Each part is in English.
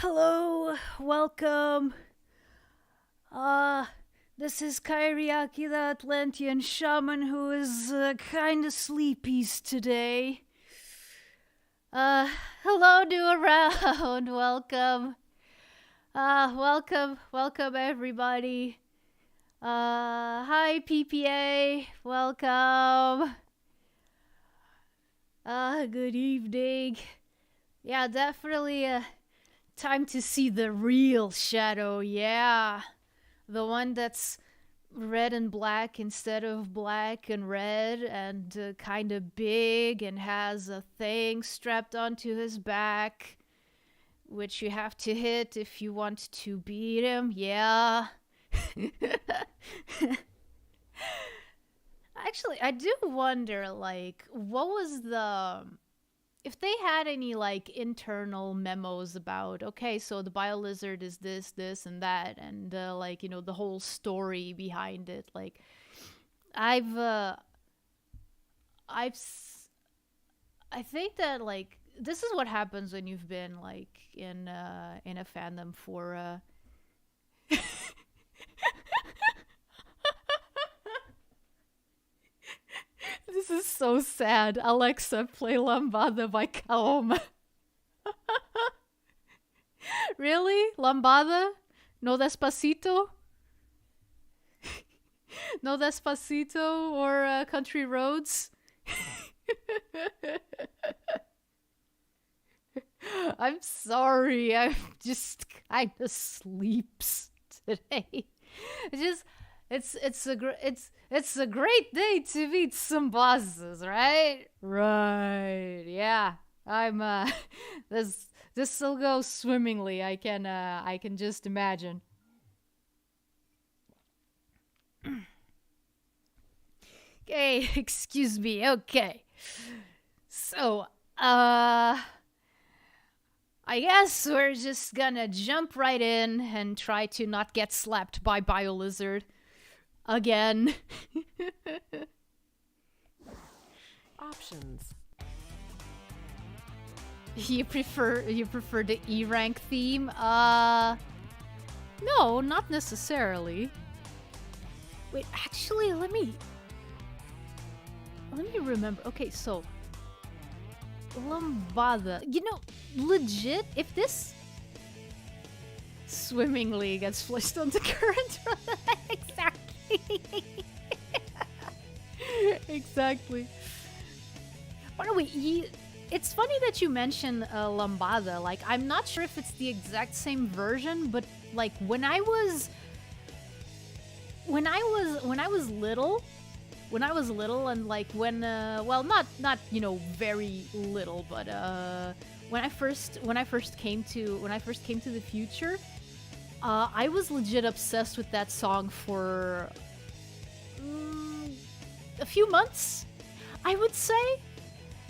hello, welcome. This is Kairi, the Atlantean shaman who is kinda sleepies today. Hello, new around, welcome. Welcome everybody. Hi PPA, welcome. Good evening. Yeah, definitely, time to see the real shadow, yeah. The one that's red and black instead of black and red and kind of big and has a thing strapped onto his back, which you have to hit if you want to beat him, yeah. Actually, I do wonder, like, what was if they had any, like, internal memos about, okay, so the biolizard is this, and that, and, like, you know, the whole story behind it. Like, I think that, like, this is what happens when you've been, like, in a fandom for, This is so sad. Alexa, play Lambada by Kaoma. Really? Lambada? No Despacito? No Despacito or Country Roads? I'm sorry. I'm just kind of sleeps today. It's a great day to meet some bosses, right? Right. Yeah. I'm this'll go swimmingly. I can just imagine. Okay, excuse me. Okay. So, I guess we're just gonna jump right in and try to not get slapped by BioLizard again. Options. You prefer the E rank theme? No, not necessarily. Wait, actually, let me remember. Okay, so Lambada. You know, legit, if this swimmingly gets flushed onto current, exactly. Exactly. By the way, it's funny that you mention Lambada. Like, I'm not sure if it's the exact same version, but like when I was little, and like when well, not you know, very little, but when I first came to the future, I was legit obsessed with that song for a few months, I would say.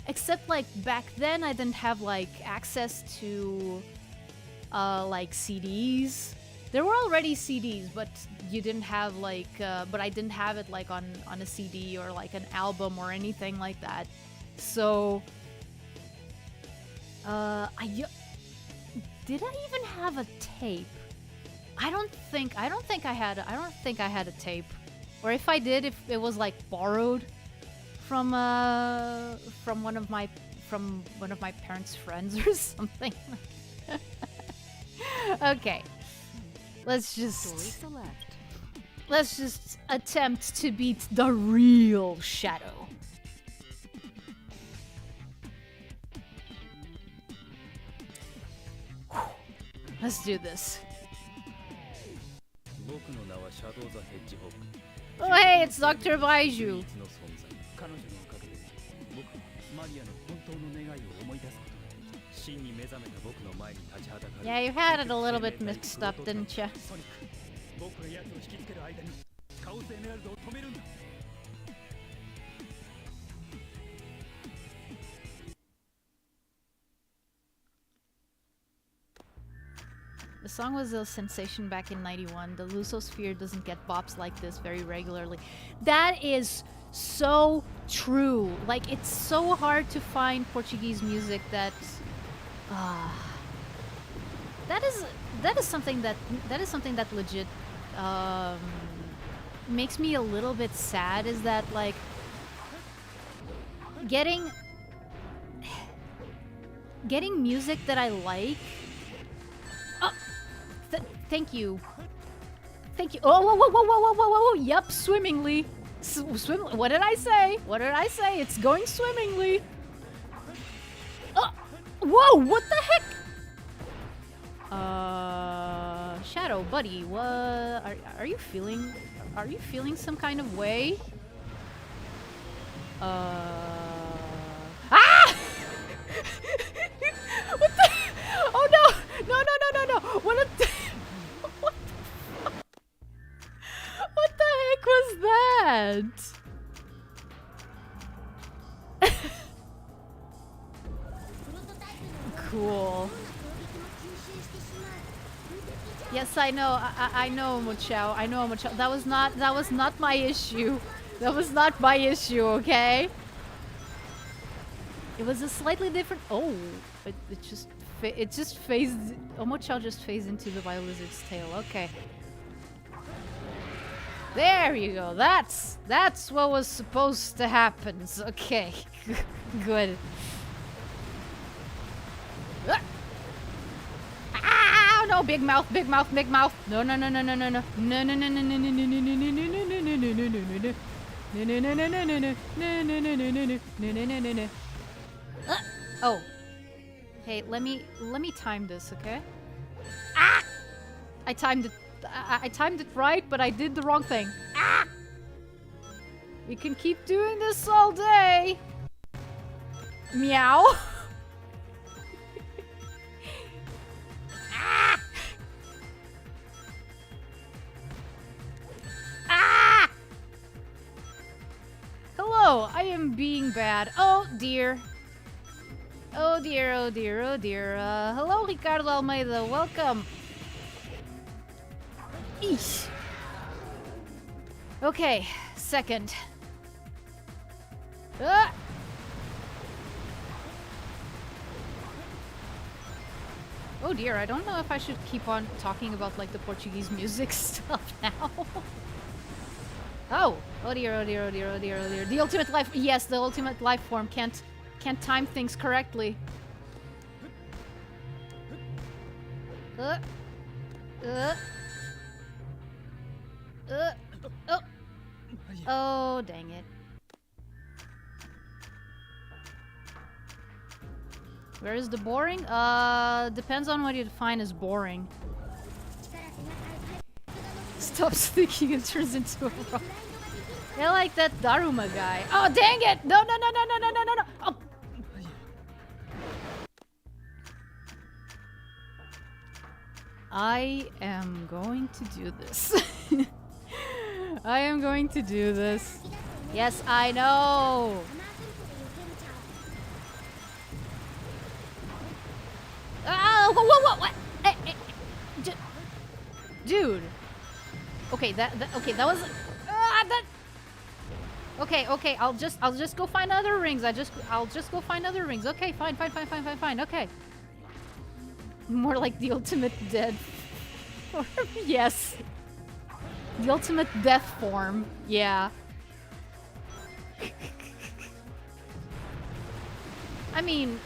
Except, like, back then I didn't have, like, access to like CDs. There were already CDs, but you didn't have, like, but I didn't have it, like, on a CD or, like, an album or anything like that. So, did I even have a tape? I don't think I had a tape. Or if I did, if it was, like, borrowed from one of my parents' friends or something. Okay. Let's just attempt to beat the real shadow. Let's do this. Oh hey, it's Dr. Baiju. Yeah, you had it a little bit mixed up, didn't you? The song was a sensation back in '91. The Lusosphere doesn't get bops like this very regularly. That is so true. Like, it's so hard to find Portuguese music that That is something that legit makes me a little bit sad. Is that like getting music that I like. Oh, thank you. Thank you. Oh, whoa, whoa, whoa, whoa, whoa, whoa, whoa, whoa. Yep, swimmingly. Swim. What did I say? What did I say? It's going swimmingly. Oh, whoa, what the heck? Shadow, buddy, what are you feeling? Are you feeling some kind of way? Ah! What the? Oh no! No, no, no, no, no! What a what the fuck? What the heck was that? Cool. Yes, I know. I know, Muchao. I know, Muchao. That was not my issue. That was not my issue, okay? It was a slightly different. Oh, it just phased. Omochao just phased into the Biolizard's tail. Okay. There you go. That's what was supposed to happen. Okay. Good. Ah, no, big mouth, big mouth, big mouth. No, no, no, no, no, no, no. No, no, no, no, no, no, no, no, no, no, no, no, no, no, no, no, no, no. No, no, no, no, no, no, no, no, no, no, no, no, no, no, no, no, no. Oh. Hey, let me time this, okay? Ah! I timed it right, but I did the wrong thing. Ah! We can keep doing this all day. Meow. Ah! Ah! Hello, I am being bad. Oh dear. Oh dear, oh dear, oh dear. Hello, Ricardo Almeida. Welcome. Eesh. Okay, second. Ah! Oh dear, I don't know if I should keep on talking about like the Portuguese music stuff now. Oh dear, oh dear, oh dear, oh dear, oh dear. The ultimate life, yes, the ultimate life form can't time things correctly. Oh. Oh, dang it. Where is the boring? Depends on what you define as boring. Stops thinking and turns into a rock. I like that Daruma guy. Oh, dang it! No, no, no, no, no, no, no, no, no! Oh! I am going to do this. I am going to do this. Yes, I know! Oh, whoa, whoa, whoa, what? Dude. Okay, that was... Okay, I'll just go find other rings. I'll just go find other rings. Okay, fine, okay. More like the ultimate dead form. Yes. The ultimate death form. Yeah. I mean...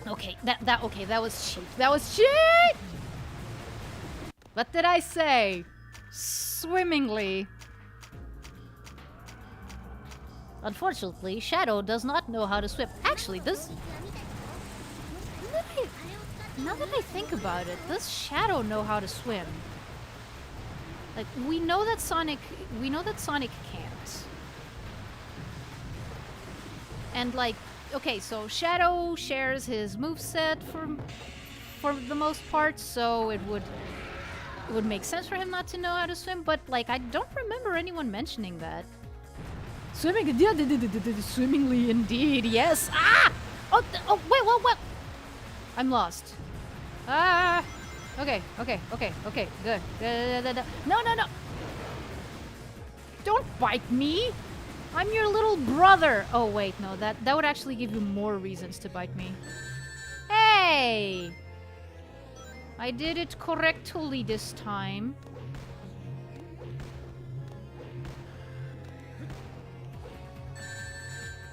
Okay, that was cheap. That was cheap! What did I say? Swimmingly. Unfortunately, Shadow does not know how to swim. Actually, does... Now that I think about it, does Shadow know how to swim? Like, we know that Sonic can't. And like, okay, so Shadow shares his moveset for the most part, so it would make sense for him not to know how to swim, but like, I don't remember anyone mentioning that. Swimming, yeah, swimmingly indeed, yes. Ah! Oh, wait, what? I'm lost. Ah! Okay, good. No. Don't bite me! I'm your little brother! Oh, wait, no, that would actually give you more reasons to bite me. Hey! I did it correctly this time.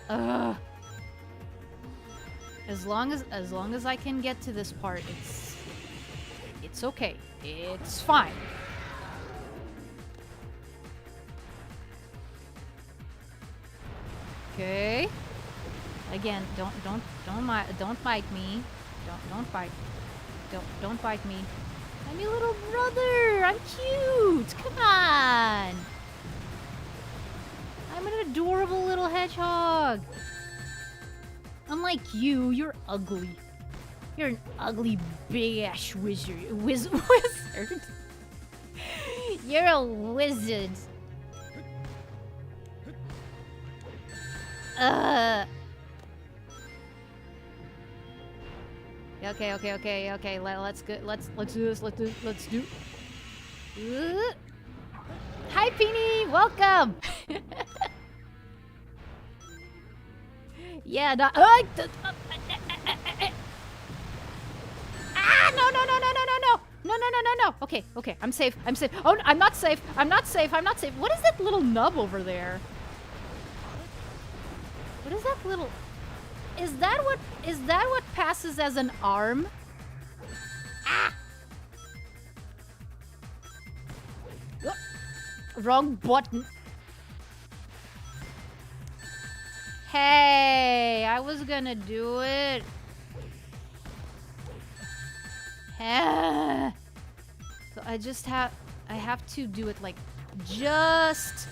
Ugh. As long as I can get to this part, it's okay. It's fine. Okay. Again, don't bite me. Don't bite. Don't bite me. I'm your little brother. I'm cute. Come on. I'm an adorable little hedgehog. Unlike you, you're ugly. You're an ugly big-ass wizard. Wizard? You're a wizard. Okay. Let's go. Let's do this. Let's do. Hi, Peony. Welcome. Yeah. No. No. Okay. I'm safe. Oh, I'm not safe. What is that little nub over there? What is that little? Is that what passes as an arm? Ah! Oh, wrong button. Hey, I was gonna do it. So I have to do it like just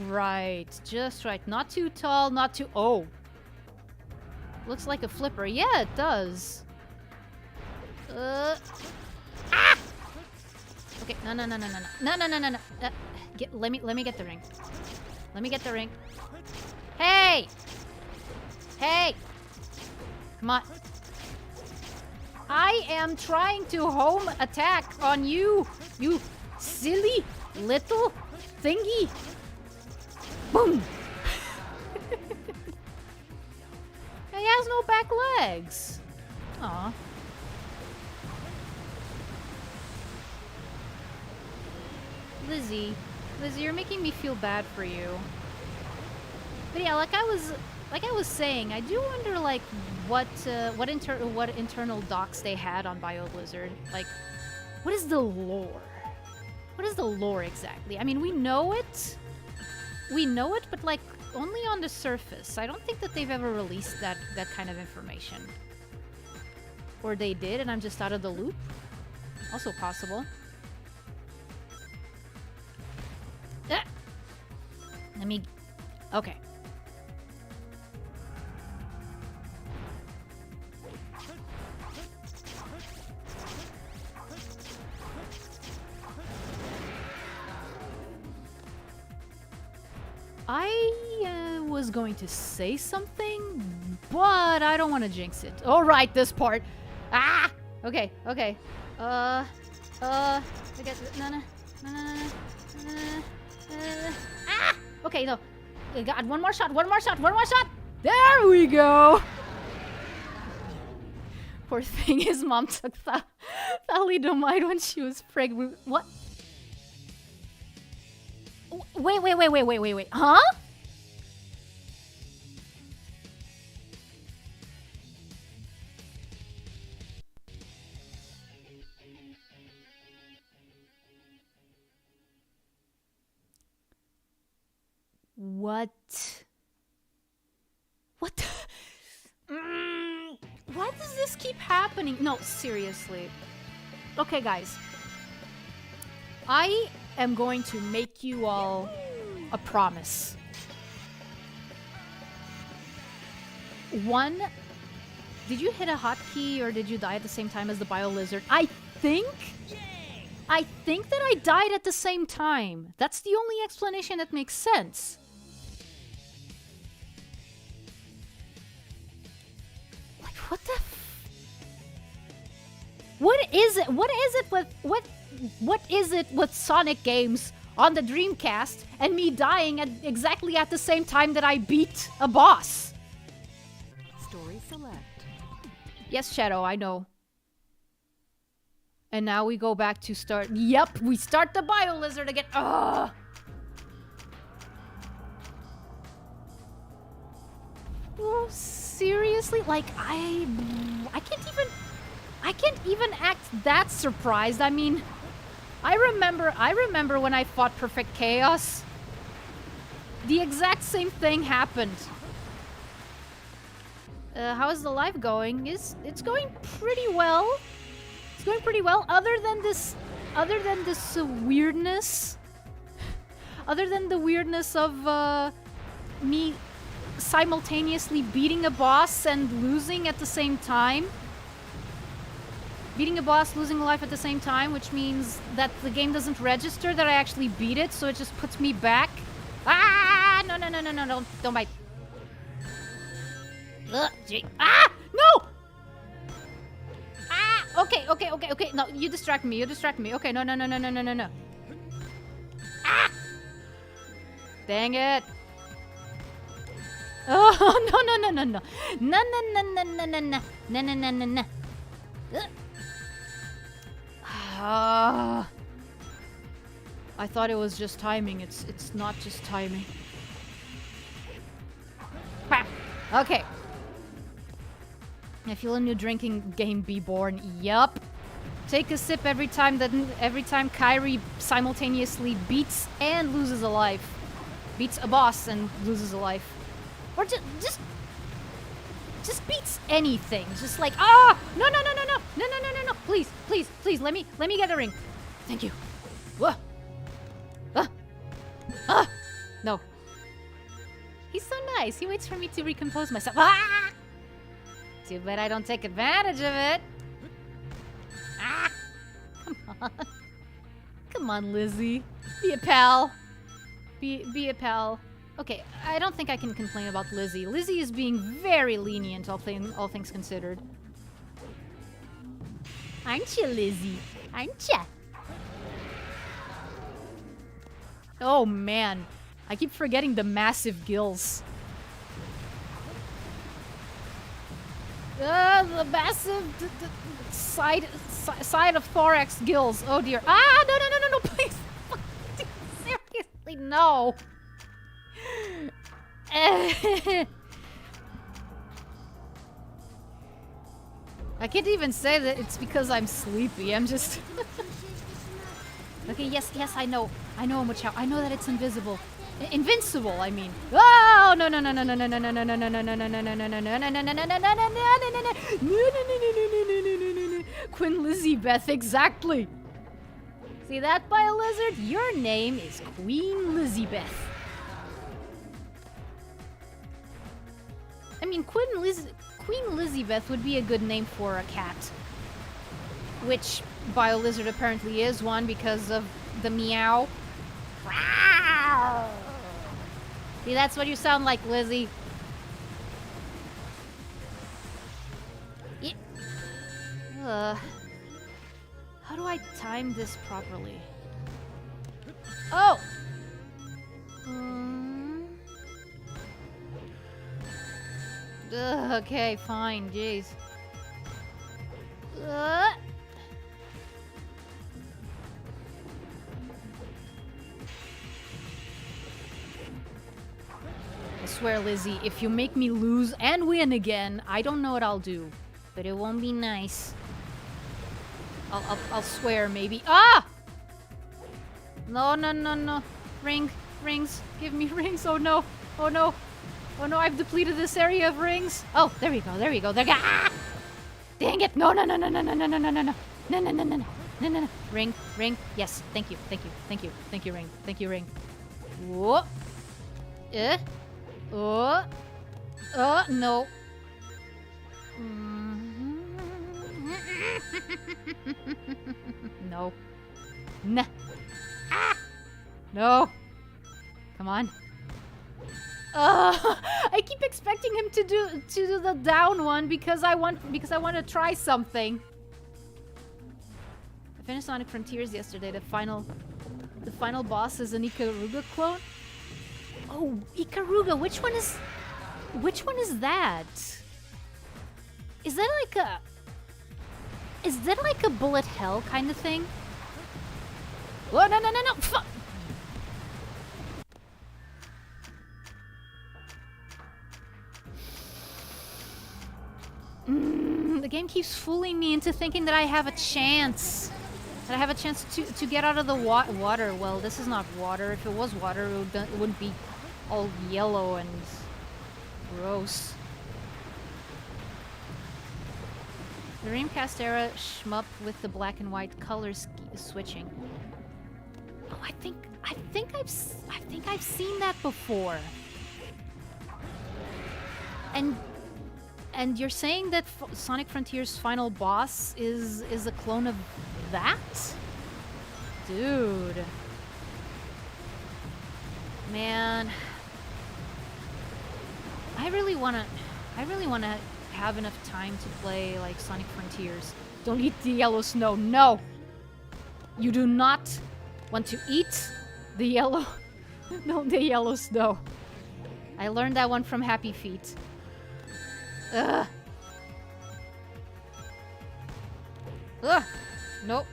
right. Not too tall, not too... Oh. Looks like a flipper. Yeah, it does. Ah! Okay, no. Let me get the ring. Hey! Come on. I am trying to home attack on you, you silly little thingy. Boom! He has no back legs. Aw. Lizzie, you're making me feel bad for you. But yeah, like I was saying, I do wonder like what internal docs they had on BioBlizzard. Like, what is the lore? What is the lore exactly? I mean, we know it, but like only on the surface. I don't think that they've ever released that kind of information. Or they did, and I'm just out of the loop. Also possible. Let me... Okay. I was going to say something, but I don't want to jinx it. All right, this part. Ah! Okay. I guess... No. Ah! Okay, no. God, one more shot. There we go! Poor thing, his mom took thalidomide when she was pregnant. What? Wait. Huh? What the... Why does this keep happening? No, seriously. Okay, guys. I am going to make you all a promise. One, did you hit a hotkey or did you die at the same time as the BioLizard? I think that I died at the same time. That's the only explanation that makes sense. Like, what the What is it with Sonic games on the Dreamcast and me dying exactly at the same time that I beat a boss? Story select. Yes, Shadow, I know. And now we go back to start. Yep, we start the bio lizard again. Ugh. Oh, seriously? Like, I can't even act that surprised. I mean, I remember when I fought Perfect Chaos. The exact same thing happened. How is the live going? It's going pretty well. It's going pretty well. Other than this weirdness. Other than the weirdness of me simultaneously beating a boss and losing at the same time. Beating a boss, losing a life at the same time, which means that the game doesn't register that I actually beat it, so it just puts me back. Ah! No, don't bite. Gee. Ah! No! Ah! Okay. No, you distract me. Okay, no. Ah! Dang it. Oh, no. No. I thought it was just timing. It's not just timing. Okay. I feel a new drinking game be born. Yup. Take a sip every time Kairi simultaneously beats and loses a life. Beats a boss and loses a life. Or just beats anything. Just like, no. Please, let me get a ring. Thank you. Whoa. No. He's so nice. He waits for me to recompose myself. Ah! Too bad I don't take advantage of it. Ah! Come on. Come on, Lizzie. Be a pal. Be a pal. Okay, I don't think I can complain about Lizzie. Lizzie is being very lenient, all things considered. Aren't you, Lizzie? Aren't ya? Oh, man. I keep forgetting the massive gills. The massive side of thorax gills. Oh, dear. Ah, no, please. Seriously, no. I can't even say that it's because I'm sleepy. I'm just... Okay, yes, I know. I know much how. I know that it's invisible. Invincible, I mean. Oh, no. Queen Lizzie Beth, exactly. See that, Bio Lizard? Your name is Queen Lizzie Beth. I mean, Queen Lizzie-Beth would be a good name for a cat. Which Bio Lizard apparently is one because of the meow. See, that's what you sound like, Lizzie. How do I time this properly? Oh! Okay, fine, jeez. I swear, Lizzie, if you make me lose and win again, I don't know what I'll do. But it won't be nice. I'll swear, maybe. Ah! No. Rings. Give me rings. Oh, no. Oh, no, I've depleted this area of rings. Oh, there we go. There we go. Ah! Dang it. No. No. Ring. Yes. Thank you, ring. Whoa. No. No. Nah. Ah! No. Come on. I keep expecting him to do the down one because I want to try something. I finished Sonic Frontiers yesterday. The final boss is an Ikaruga clone. Oh, Ikaruga. Which one is that? Is that like a... Is that like a bullet hell kind of thing? Oh, no, no, no, no! Fuck! The game keeps fooling me into thinking that I have a chance. That I have a chance to get out of the water. Well, this is not water. If it was water, it wouldn't be all yellow and gross. The Dreamcast era shmup with the black and white colors switching. Oh, I think I've seen that before. And you're saying that Sonic Frontier's final boss is a clone of that? Dude. Man. I really wanna have enough time to play like Sonic Frontiers. Don't eat the yellow snow. No! You do not want to eat the yellow no, the yellow snow. I learned that one from Happy Feet. Ugh. Ugh. Nope.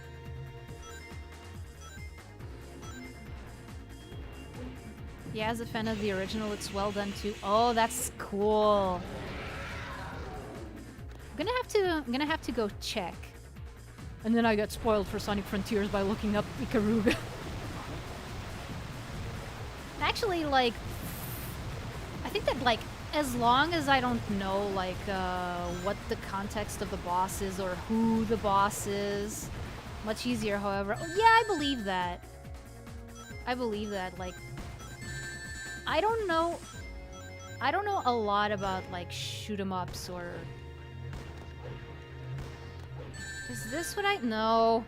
Yeah, as a fan of the original, it's well done too. Oh, that's cool. I'm gonna have to go check. And then I got spoiled for Sonic Frontiers by looking up Ikaruga. Actually, like, I think that, like, as long as I don't know, like, what the context of the boss is or who the boss is, much easier, however. Oh, yeah, I believe that. I believe that, like, I don't know a lot about, like, shoot-em-ups or... Is this what I... No.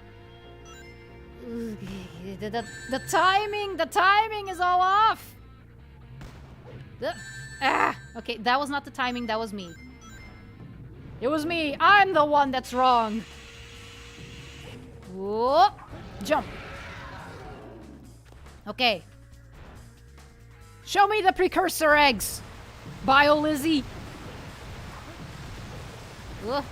The timing is all off! Okay, that was not the timing, that was me. It was me! I'm the one that's wrong! Whoop! Jump! Okay. Show me the precursor eggs! Bio Lizzie! Ugh.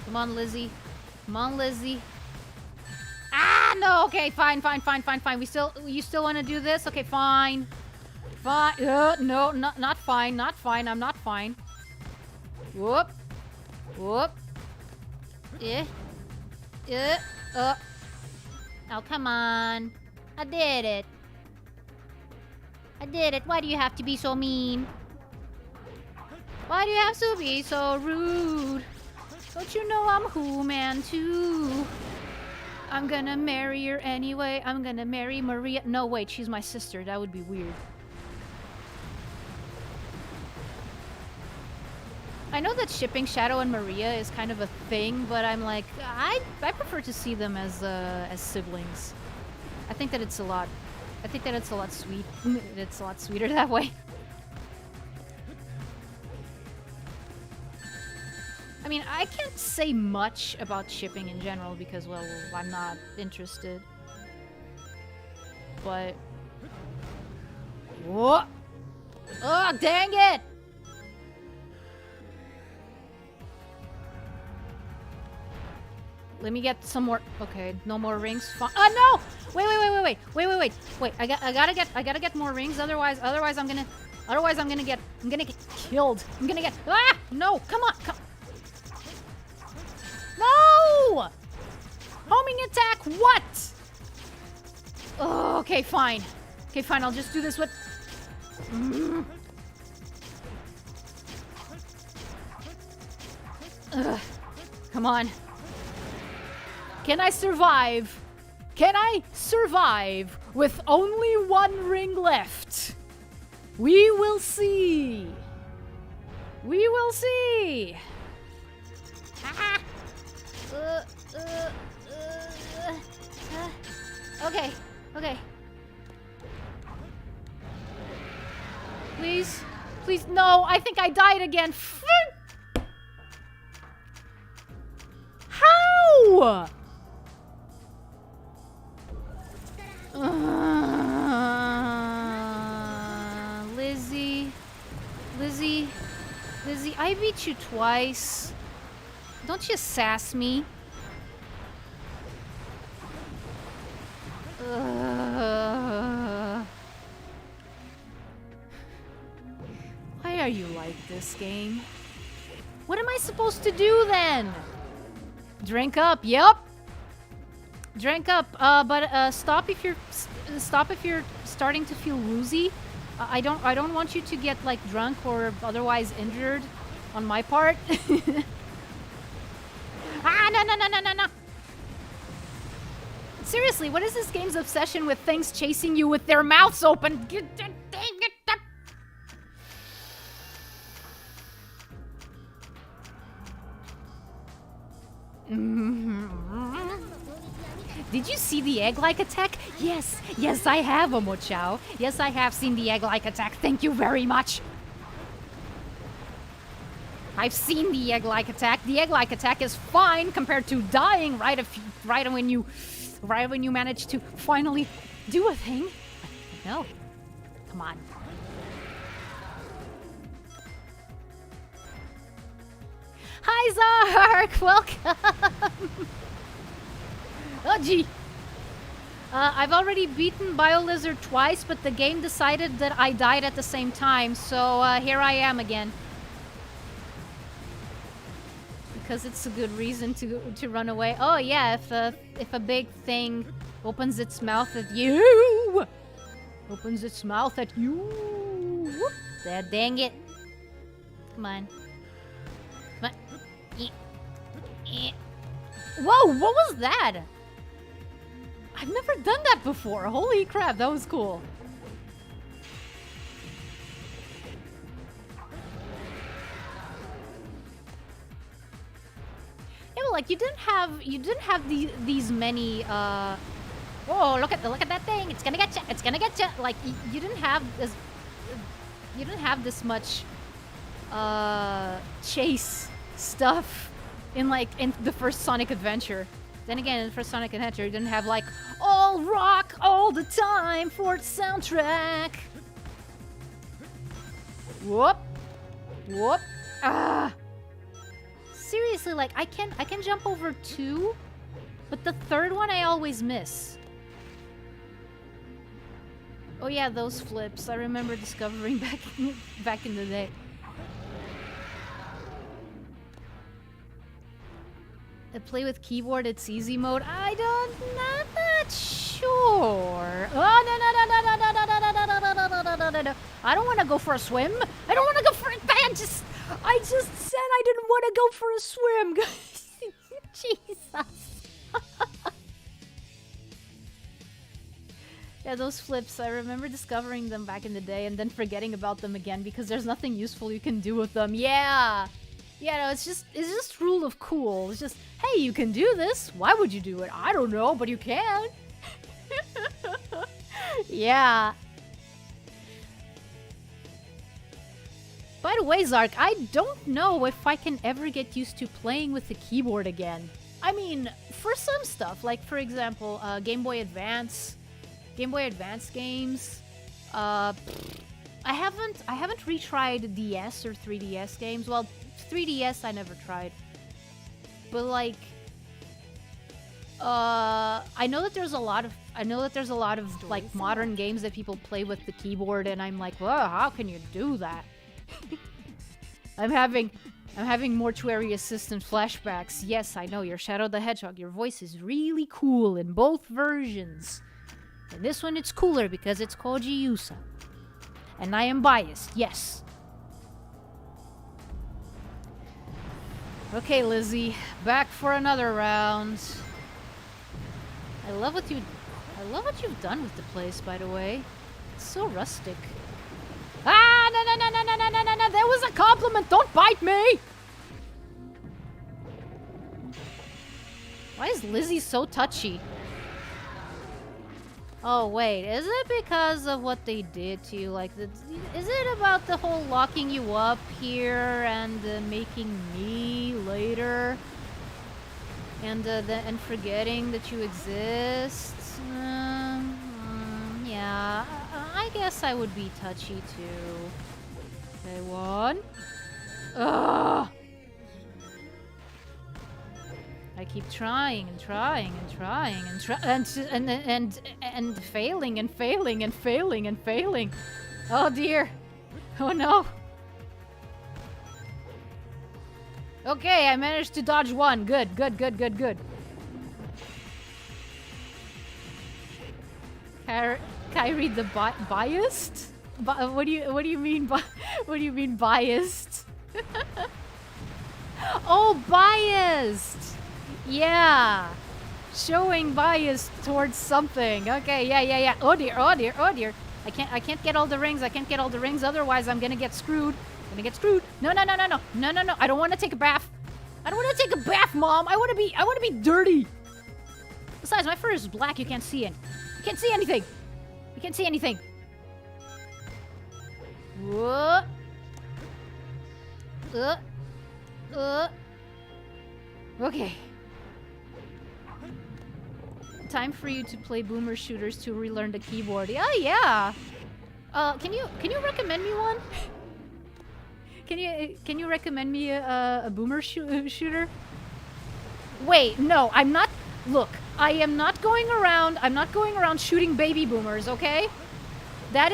Come on, Lizzie. Come on, Lizzie. Ah, no. Okay, fine. You still want to do this? Okay, fine. Fine. No, not fine. Not fine. I'm not fine. Whoop. Whoop. Oh, come on. I did it. I did it. Why do you have to be so mean? Why do you have to be so rude? Don't you know I'm Who Man too? I'm gonna marry her anyway. I'm gonna marry Maria. No, wait, she's my sister. That would be weird. I know that shipping Shadow and Maria is kind of a thing, but I'm like, I prefer to see them as siblings. I think that it's a lot sweet. It's a lot sweeter that way. I mean, I can't say much about shipping in general because, well, I'm not interested. But... Whoa! Oh, dang it! Let me get some more... Okay, no more rings. Oh, no! Wait. I gotta get more rings. Otherwise I'm gonna get killed. I'm gonna get... Ah! No! Come on! No! Homing attack, what? Oh, okay, fine. Okay, fine, I'll just do this with... Come on. Can I survive? Can I survive with only one ring left? We will see. We will see. Okay. Please, no, I think I died again. How? Lizzie, I beat you twice. Don't you sass me. Why are you like this, game? What am I supposed to do then? Drink up, yep. Drink up, but stop if you're starting to feel woozy. I don't want you to get like drunk or otherwise injured on my part. No. Seriously, what is this game's obsession with things chasing you with their mouths open? Dang it. Did you see the egg-like attack? Yes, I have, Omochao. Yes, I have seen the egg-like attack. Thank you very much. I've seen the egg-like attack. The egg-like attack is fine compared to dying right when you manage to finally do a thing. No, come on. Hi, Zark! Welcome! Oh, gee. I've already beaten BioLizard twice, but the game decided that I died at the same time, so here I am again. Because it's a good reason to run away. Oh yeah, if a big thing opens its mouth at you! Opens its mouth at you! Whoop. There, dang it. Come on. Come on. Whoa, what was that? I've never done that before. Holy crap, that was cool. Yeah, well, like you didn't have these many. Whoa! Look at that thing! It's gonna get you! It's gonna get you! Like you didn't have this much chase stuff in the first Sonic Adventure. Then again, in the first Sonic Adventure, you didn't have like all rock all the time for its soundtrack. Whoop, whoop. Ah. Seriously, like I can jump over 2, but the third one I always miss. Oh yeah, those flips. I remember discovering back in the day. Play with keyboard, it's easy mode. Not that sure. Oh no. I don't want to go for a swim. I don't want to go for it. I just said I didn't want to go for a swim, guys. Jesus. Yeah, those flips, I remember discovering them back in the day and then forgetting about them again because there's nothing useful you can do with them. Yeah. Yeah, no, it's just rule of cool. It's just, hey, you can do this. Why would you do it? I don't know, but you can. Yeah. By the way, Zark, I don't know if I can ever get used to playing with the keyboard again. I mean, for some stuff, like for example, Game Boy Advance games. I haven't retried DS or 3DS games. Well, 3DS I never tried. But like I know that there's a lot of like modern games that people play with the keyboard and I'm like, "Whoa, how can you do that?" I'm having mortuary assistant flashbacks. Yes, I know, you're Shadow the Hedgehog. Your voice is really cool in both versions. And this one it's cooler because it's Koji Yusa. And I am biased, yes. Okay, Lizzie, back for another round. I love what you've done with the place, by the way. It's so rustic. Ah, no, there was a compliment. Don't bite me. Why is Lizzie so touchy? Oh, wait, is it because of what they did to you? Like, is it about the whole locking you up here and making me later? And forgetting that you exist? Yeah, I guess I would be touchy too. Okay, one. Ugh! I keep trying and trying and trying and failing and failing and failing and failing. Oh dear. Oh no. Okay, I managed to dodge one. Good, good, good, good, good. Kairi the biased? What do you mean by what do you mean biased? Oh, biased. Yeah. Showing bias towards something. Okay, yeah. Oh dear, oh dear, oh dear. I can't get all the rings. I can't get all the rings, otherwise I'm gonna get screwed. I'm gonna get screwed. No. I don't wanna take a bath. I don't wanna take a bath, Mom. I wanna be dirty. Besides, my fur is black, you can't see it. You can't see anything. You can't see anything. Whoa. Okay. Time for you to play boomer shooters to relearn the keyboard. Oh yeah. Can you recommend me one? Can you recommend me a boomer shooter? Wait, no, I'm not. Look, I am not going around. I'm not going around shooting baby boomers. Okay, that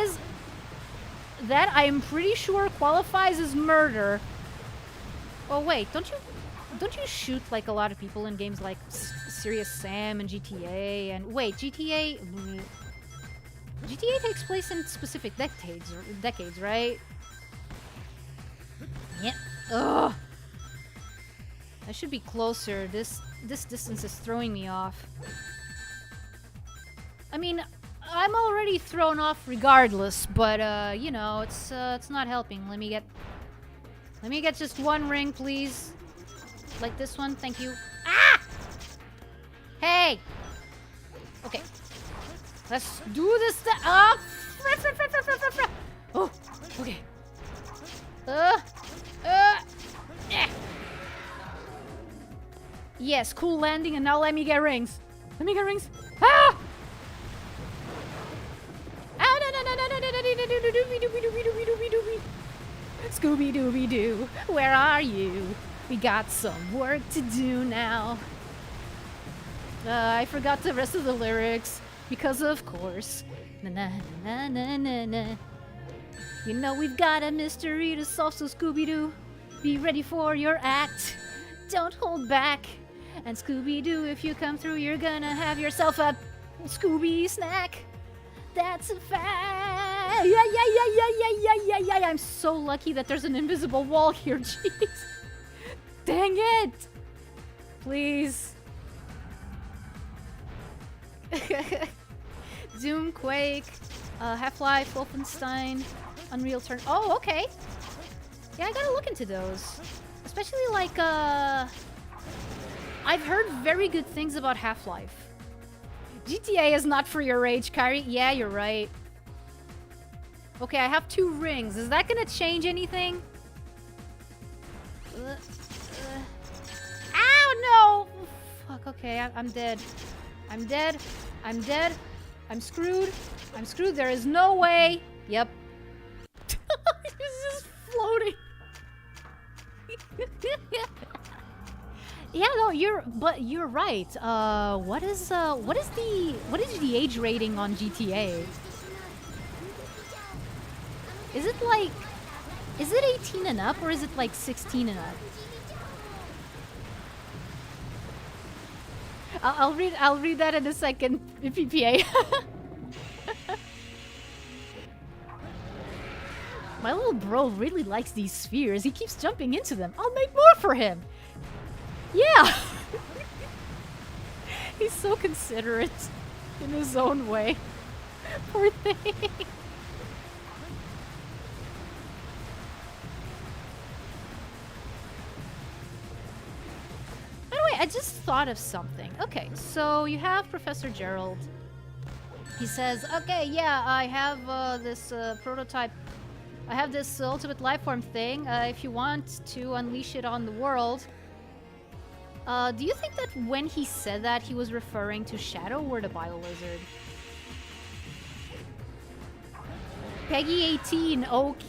I am pretty sure qualifies as murder. Oh wait, don't you shoot like a lot of people in games like Serious Sam and GTA? And wait, GTA takes place in specific decades, right? Yeah. Ugh. I should be closer. This distance is throwing me off. I mean, I'm already thrown off regardless, but you know, it's not helping. Let me get just one ring, please. Like this one, thank you. Ah! Hey! Okay. Let's do this. Oh, okay. Eh. Yes, cool landing, and now let me get rings. Let me get rings. Ah! Scooby-Dooby-Doo, where are you? We got some work to do now. I forgot the rest of the lyrics, because of course. Na-na-na-na-na-na. You know we've got a mystery to solve, so Scooby-Doo, be ready for your act. Don't hold back. And Scooby-Doo, if you come through, you're gonna have yourself a Scooby snack. That's a fact. Yeah. I'm so lucky that there's an invisible wall here. Jeez. Dang it. Please. Doom, Quake, Half-Life, Wolfenstein, Unreal Turn. Oh, okay. Yeah, I gotta look into those. Especially like, I've heard very good things about Half-Life. GTA is not for your age, Kairi. Yeah, you're right. Okay, I have 2 rings. Is that gonna change anything? Ow, no! Fuck, okay, I'm dead. I'm dead. I'm dead. I'm screwed. I'm screwed. There is no way. Yep. He's just floating. Yeah, no, you're right. What is the age rating on GTA? Is it 18 and up, or is it like 16 and up? I'll read that in a second, PPA. My little bro really likes these spheres. He keeps jumping into them. I'll make more for him. Yeah. He's so considerate in his own way. Poor thing. By the way, I just thought of something. Okay, so you have Professor Gerald. He says, okay, yeah, I have this prototype. I have this ultimate lifeform thing. If you want to unleash it on the world. Do you think that when he said that, he was referring to Shadow or the Bio-Lizard? Peggy 18, okay.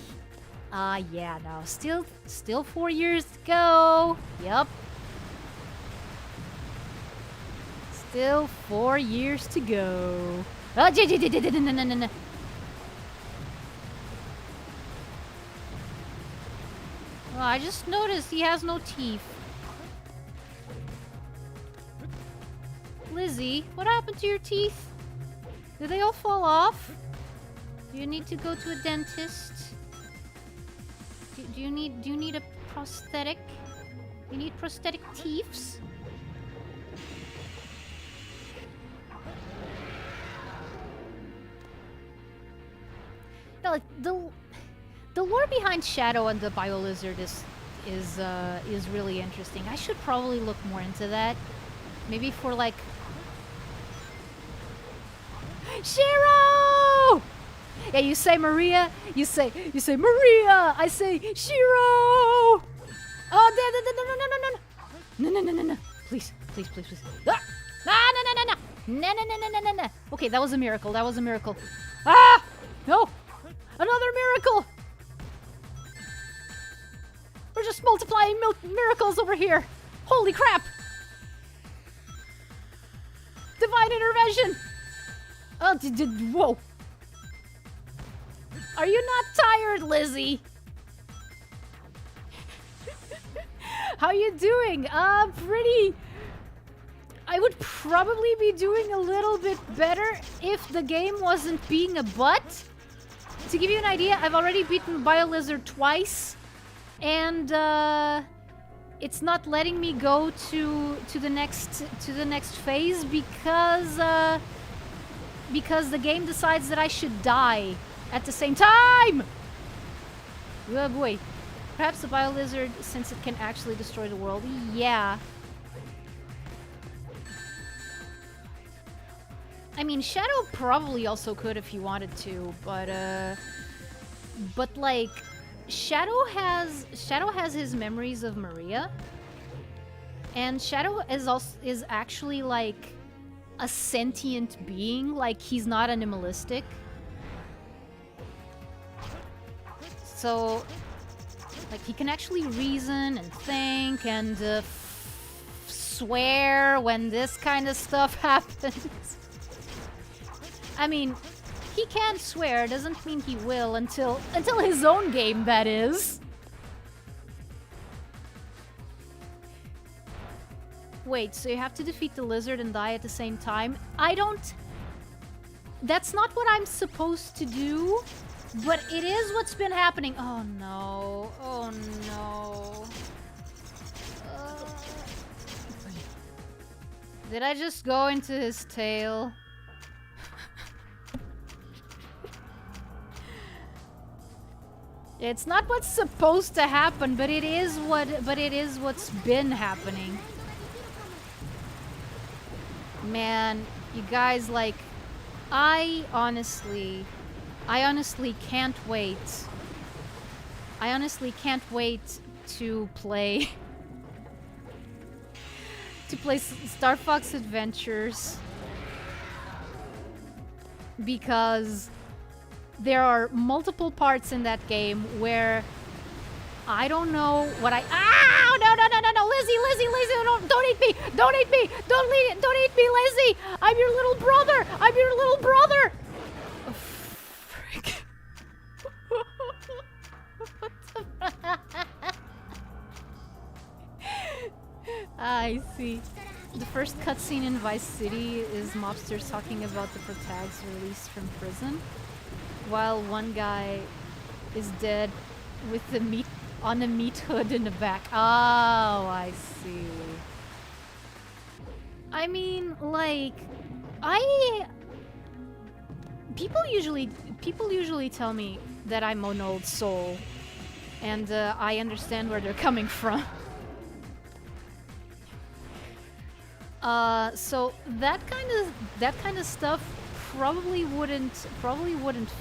Yeah, no. Still 4 years to go. Yep. Still 4 years to go. Oh, no. Oh, I just noticed he has no teeth. Lizzie, what happened to your teeth? Did they all fall off? Do you need to go to a dentist? Do you need a prosthetic? You need prosthetic teeths? No, like, the lore behind Shadow and the Biolizard is really interesting. I should probably look more into that. Maybe for like Shiro! Yeah, you say Maria, you say Maria, I say Shiro! Oh, no. Please. Ah! No. Okay, that was a miracle. Ah! No! Another miracle! We're just multiplying miracles over here. Holy crap! Divine intervention! Oh, whoa. Are you not tired, Lizzie? How you doing? Pretty... I would probably be doing a little bit better if the game wasn't being a butt. To give you an idea, I've already beaten Biolizard twice. And, it's not letting me go to the next phase because the game decides that I should die at the same time. Oh boy. Perhaps the Biolizard, since it can actually destroy the world. Yeah. I mean, Shadow probably also could if he wanted to, but like, Shadow has his memories of Maria, and Shadow is actually like a sentient being. Like, he's not animalistic. So, like, he can actually reason and think and swear when this kind of stuff happens. I mean, he can swear, doesn't mean he will until his own game, that is. Wait, so you have to defeat the lizard and die at the same time? That's not what I'm supposed to do, but it is what's been happening. Oh no, oh no. Did I just go into his tail? It's not what's supposed to happen, but it is what's been happening. Man, you guys, like, I honestly can't wait. I honestly can't wait to play Star Fox Adventures, because there are multiple parts in that game where I don't know what I... Ow! No! Lizzie! Don't eat me! Don't eat me! Don't eat me, Lizzie! I'm your little brother! Oh, frick. What the... I see. The first cutscene in Vice City is mobsters talking about the protagonist's release from prison, while one guy is dead with the meat on a meat hood in the back. Oh, I see. I mean, like, people usually tell me that I'm an old soul, and I understand where they're coming from. So that kind of stuff probably wouldn't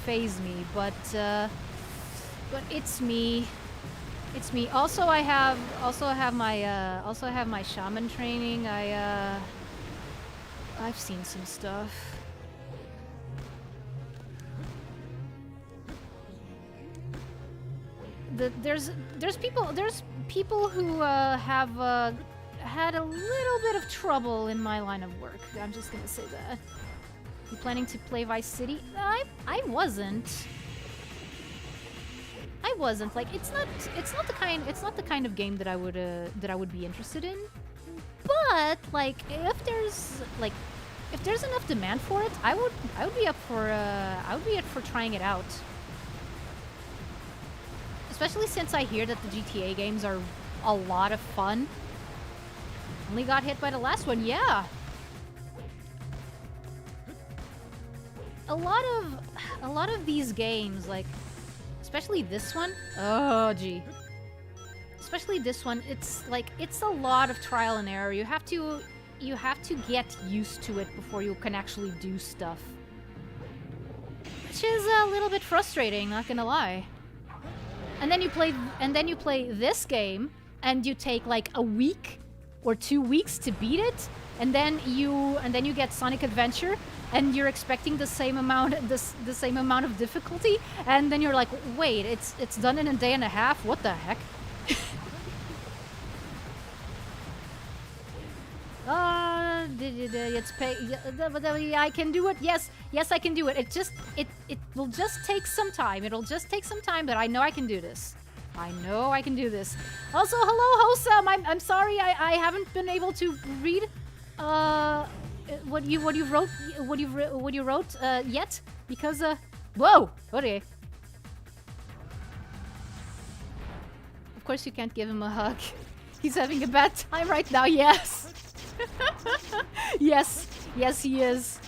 faze me, but it's me. It's me. Also, I have my shaman training. I've seen some stuff. there's people who have had a little bit of trouble in my line of work. I'm just gonna say that. You planning to play Vice City? I wasn't. I wasn't. Like, it's not the kind of game that I would be interested in. But like, if there's enough demand for it, I would be up for trying it out. Especially since I hear that the GTA games are a lot of fun. Only got hit by the last one, yeah. A lot of these games, like, especially this one. Oh, gee. Especially this one, it's a lot of trial and error. You have to get used to it before you can actually do stuff. Which is a little bit frustrating, not gonna lie. And then you play this game and you take like a week or 2 weeks to beat it, and then you get Sonic Adventure and you're expecting the same amount of difficulty, and then you're like, wait, it's done in a day and a half? What the heck? I can do it. Yes, I can do it. It will just take some time. It'll just take some time, but I know I can do this. I know I can do this. Also, hello, Hosam. I'm sorry I haven't been able to read what you wrote yet, because whoa, okay. Of course you can't give him a hug. He's having a bad time right now. Yes. yes he is.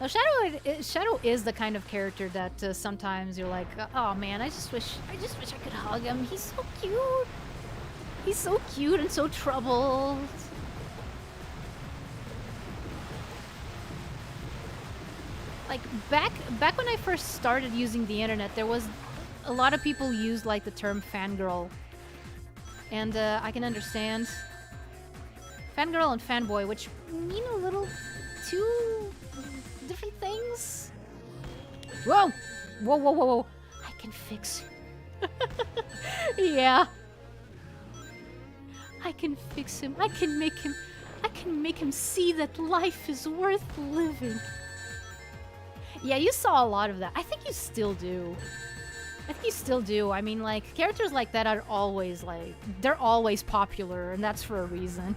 Now, Shadow is the kind of character that sometimes you're like, oh man, I just wish I could hug him. He's so cute. He's so cute and so troubled. Like back when I first started using the internet, there was a lot of people used like the term fangirl. And I can understand fangirl and fanboy, which mean a little two different things. Whoa! Whoa! I can fix him. Yeah. I can fix him. I can make him see that life is worth living. Yeah, you saw a lot of that. I think you still do. I mean, like, characters like that are always, like, they're always popular, and that's for a reason.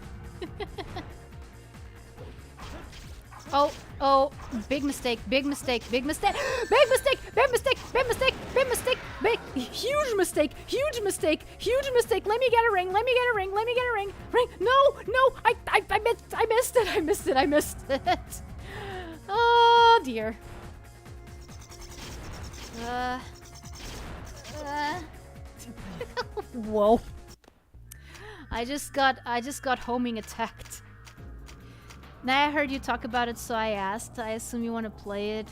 Oh, big mistake. Huge mistake. Let me get a ring. Ring. No, I missed it. Oh, dear. Whoa. I just got homing attacked. Now I heard you talk about it, so I asked. I assume you want to play it,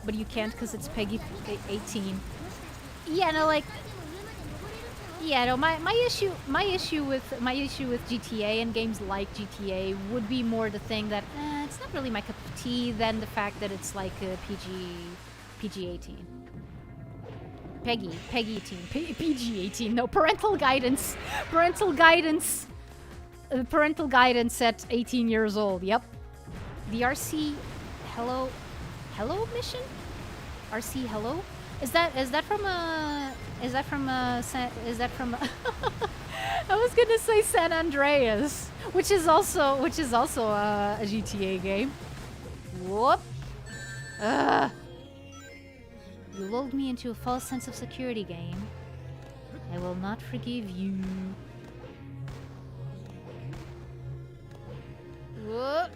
but you can't because it's Peggy 18. Yeah, no, like, yeah, no. My issue with GTA and games like GTA would be more the thing that it's not really my cup of tea than the fact that it's like a PG 18. Peggy 18. PG 18. No, parental guidance at 18 years old. Yep. The RC hello mission? RC hello? Is that from I was gonna say San Andreas, which is also a GTA game. Whoop. You lulled me into a false sense of security, game. I will not forgive you. Whoop.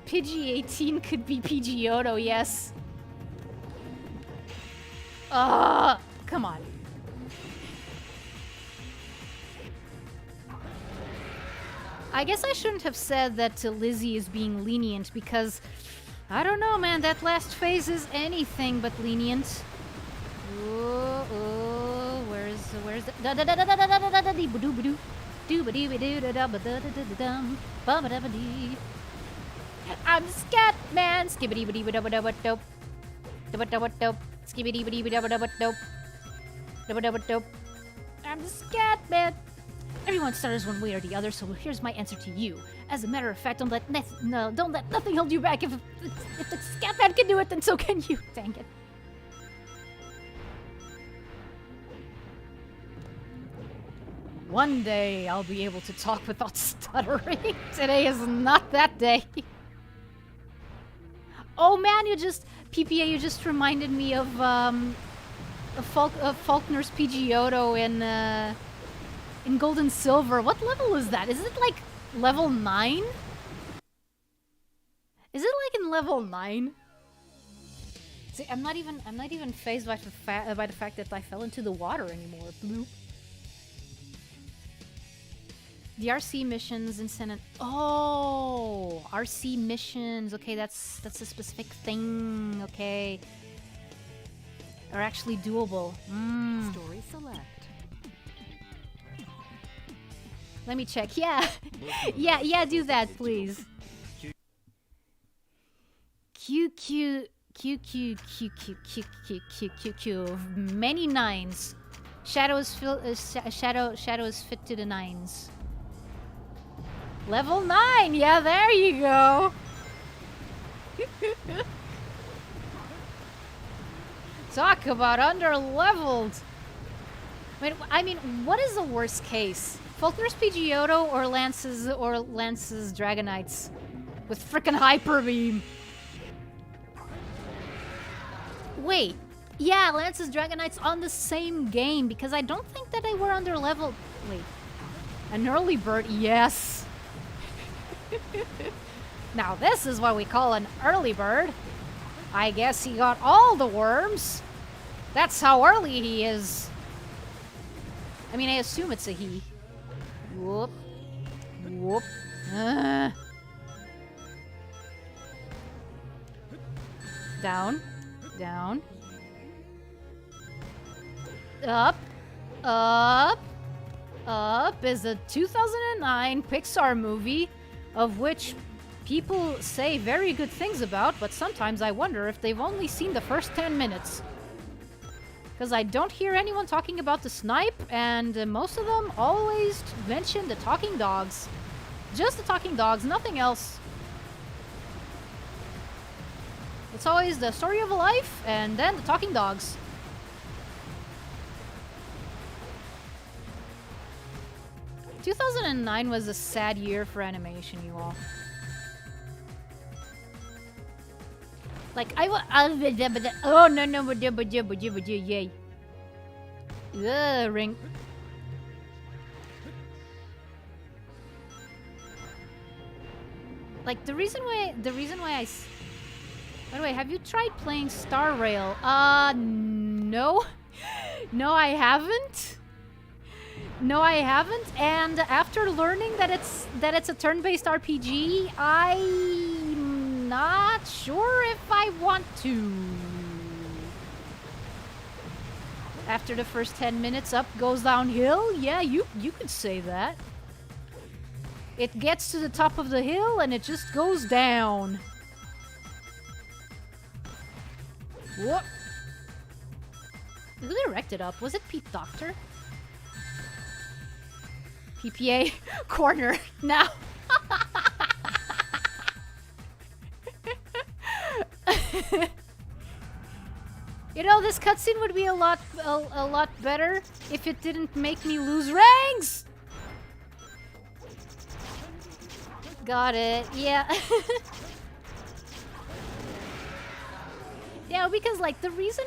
PG-18 could be PG-Oto, yes. Come on. I guess I shouldn't have said that Lizzie is being lenient because I don't know, man, that last phase is anything but lenient. Where's the I'm scat man. Skibbity. Skibidi-bidi-bidi-dope. Dope. I'm the scat man. Everyone stutters one way or the other, so here's my answer to you. As a matter of fact, don't let nothing hold you back. If the scat man can do it, then so can you. Dang it. One day I'll be able to talk without stuttering. Today is not that day. Oh man, you just reminded me of Faulkner's Pidgeotto in Gold and Silver. What level is that? Is it like level 9? Is it like in level 9? See, I'm not even fazed by the fact that I fell into the water anymore. Bloop. The RC missions in Senate. Oh, RC missions. Okay, that's a specific thing. Okay, are actually doable. Story select. Let me check. Yeah, yeah. Do that, please. Q. Many nines. Shadow is fit to the nines. Level 9! Yeah, there you go! Talk about under-leveled! I mean, what is the worst case? Faulkner's Pidgeotto or Lance's Dragonites? With frickin' Hyper Beam! Wait, yeah, Lance's Dragonites on the same game, because I don't think that they were under-leveled. Wait. An early bird, yes! Now this is what we call an early bird. I guess he got all the worms. That's how early he is. I mean, I assume it's a he. Whoop. Whoop. Down. Down. Up. Up. Up is a 2009 Pixar movie of which people say very good things about, but sometimes I wonder if they've only seen the first 10 minutes. Because I don't hear anyone talking about the snipe, and most of them always mention the talking dogs. Just the talking dogs, nothing else. It's always the story of a life, and then the talking dogs. – 2009 was a sad year for animation, you all. Like, oh, no, yay. Ring. Like, the reason why by the way, have you tried playing Star Rail? No. No, I haven't. No, I haven't. And after learning that it's a turn-based RPG, I'm not sure if I want to. After the first 10 minutes, up goes downhill. Yeah, you could say that. It gets to the top of the hill and it just goes down. Whoop. Who directed Up? Was it Pete Docter? PPA corner now. You know, this cutscene would be a lot better if it didn't make me lose ranks. Got it. Yeah. Yeah, because like the reason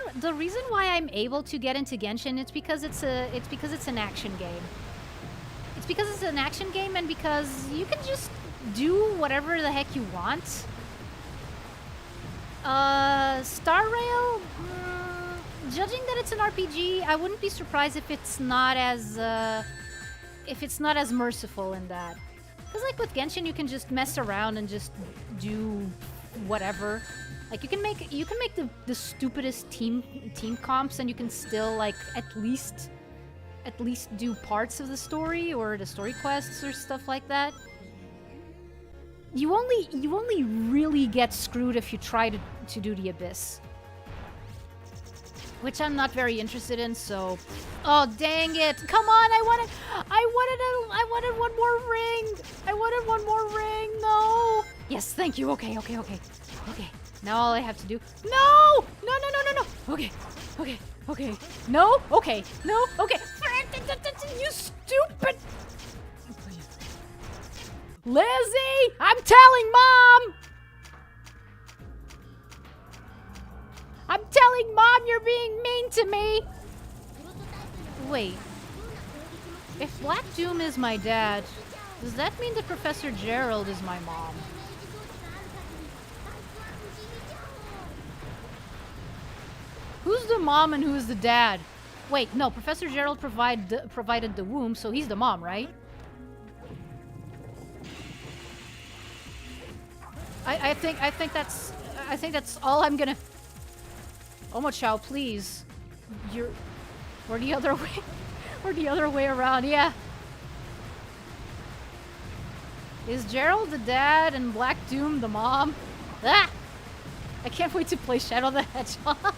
why I'm able to get into Genshin, it's because it's an action game. It's because it's an action game and because you can just do whatever the heck you want. Star Rail, judging that it's an RPG, I wouldn't be surprised if it's not as merciful in that. Because like with Genshin, you can just mess around and just do whatever. Like you can make the stupidest team comps and you can still like at least do parts of the story or the story quests or stuff like that. You only really get screwed if you try to do the Abyss. which I'm not very interested in, so... Oh, dang it! Come on, I wanted one more ring! I wanted one more ring, no! Yes, thank you, okay. Now all I have to do... No! No! Okay. No? Okay. No? Okay. You stupid... Lizzie! I'm telling Mom! I'm telling Mom you're being mean to me! Wait. If Black Doom is my dad, does that mean that Professor Gerald is my mom? Who's the mom and who's the dad? Wait, no, Professor Gerald provided the womb, so he's the mom, right? I think that's all I'm gonna... Omochao, please. Or the other way. Or the other way around, yeah. Is Gerald the dad and Black Doom the mom? Ah! I can't wait to play Shadow the Hedgehog.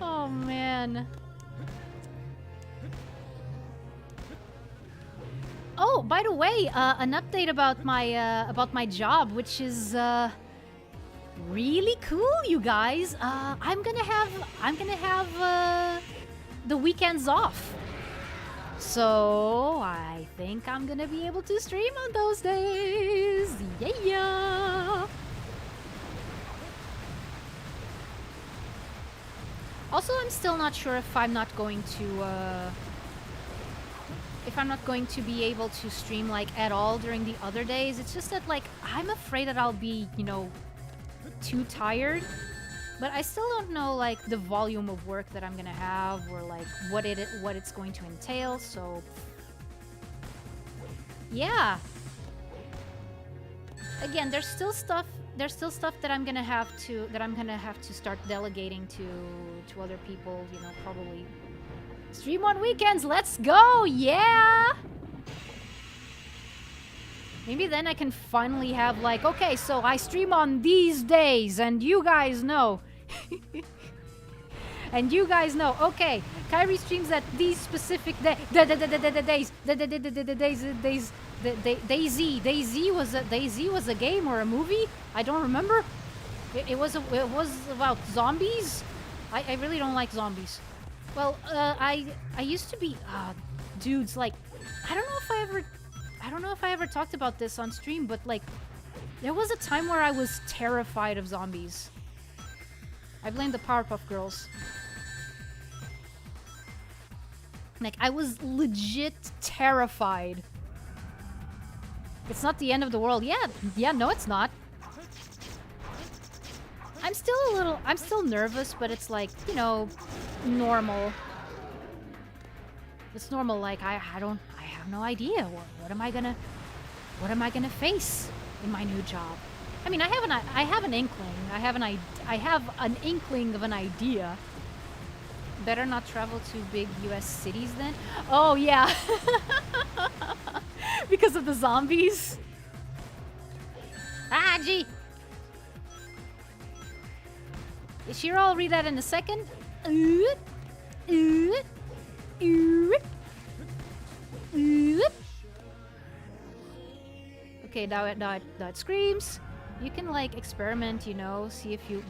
Oh man. Oh, by the way, an update about my job, which is really cool, you guys. I'm gonna have the weekends off, so I think I'm gonna be able to stream on those days. Yeah. Also, I'm still not sure if I'm not going to be able to stream like at all during the other days. It's just that like I'm afraid that I'll be, you know, too tired. But I still don't know like the volume of work that I'm gonna have or like what it's going to entail. So yeah. Again, there's still stuff that I'm gonna have to start delegating to other people, you know, probably. Stream on weekends, let's go! Yeah! Maybe then I can finally have like, okay, so I stream on these days, and you guys know. And you guys know, okay, Kairi streams at these specific days. Daisy was a game or a movie? I don't remember. It was about zombies. I really don't like zombies. Well, I used to be, dudes, like, I don't know if I ever talked about this on stream, but like, there was a time where I was terrified of zombies. I blame the Powerpuff Girls. Like, I was legit terrified. It's not the end of the world. Yeah, no, it's not. I'm still nervous, but it's like, you know, normal. It's normal, like, I have no idea. What am I gonna face in my new job? I mean, I have an inkling. I have an inkling of an idea. Better not travel to big US cities then. Oh yeah. Because of the zombies. Ah, gee. Shiro, I'll read that in a second. Okay, now it screams. You can like experiment, you know, see if you...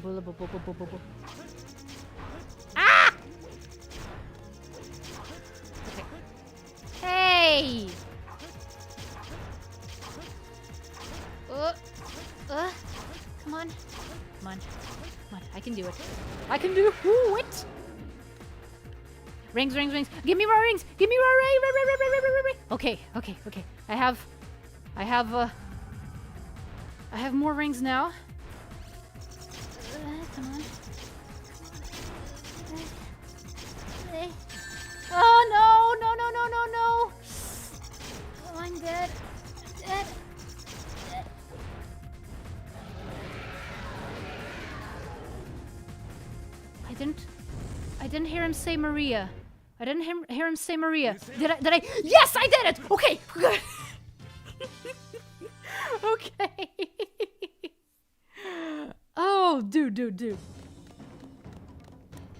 Ah! Okay. Hey! Come on. Come on. Come on, I can do it. I can do it! Rings, rings, rings. Give me more rings! Give me more rings! Okay. I have more rings now. Come on. Oh no! Oh, I'm dead. Dead. I didn't hear him say Maria. I didn't hear him say Maria. Did I? Yes, I did it! Okay. Okay. Oh, dude.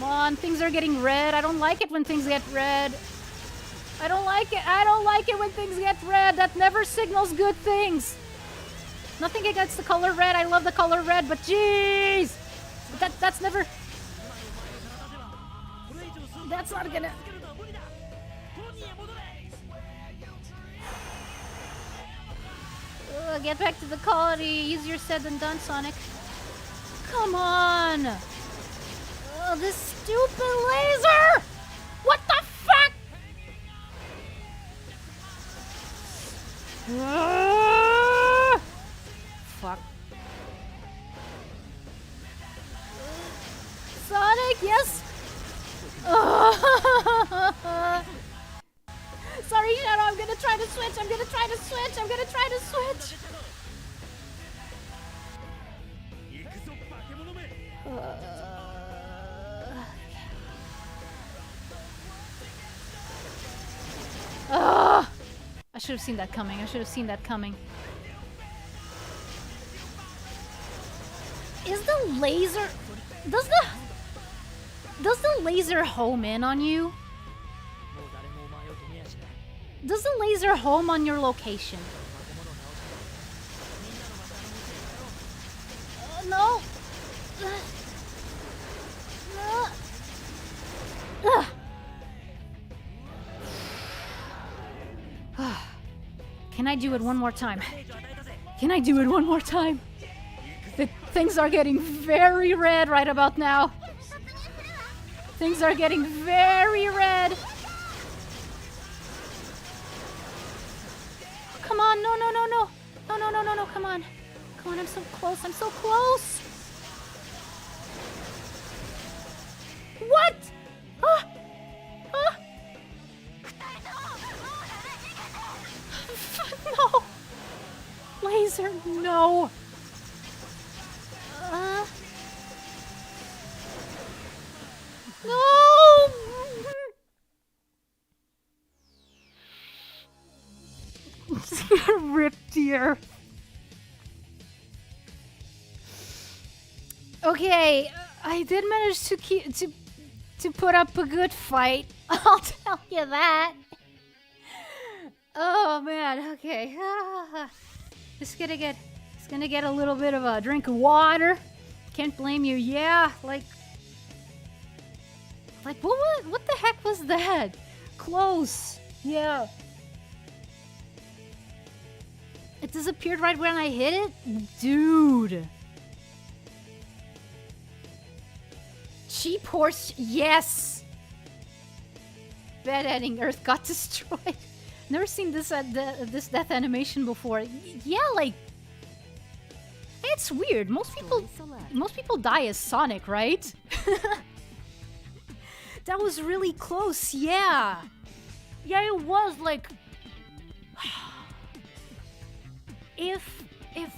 Come on, things are getting red. I don't like it when things get red. I don't like it. I don't like it when things get red. That never signals good things. Nothing against the color red. I love the color red, but jeez! That's never... That's not gonna... Get back to the quality. Easier said than done, Sonic. Come on! This stupid laser! What the fuck? Fuck. Sonic, yes! Sorry, Shadow, I'm gonna try to switch, I'm gonna try to switch. I should have seen that coming. Is the laser... Does the laser home in on you? Does the laser home on your location? No. Can I do it one more time? Things are getting very red right about now. Things are getting very red. Come on, no, come on, I'm so close. What? No. Laser, no. No! Ripped here. Okay, I did manage to put up a good fight. I'll tell you that. Oh man, okay. Just gonna get a little bit of a drink of water. Can't blame you. Yeah, like what the heck was that? Close. Yeah. It disappeared right when I hit it? Dude. Cheap horse. Yes. Bad ending. Earth got destroyed. Never seen this this death animation before. Yeah, like it's weird. Most people die as Sonic, right? That was really close. Yeah. Yeah, it was like if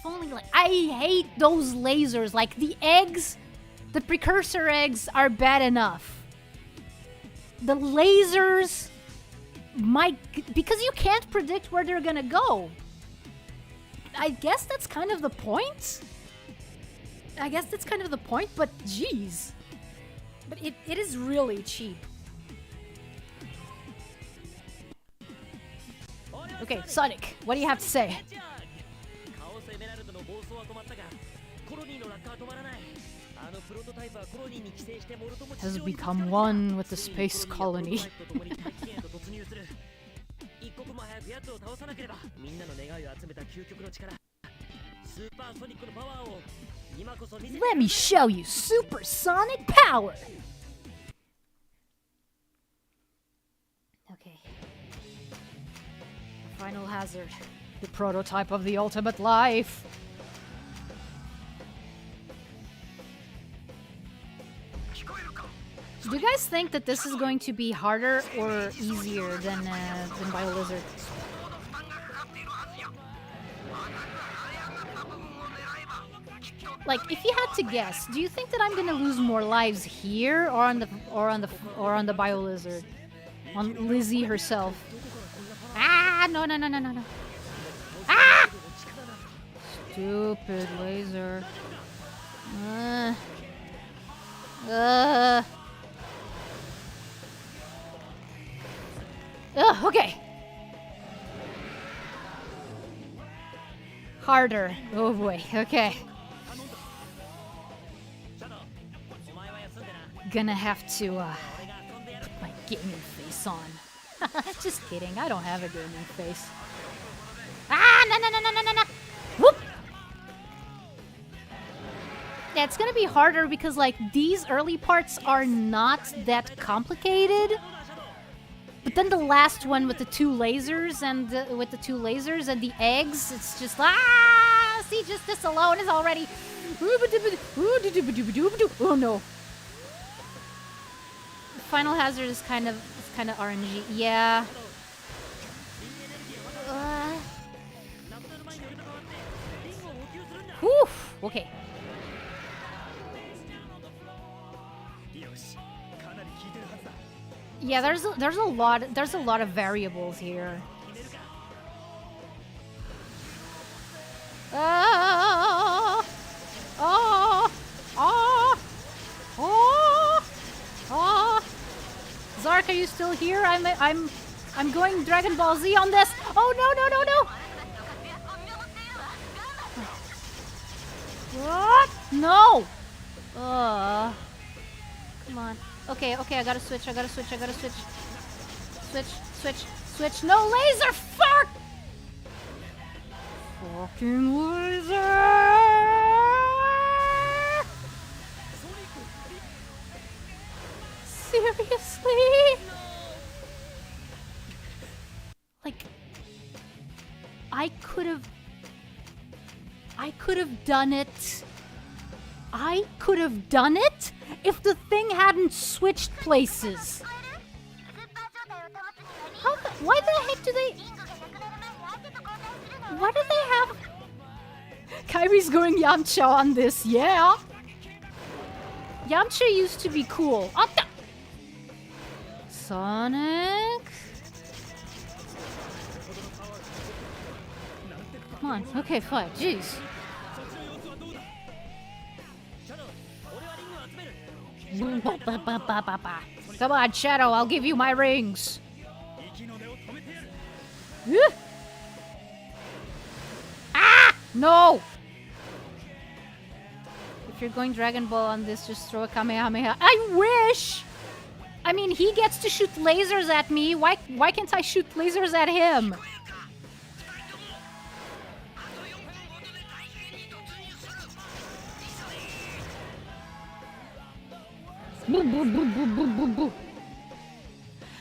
only, like, I hate those lasers. Like the eggs, the precursor eggs are bad enough. The lasers might, because you can't predict where they're gonna go. I guess that's kind of the point. But geez. But it is really cheap. Okay, Sonic, what do you have to say? Has become one with the space colony. Let me show you supersonic power! Okay. Final hazard. The prototype of the ultimate life. Do you guys think that this is going to be harder or easier than BioLizard? Like, if you had to guess, do you think that I'm gonna lose more lives here or on the BioLizard? On Lizzie herself? Ah, no. Ah! Stupid laser. Ugh, okay. Harder. Oh boy, okay. Gonna have to put my gaming face on. Just kidding, I don't have a gaming face. Ah, no. Whoop! Yeah, it's gonna be harder because, like, these early parts are not that complicated. But then the last one with the two lasers and the eggs, it's just see, just this alone is already. Oh no. Final Hazard is kind of RNG. Yeah. Whew. Okay. Yeah, there's a lot of variables here. Zark, are you still here? I'm going Dragon Ball Z on this. Oh no. What? No. Come on. Okay, I gotta switch. Switch. No laser! Fuck! Fucking laser! Seriously? Like, I could have done it. I could have done it if the thing hadn't switched places. Why the heck do they... Why do they have... Kairi's going Yamcha on this, yeah. Yamcha used to be cool. Sonic? Come on, okay, fine, jeez. Come on, Shadow, I'll give you my rings. Ah! No! If you're going Dragon Ball on this, just throw a Kamehameha. I wish! I mean, he gets to shoot lasers at me. Why can't I shoot lasers at him?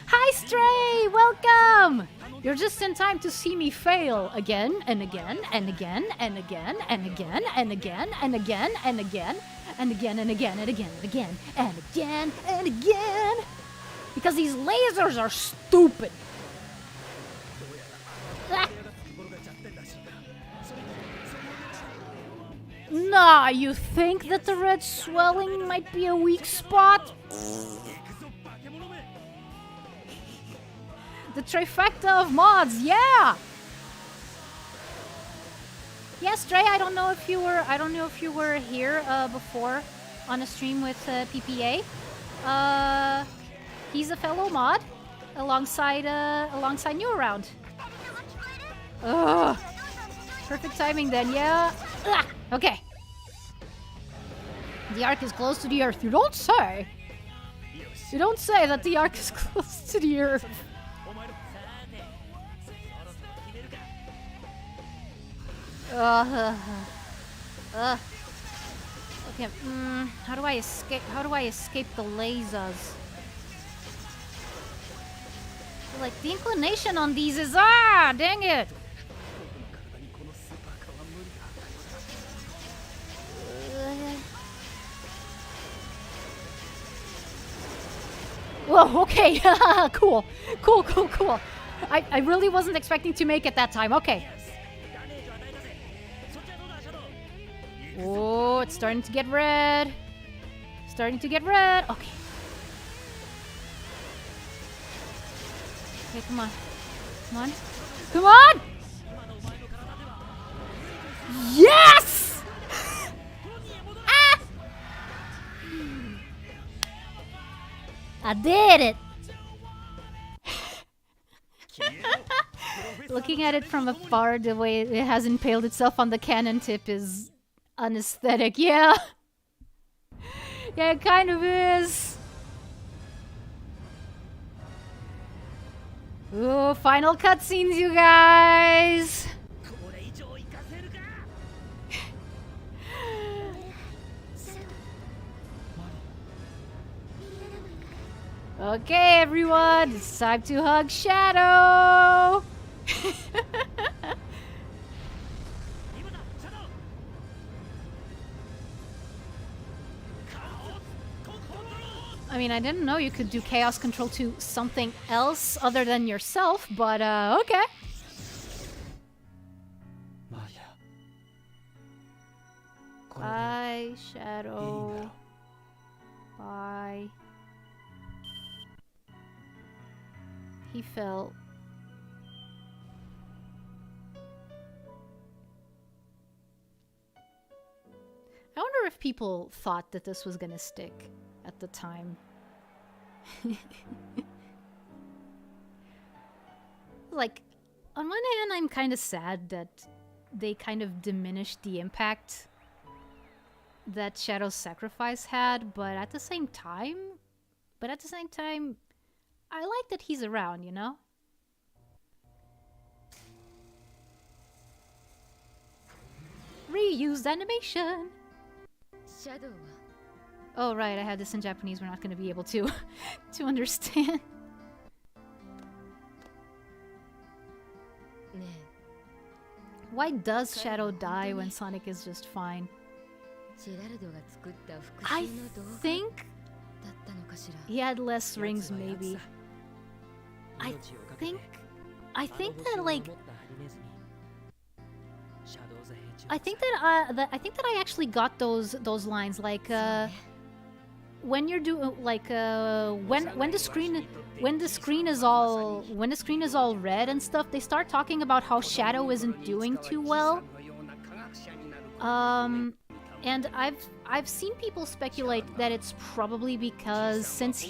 Hi, Stray! Welcome! You're just in time to see me fail again and again and again and again and again and again and again and again and again and again and again and again and again and again. Because these lasers are stupid. Nah, you think that the red swelling might be a weak spot? The trifecta of mods, yeah! Yeah, Stray, I don't know if you were here before on a stream with PPA. He's a fellow mod alongside you around. Ugh. Perfect timing then, yeah. Ugh. Okay. The Ark is close to the Earth. You don't say. You don't say that the Ark is close to the Earth. Okay. How do I escape? How do I escape the lasers? Like, the inclination on these is dang it. Whoa, okay. Cool. I really wasn't expecting to make it that time. Okay. Oh, it's starting to get red. Okay. Okay, come on. Yes! I did it. Looking at it from afar, the way it has impaled itself on the cannon tip is unaesthetic. Yeah. Yeah, it kind of is. Ooh, final cutscenes, you guys. Okay, everyone, it's time to hug Shadow. I mean, I didn't know you could do chaos control to something else other than yourself, but okay. Bye, Shadow. Bye. He fell. I wonder if people thought that this was gonna stick at the time. Like, on one hand, I'm kind of sad that they kind of diminished the impact that Shadow's sacrifice had, but at the same time, I like that he's around, you know? Reused animation! Oh right, I had this in Japanese, we're not gonna be able to to understand. Why does Shadow die when Sonic is just fine? I think he had less rings, maybe. I think that like I think that I actually got those lines like when you're doing like when the screen is all red and stuff, they start talking about how Shadow isn't doing too well. And I've seen people speculate that it's probably because since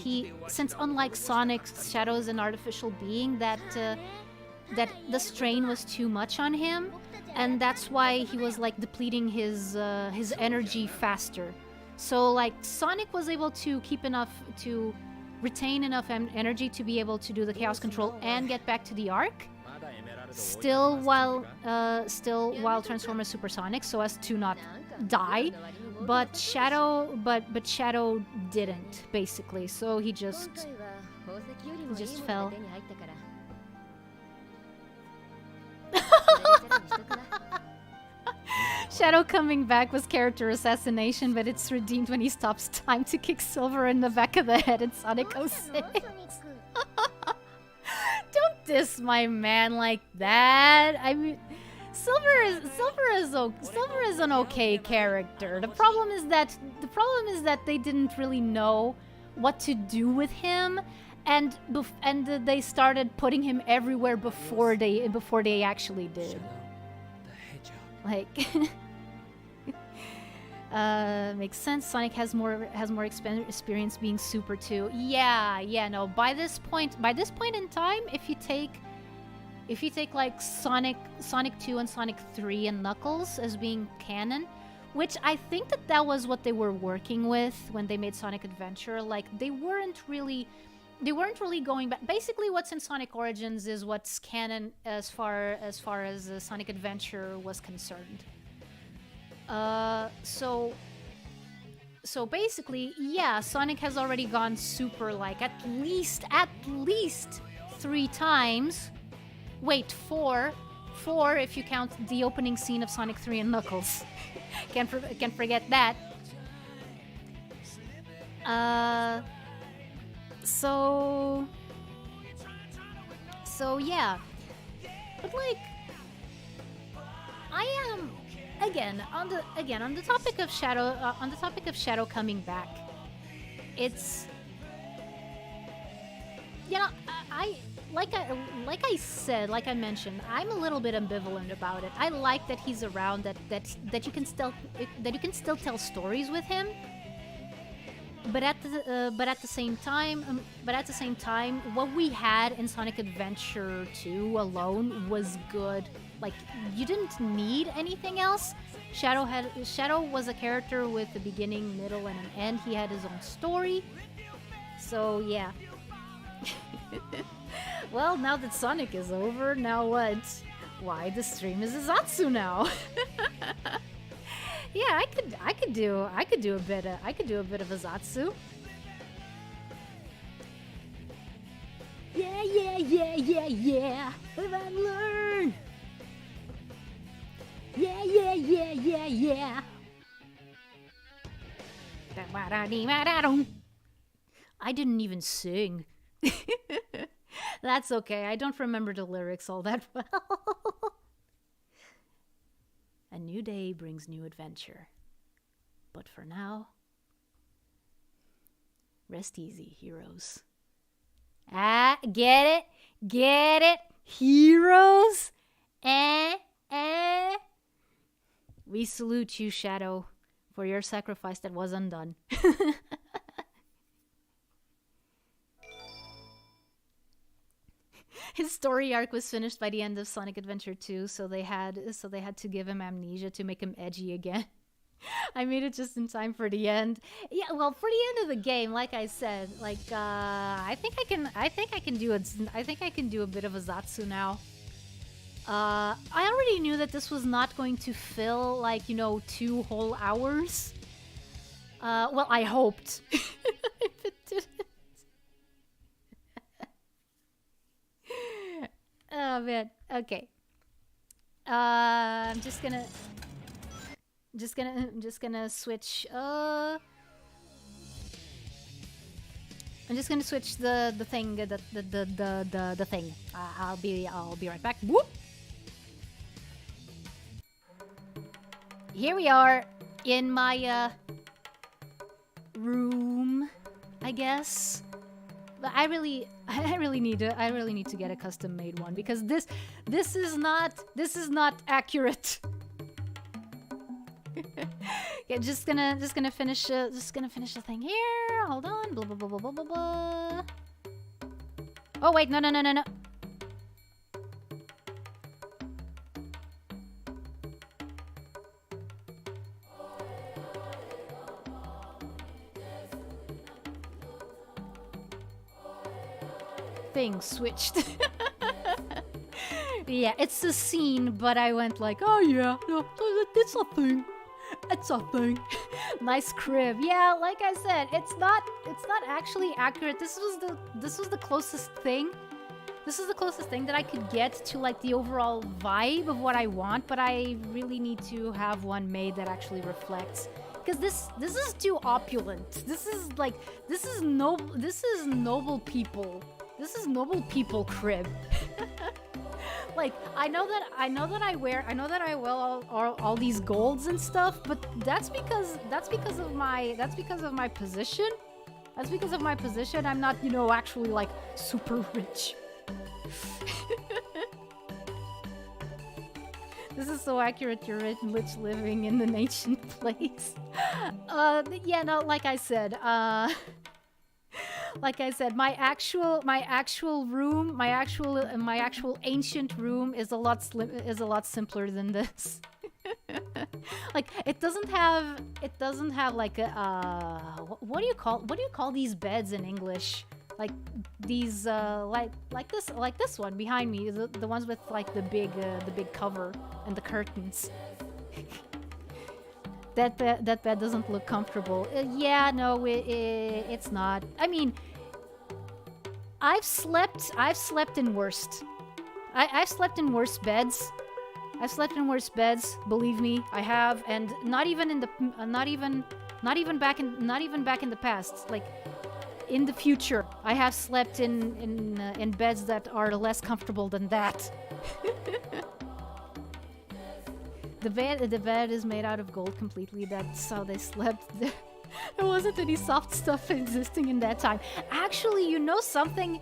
unlike Sonic, Shadow is an artificial being, that the strain was too much on him, and that's why he was like depleting his energy faster. So like Sonic was able to retain enough energy to be able to do the chaos control and get back to the Ark, still while Transformers Supersonic, so as to not die. But Shadow didn't, basically. So he just fell. Shadow coming back was character assassination, but it's redeemed when he stops time to kick Silver in the back of the head in Sonic 06. Don't diss my man like that. I mean, Silver is an okay character. The problem is that they didn't really know what to do with him, and they started putting him everywhere before they actually did. Like, makes sense. Sonic has more experience being Super too. Yeah. No, by this point in time, if you take like Sonic 2 and Sonic 3 and Knuckles as being canon, which I think that was what they were working with when they made Sonic Adventure. Like they weren't really going back. Basically, what's in Sonic Origins is what's canon as far as Sonic Adventure was concerned. So basically, yeah, Sonic has already gone super like at least 3 times. Wait, 4 if you count the opening scene of Sonic 3 and Knuckles. Can't forget that. So yeah, but like, I am again on the topic of Shadow coming back. It's, you know, like I mentioned, I'm a little bit ambivalent about it. I like that he's around, that you can still tell stories with him. but at the same time, what we had in Sonic Adventure 2 alone was good. Like, you didn't need anything else. Shadow was a character with a beginning, middle, and an end. He had his own story. So yeah. Well, now that Sonic is over, now what? Why, the stream is a Zatsu now. Yeah, I could do a bit of a Zatsu. Yeah. Have I learned? Yeah. I didn't even sing. That's okay. I don't remember the lyrics all that well. A new day brings new adventure. But for now, rest easy, heroes. Ah, get it? Heroes? We salute you, Shadow, for your sacrifice that was undone. His story arc was finished by the end of Sonic Adventure 2, so they had to give him amnesia to make him edgy again. I made it just in time for the end. Yeah, well, for the end of the game, like I said, like I think I can do a bit of a Zatsu now. I already knew that this was not going to fill, like, 2 whole hours. Well, I hoped. If it didn't. Oh man. Okay. I'm just gonna switch. I'm just gonna switch the thing. The thing. I'll be right back. Whoop. Here we are in my room, I guess. But I really need to get a custom made one, because this is not accurate. Yeah, just gonna finish the thing here. Hold on. Blah blah blah blah blah blah blah. Oh wait, no. Thing switched. Yeah, it's a scene, but I went like, oh yeah, no, it's a thing. It's a thing. Nice crib. Yeah, like I said, it's not actually accurate. This was the closest thing. This is the closest thing that I could get to, like, the overall vibe of what I want, but I really need to have one made that actually reflects. Because this is too opulent. This is noble people. This is noble people crib. Like, I know that I wear all these golds and stuff, but that's because of my position. That's because of my position. I'm not, actually, like, super rich. This is so accurate. You're rich living in an ancient place. Yeah, no, like I said, my actual room, my actual ancient room is a lot simpler than this. Like, it doesn't have like a what do you call these beds in English? Like these like this one behind me, the ones with, like, the big cover and the curtains. That bed doesn't look comfortable. Yeah, no, it's not. I mean, I've slept in worst. I've slept in worse beds. I've slept in worse beds. Believe me, I have, and not even back in the past. Like, in the future, I have slept in beds that are less comfortable than that. The bed is made out of gold completely. That's how they slept. There wasn't any soft stuff existing in that time. Actually, you know something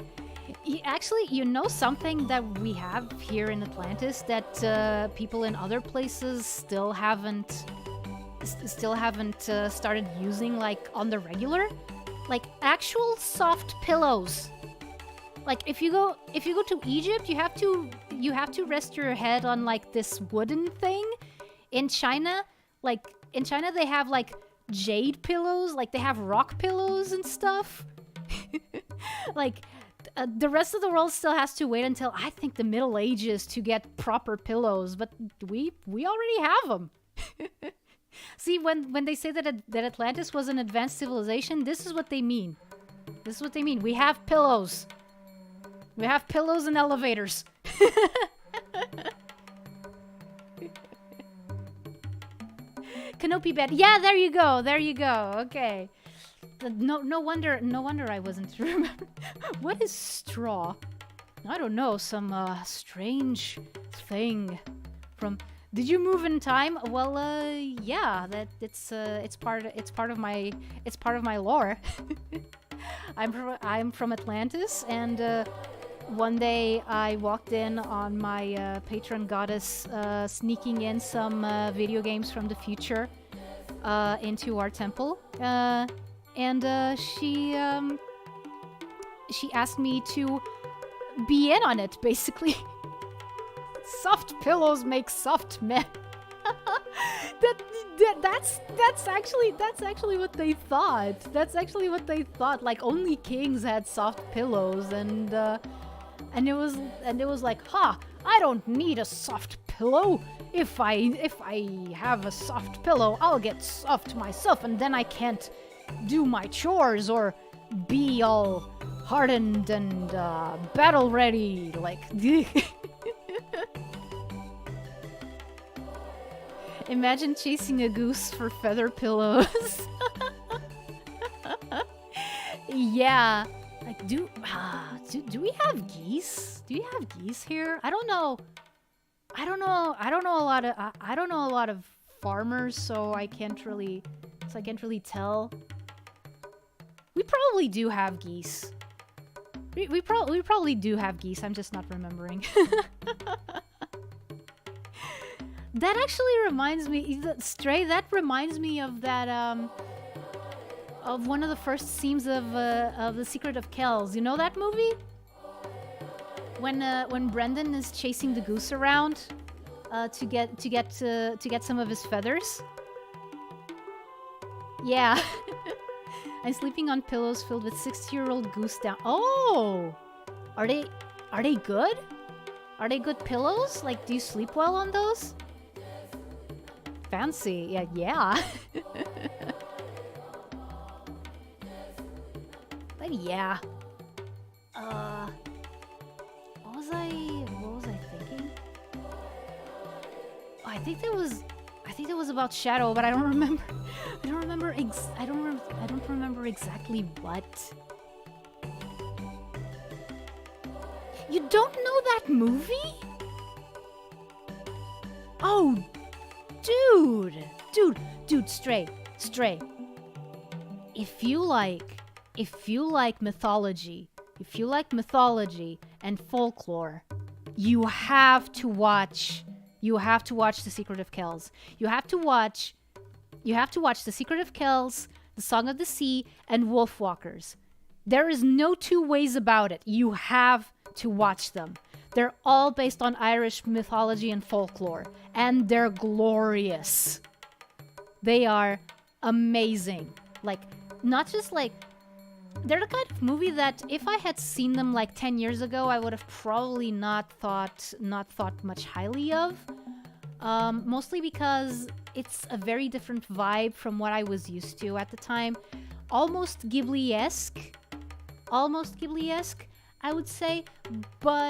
that we have here in Atlantis that people in other places still haven't still haven't started using like on the regular, like actual soft pillows. Like if you go to Egypt, you have to rest your head on like this wooden thing. In China they have like jade pillows, like they have rock pillows and stuff. Like the rest of the world still has to wait until I think the Middle Ages to get proper pillows, but we already have them. See, when they say that Atlantis was an advanced civilization, this is what they mean. This is what they mean. We have pillows. We have pillows and elevators. Canopy bed. Yeah, there you go. There you go. Okay. No wonder I wasn't remember. What is straw? I don't know. Some strange thing from. Did you move in time? Well, yeah. That it's part of my lore. I'm from Atlantis, and one day I walked in on my patron goddess sneaking in some video games from the future into our temple, and she asked me to be in on it, basically. Soft pillows make soft men. That's actually what they thought. That's actually what they thought. Like only kings had soft pillows, and it was like, I don't need a soft pillow. If I have a soft pillow, I'll get soft myself, and then I can't do my chores or be all hardened and battle ready. Like, imagine chasing a goose for feather pillows. Yeah. Like, do we have geese? Do you have geese here? I don't know. I don't know a lot of farmers, so I can't really tell. We probably do have geese. We probably do have geese. I'm just not remembering. That actually reminds me, Stray. That reminds me of that of one of the first scenes of The Secret of Kells. You know that movie? When Brendan is chasing the goose around to get some of his feathers. Yeah. I'm sleeping on pillows filled with 60-year-old goose down. Oh, are they good? Are they good pillows? Like, do you sleep well on those? Fancy, yeah. But yeah. What was I thinking? Oh, I think that was about Shadow, but I don't remember. I don't remember exactly what. You don't know that movie? Oh, dude, Stray. If you like mythology and folklore, you have to watch The Secret of Kells. You have to watch The Secret of Kells, The Song of the Sea, and Wolfwalkers. There is no two ways about it. You have to watch them. They're all based on Irish mythology and folklore, and they're glorious. They are amazing. Like, not just like, they're the kind of movie that if I had seen them like 10 years ago, I would have probably not thought much highly of. Mostly because it's a very different vibe from what I was used to at the time. Almost Ghibli-esque, I would say. But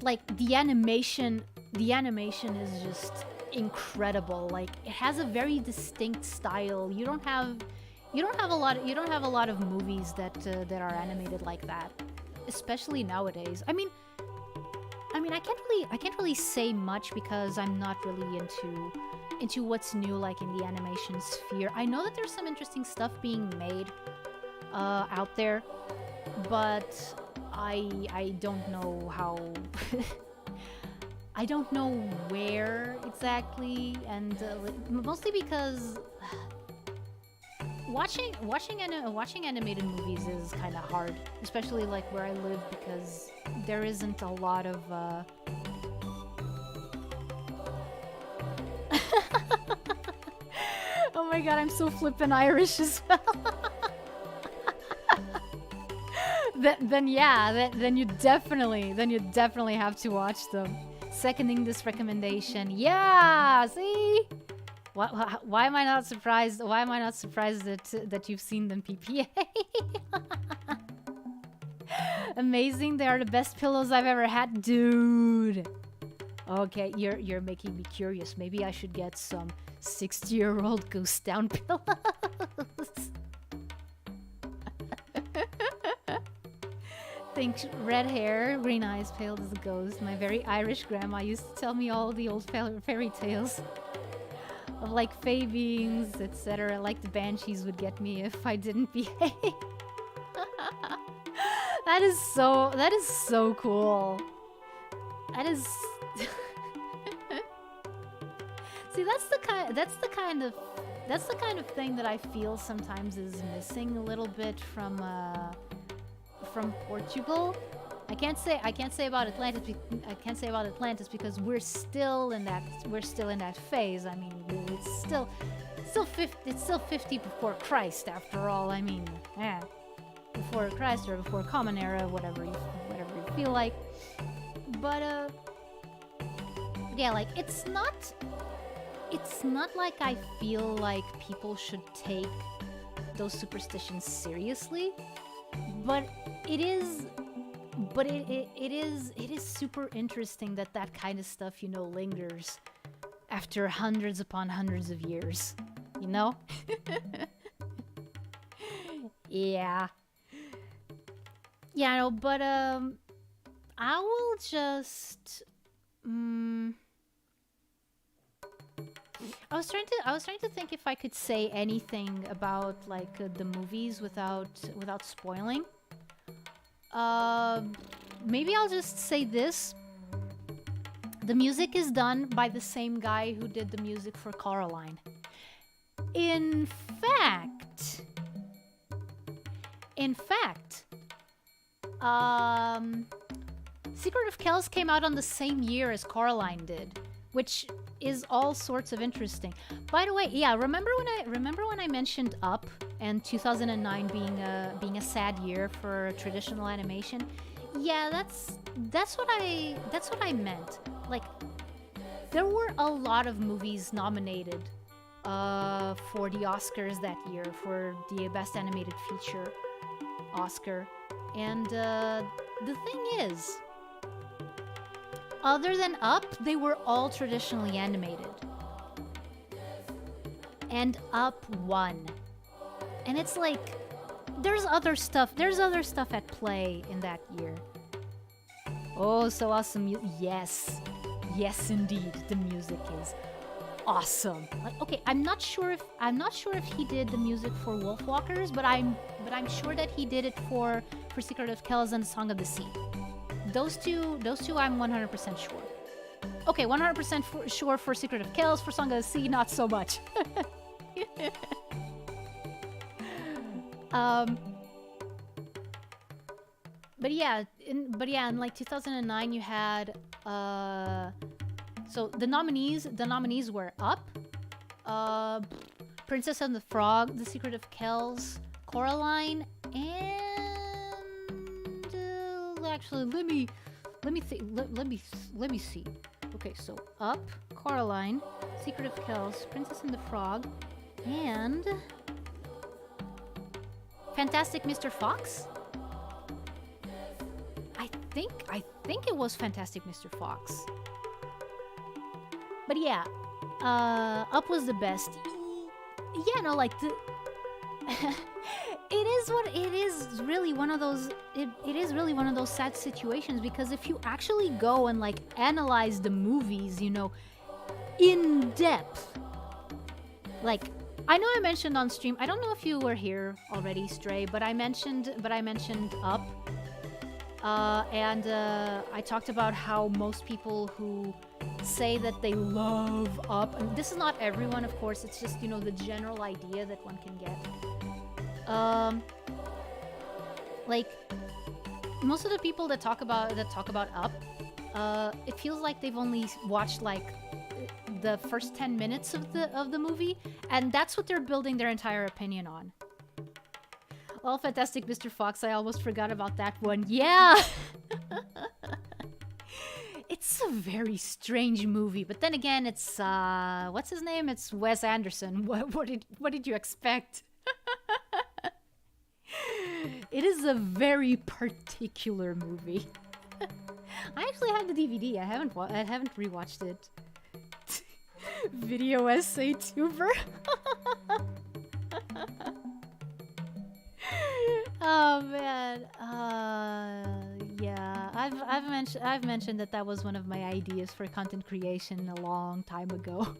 like the animation is just incredible. Like, it has a very distinct style. You don't have a lot of movies that are animated like that, especially nowadays. I mean, I can't really say much because I'm not really into what's new, like in the animation sphere. I know that there's some interesting stuff being made out there, but I don't know how I don't know where exactly, and mostly because watching animated movies is kind of hard, especially like where I live, because there isn't a lot of Oh my god, I'm so flippin' Irish as well. Then you definitely have to watch them. Seconding this recommendation. Yeah, see? Why am I not surprised? Why am I not surprised that you've seen them, PPA? Amazing, they are the best pillows I've ever had, dude. Okay, you're making me curious. Maybe I should get some 60-year-old ghost down pillows. Think red hair, green eyes, pale as a ghost. My very Irish grandma used to tell me all the old fairy tales of like fae beings, etc. Like the banshees would get me if I didn't behave. That is so cool. That is See, that's the kind of thing that I feel sometimes is missing a little bit from Portugal. I can't say about Atlantis because we're still in that phase. I mean, it's still 50 before Christ after all. I mean, before Christ or before Common Era, whatever you feel like. But yeah, like it's not like I feel like people should take those superstitions seriously, but it is super interesting that kind of stuff, you know, lingers after hundreds upon hundreds of years, you know? Yeah, no, but I will just I was trying to think if I could say anything about like the movies without spoiling. Maybe I'll just say this. The music is done by the same guy who did the music for Coraline. In fact, Secret of Kells came out on the same year as Coraline did, which is all sorts of interesting. By the way, yeah, remember when I mentioned Up and 2009 being a sad year for traditional animation? Yeah, that's what I meant. Like, there were a lot of movies nominated for the Oscars that year, for the Best Animated Feature Oscar. And the thing is, other than Up, they were all traditionally animated. And Up won. And it's like, there's other stuff at play in that year. Oh, so awesome. Yes, indeed, the music is awesome. Like, okay, I'm not sure if he did the music for Wolfwalkers, but I'm sure that he did it for Secret of Kells and Song of the Sea. Those two I'm 100% sure. Okay, 100% sure for Secret of Kells. For Song of the Sea, not so much. But yeah, in like 2009 you had so the nominees were Up, Princess and the Frog, The Secret of Kells, Coraline, and actually let me see. Okay, so Up, Coraline, Secret of Kells, Princess and the Frog, and Fantastic Mr. Fox. I think it was Fantastic Mr. Fox. But yeah, Up was the best. Yeah, no, like the it is really one of those sad situations, because if you actually go and like analyze the movies, you know, in depth, like I know I mentioned on stream, I don't know if you were here already, Stray, but I mentioned Up. And I talked about how most people who say that they love Up, and this is not everyone, of course, it's just, you know, the general idea that one can get. Like, most of the people that talk about Up, it feels like they've only watched like the first 10 minutes of the movie, and that's what they're building their entire opinion on. Oh, fantastic, Mr. Fox, I almost forgot about that one. Yeah! It's a very strange movie, but then again, it's, what's his name? It's Wes Anderson. What did you expect? It is a very particular movie. I actually have the DVD. I haven't rewatched it. Video essay tuber. Oh man. Yeah. I've mentioned that was one of my ideas for content creation a long time ago.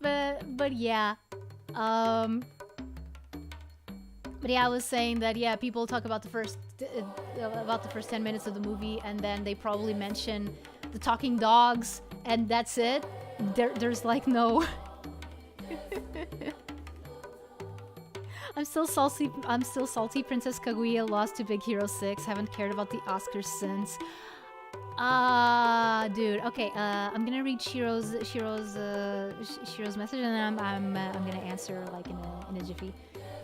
But yeah. But yeah, I was saying that, yeah, people talk about the first 10 minutes of the movie, and then they probably mention the talking dogs, and that's it. There's like no. I'm still salty. Princess Kaguya lost to Big Hero 6. Haven't cared about the Oscars since. Dude. Okay. I'm gonna read Shiro's message, and then I'm gonna answer like in a jiffy.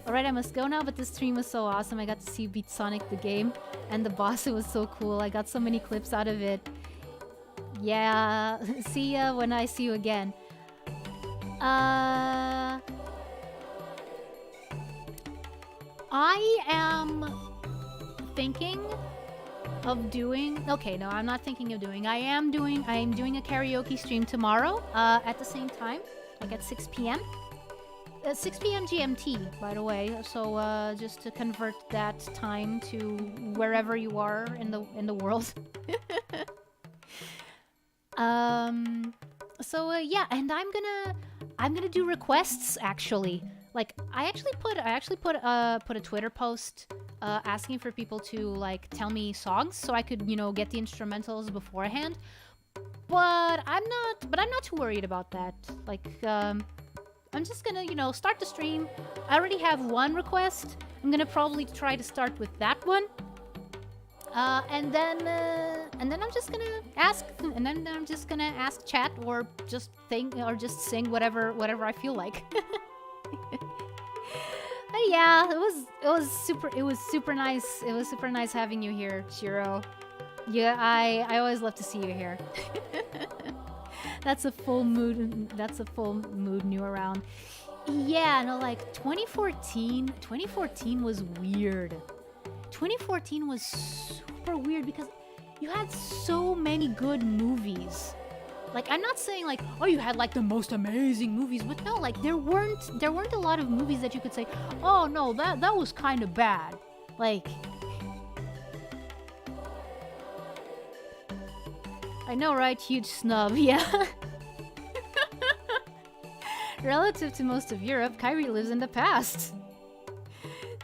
Alright, I must go now, but this stream was so awesome. I got to see you beat Sonic the game, and the boss, it was so cool. I got so many clips out of it. Yeah, see ya when I see you again. I am thinking of doing... Okay, no, I'm not thinking of doing... I am doing a karaoke stream tomorrow, at the same time, like at 6 p.m. 6 p.m. GMT, by the way. So just to convert that time to wherever you are in the world. Yeah, and I'm gonna do requests actually. Like I actually put a Twitter post asking for people to like tell me songs so I could, you know, get the instrumentals beforehand. But I'm not too worried about that. Like I'm just gonna, you know, start the stream. I already have one request. I'm gonna probably try to start with that one. And then I'm just gonna ask, chat or just sing whatever I feel like. But yeah, it was super nice. It was super nice having you here, Shiro. Yeah, I always love to see you here. That's a full mood new around. Yeah, no, like 2014 was weird. 2014 was super weird because you had so many good movies. Like, I'm not saying like, oh, you had like the most amazing movies, but no, like there weren't a lot of movies that you could say, oh no, that was kind of bad. Like, I know, right? Huge snub, yeah. Relative to most of Europe, Kairi lives in the past.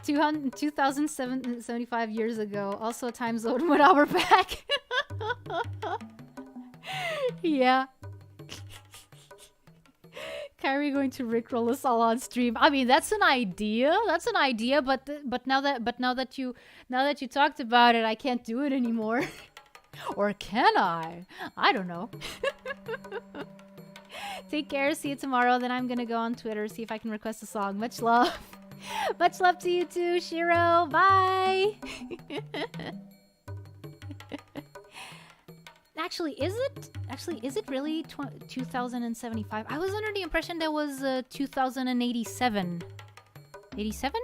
2,075 years ago. Also a time zone 1 hour back. Yeah. Kairi going to rickroll us all on stream. I mean, that's an idea. But now that you talked about it, I can't do it anymore. Or can I? I don't know. Take care. See you tomorrow. Then I'm gonna go on Twitter, see if I can request a song. Much love. Much love to you too, Shiro. Bye. Actually, is it really 2075? I was under the impression that was 2087. 87?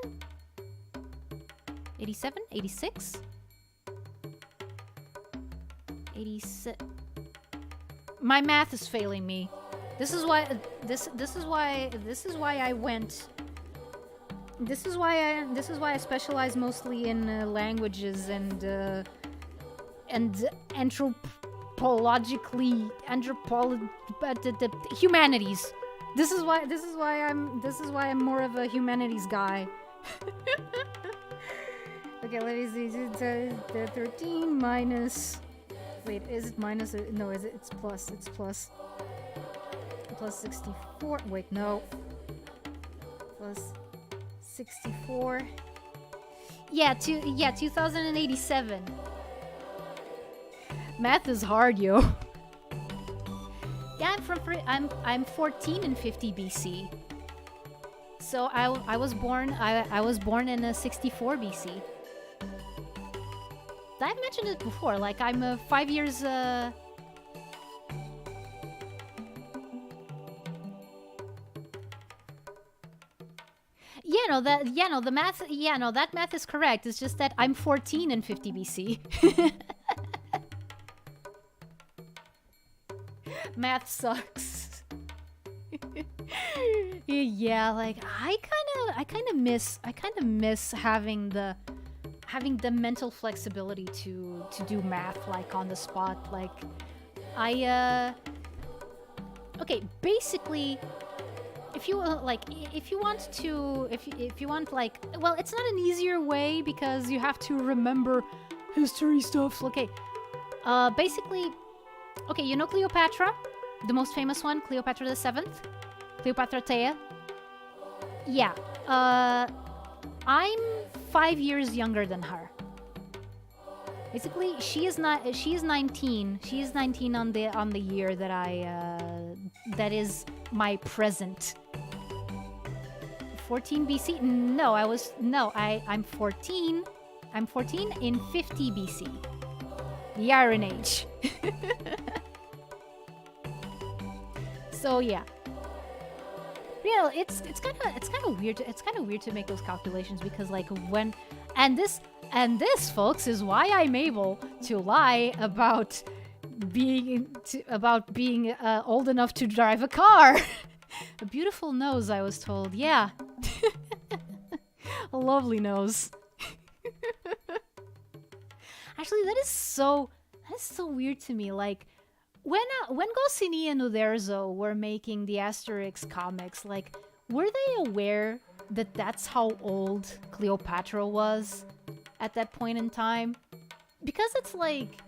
87? 86? 86. My math is failing me. This is why I specialize mostly in languages and humanities. This is why I'm more of a humanities guy. Okay, let me see. The 13 minus. Wait, is it minus? No, is it? It's plus. It's plus. Plus 64. Wait, no. Plus 64. Yeah, 2087. Math is hard, yo. Yeah, I'm 14 in 50 BC. So I was born in a 64 BC. I've mentioned it before. Like I'm 5 years. The math. Yeah, no, that math is correct. It's just that I'm 14 in 50 BC. Math sucks. Yeah, like I kind of miss having the mental flexibility to do math like on the spot. Like okay, basically if you want like, well, it's not an easier way because you have to remember history stuff. Okay, basically, okay, you know Cleopatra, the most famous one, Cleopatra the 7th, Cleopatra Thea. Yeah, I'm 5 years younger than her. Basically, she is 19. She is 19 on the year that that is my present. 14 BC? No, I'm 14. I'm 14 in 50 BC. The Iron Age. So yeah. Yeah, it's kind of weird. It's kind of weird to make those calculations because like when this folks is why I'm able to lie about being old enough to drive a car. A beautiful nose, I was told. Yeah. A lovely nose. Actually, that is so weird to me. Like when Goscinny and Uderzo were making the Asterix comics, like were they aware that that's how old Cleopatra was at that point in time? Because it's like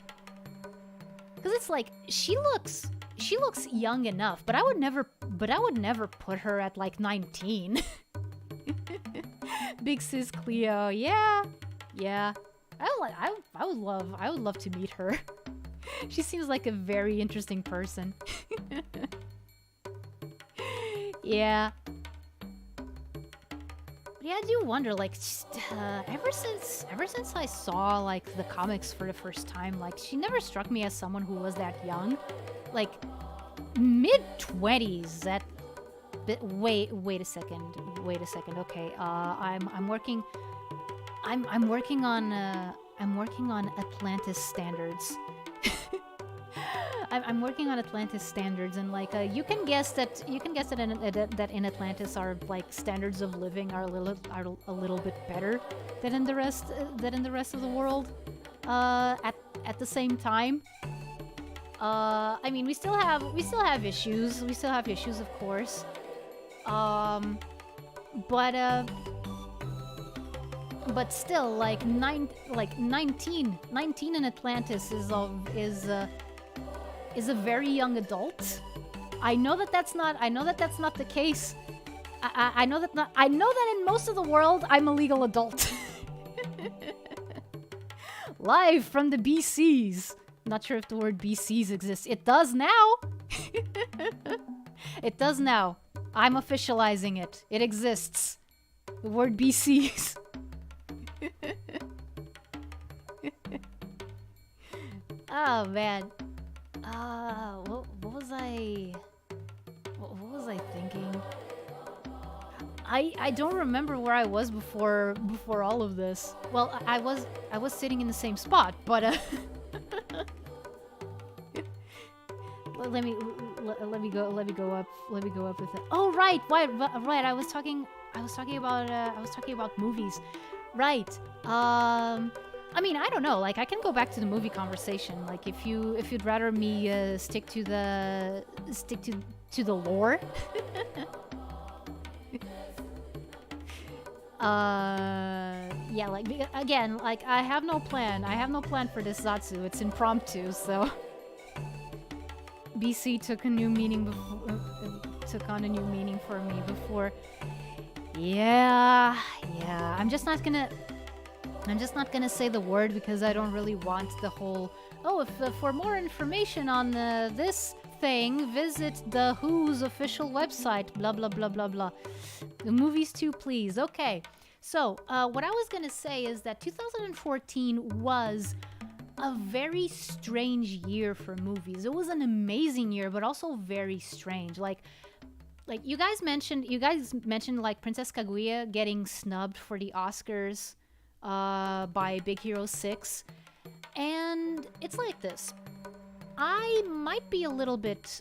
she looks young enough, but I would never put her at like 19. Big sis Cleo, yeah. I would love to meet her. She seems like a very interesting person. Yeah. Yeah, I do wonder, like, ever since I saw like the comics for the first time, like she never struck me as someone who was that young. Like mid-20s. That bit. Wait a second. Okay, I'm working on Atlantis standards. I'm working on Atlantis standards, and like you can guess that in Atlantis our like standards of living are a little bit better than in the rest of the world. At the same time, I mean we still have issues. We still have issues, of course. But still, like 19 in Atlantis is a very young adult. I know that that's not the case. I know that in most of the world I'm a legal adult. Live from the BCs. Not sure if the word BCs exists. It does now. It does now. I'm officializing it. It exists. The word BCs. Oh man. What was I thinking? I don't remember where I was before all of this. Well, I was sitting in the same spot, but let me go up with it. Oh right, right. I was talking about movies, right? I mean, I don't know. Like, I can go back to the movie conversation. Like, if you'd rather me stick to the lore. yeah, like again, like I have no plan. I have no plan for this Zatsu. It's impromptu, so BC took a new meaning before, took on a new meaning for me before. Yeah. I'm just not gonna say the word because I don't really want the whole. Oh, if for more information on this thing, visit the Who's official website. Blah blah blah blah blah. The movies too, please. Okay. So, what I was gonna say is that 2014 was a very strange year for movies. It was an amazing year, but also very strange. Like you guys mentioned like Princess Kaguya getting snubbed for the Oscars by Big Hero 6. And it's like this. I might be a little bit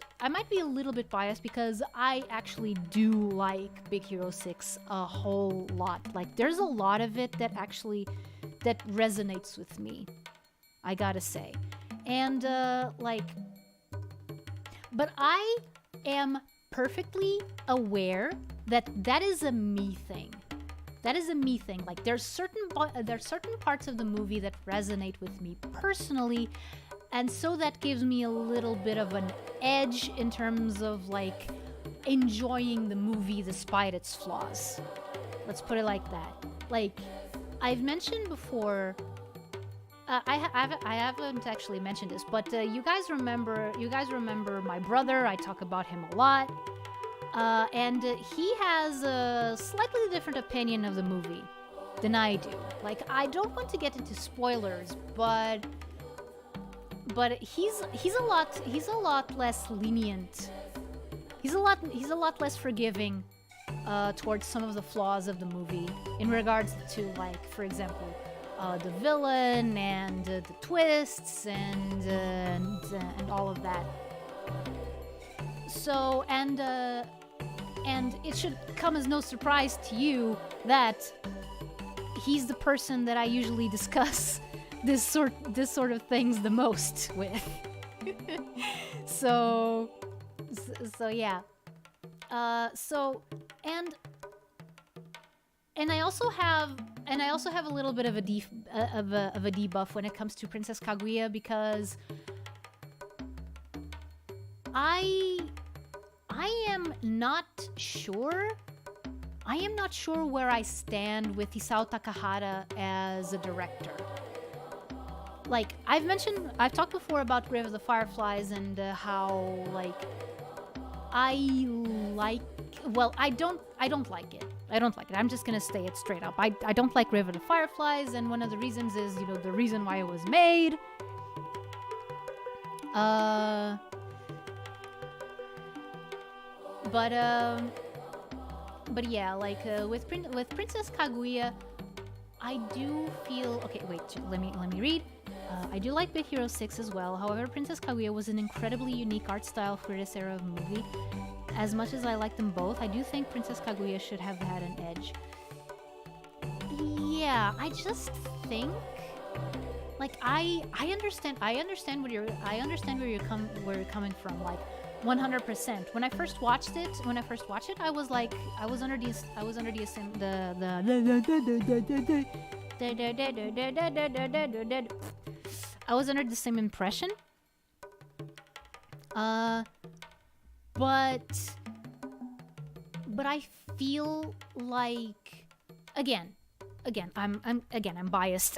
biased because I actually do like Big Hero 6 a whole lot. Like there's a lot of it that resonates with me, I gotta say. And but I am perfectly aware that is a me thing. That is a me thing. Like there's certain parts of the movie that resonate with me personally, and so that gives me a little bit of an edge in terms of like enjoying the movie despite its flaws. Let's put it like that. Like I've mentioned before, I haven't actually mentioned this, but you guys remember my brother. I talk about him a lot. And he has a slightly different opinion of the movie than I do. Like, I don't want to get into spoilers, but he's a lot less lenient. He's a lot less forgiving towards some of the flaws of the movie in regards to, like, for example, the villain and the twists and all of that. So, and it should come as no surprise to you that he's the person that I usually discuss this sort of things the most with. so yeah. And I also have a little bit of a debuff when it comes to Princess Kaguya because I am not sure where I stand with Isao Takahata as a director. Like, I've talked before about Grave of the Fireflies and how, like, I don't like it. I'm just gonna say it straight up. I don't like Grave of the Fireflies, and one of the reasons is, the reason why it was made. But yeah, like with Princess Kaguya, I do feel okay. Wait, let me read. I do like Big Hero 6 as well. However, Princess Kaguya was an incredibly unique art style for this era of movie. As much as I like them both, I do think Princess Kaguya should have had an edge. Yeah, I just think, like, I understand where you're coming from, like, 100%. When I first watched it, I was under the same impression. But I feel like again I'm biased.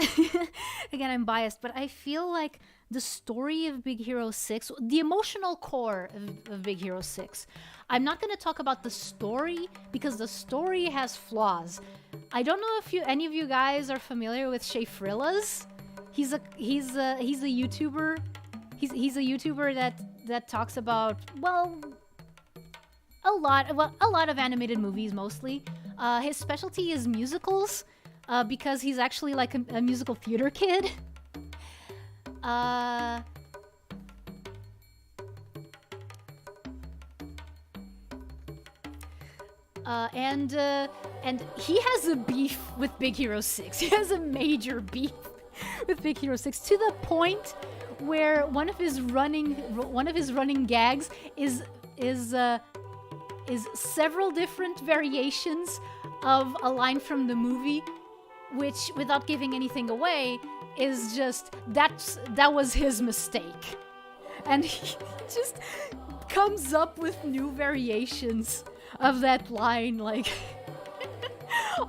Again, I'm biased, but I feel like the story of Big Hero 6, the emotional core of Big Hero 6. I'm not going to talk about the story because the story has flaws. I don't know if any of you guys are familiar with Shay Frillas. He's a YouTuber. He's a YouTuber that talks about, a lot of animated movies mostly. His specialty is musicals, because he's actually like a musical theater kid. And he has a beef with Big Hero 6. He has a major beef with Big Hero 6 to the point where one of his running gags is several different variations of a line from the movie which, without giving anything away, is just that was his mistake, and he just comes up with new variations of that line, like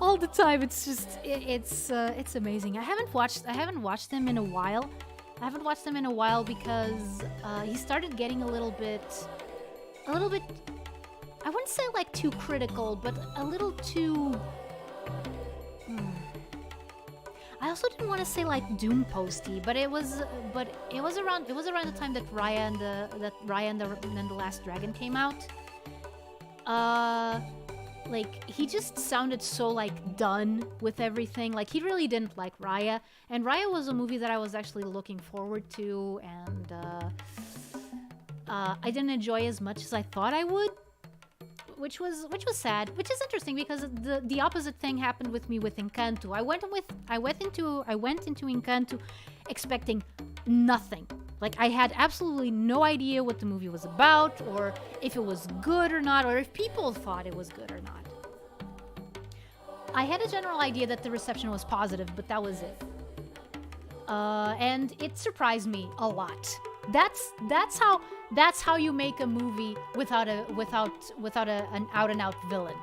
all the time. It's just it's amazing. I haven't watched them in a while. Because he started getting a little bit, I wouldn't say like too critical, but a little too. I also didn't want to say like doom posty, but it was around the time that Raya and the Last Dragon came out. Like, he just sounded so like done with everything. Like, he really didn't like Raya, and Raya was a movie that I was actually looking forward to, and I didn't enjoy as much as I thought I would. Which was sad, which is interesting because the opposite thing happened with me with Encanto. I went into Encanto expecting nothing. Like, I had absolutely no idea what the movie was about, or if it was good or not, or if people thought it was good or not. I had a general idea that the reception was positive, but that was it. And it surprised me a lot. That's how you make a movie without an out-and-out villain.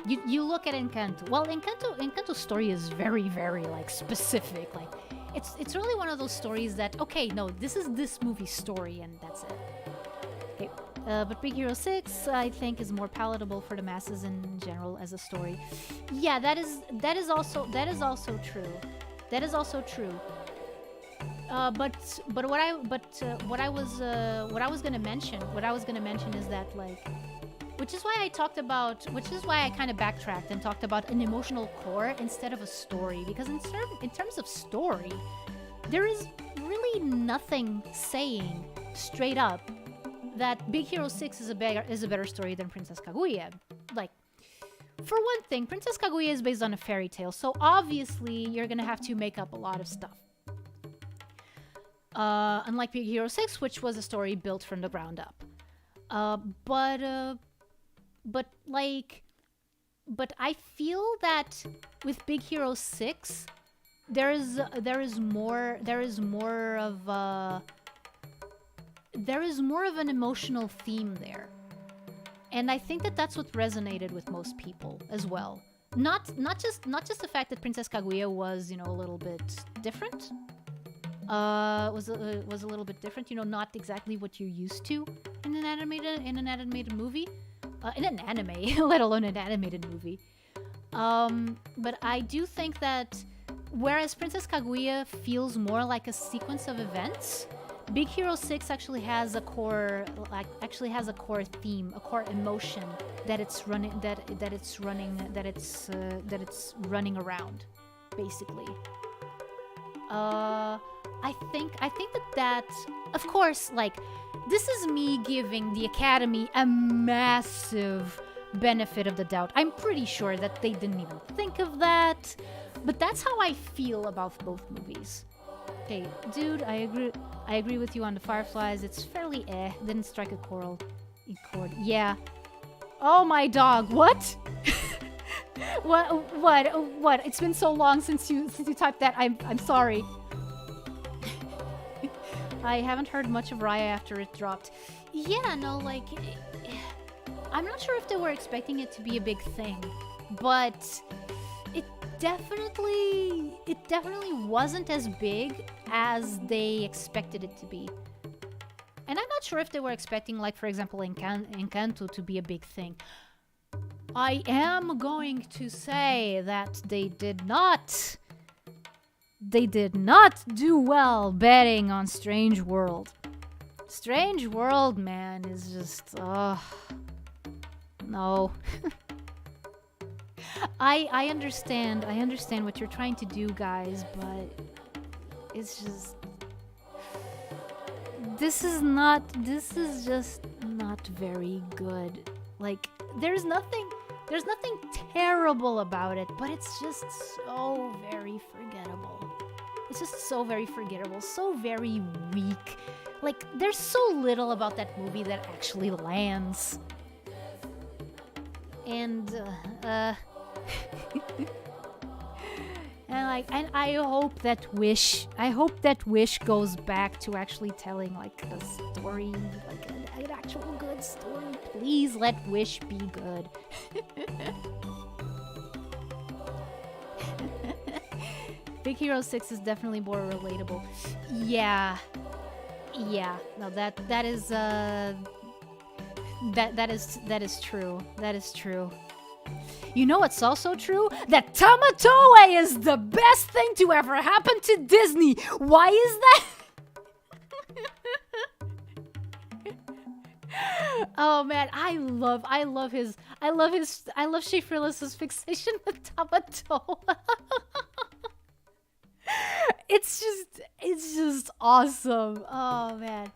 You look at Encanto. Well, Encanto's story is very, very like specific. Like, it's really one of those stories that, okay, no, this is this movie's story, and that's it. Okay, but Big Hero 6, I think, is more palatable for the masses in general as a story. Yeah, that is also true. That is also true. But what I was gonna mention is that, like, which is why I kind of backtracked and talked about an emotional core instead of a story, because in terms of story, there is really nothing saying straight up that Big Hero 6 is a better story than Princess Kaguya. Like, for one thing, Princess Kaguya is based on a fairy tale, so obviously you're gonna have to make up a lot of stuff. Unlike Big Hero 6, which was a story built from the ground up. But I feel that with Big Hero 6, there is more of an emotional theme there. And I think that that's what resonated with most people as well. Not just the fact that Princess Kaguya was, a little bit different. Was a little bit different, not exactly what you're used to in an animated movie, in an anime, let alone an animated movie. But I do think that whereas Princess Kaguya feels more like a sequence of events, Big Hero 6 actually has a core theme, a core emotion that it's running around, basically. I think that of course, like, this is me giving the Academy a massive benefit of the doubt. I'm pretty sure that they didn't even think of that, but that's how I feel about both movies. Okay, dude, I agree with you on the Fireflies. It's fairly didn't strike a chord. Yeah. Oh, my dog. What? What? It's been so long since you typed that. I'm sorry. I haven't heard much of Raya after it dropped. Yeah, no, like, I'm not sure if they were expecting it to be a big thing, but it definitely wasn't as big as they expected it to be. And I'm not sure if they were expecting, like, for example, Encanto to be a big thing. I am going to say that they did not do well betting on Strange World. Strange World, man, is just, no. I understand what you're trying to do, guys, but it's just, this is just not very good. Like, there's nothing terrible about it, but it's just so very forgettable. It's just so very forgettable, so very weak. Like, there's so little about that movie that actually lands. And, like, and I hope that Wish goes back to actually telling like a story, like an actual good story. Please let Wish be good. Big Hero 6 is definitely more relatable. Yeah. No, that is true. That is true. You know what's also true? That Tamatoe is the best thing to ever happen to Disney. Why is that? Oh man, I love Shea Fearless's fixation with Tamatoe. It's just awesome. Oh man.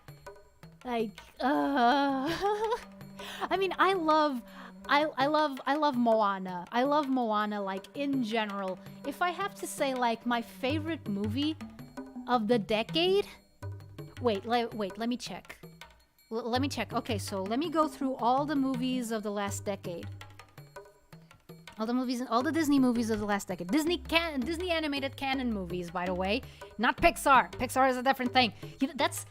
Like I mean, I love Moana. I love Moana like in general. If I have to say like my favorite movie of the decade, wait, let me check. Let me check. Okay, so let me go through all the movies of the last decade. All the Disney movies of the last decade. Disney animated canon movies, by the way, not Pixar. Pixar is a different thing. You know, that's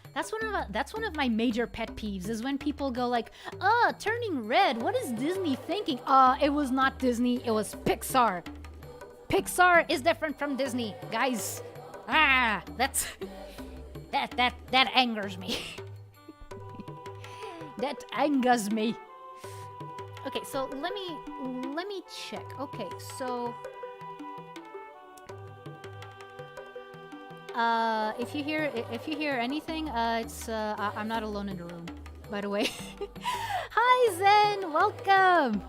one of my major pet peeves is when people go like, Turning Red. What is Disney thinking? It was not Disney. It was Pixar. Pixar is different from Disney, guys. That's that angers me. That angers me. Okay, so let me check. Okay, so if you hear anything, it's I'm not alone in the room, by the way. Hi Zen, welcome.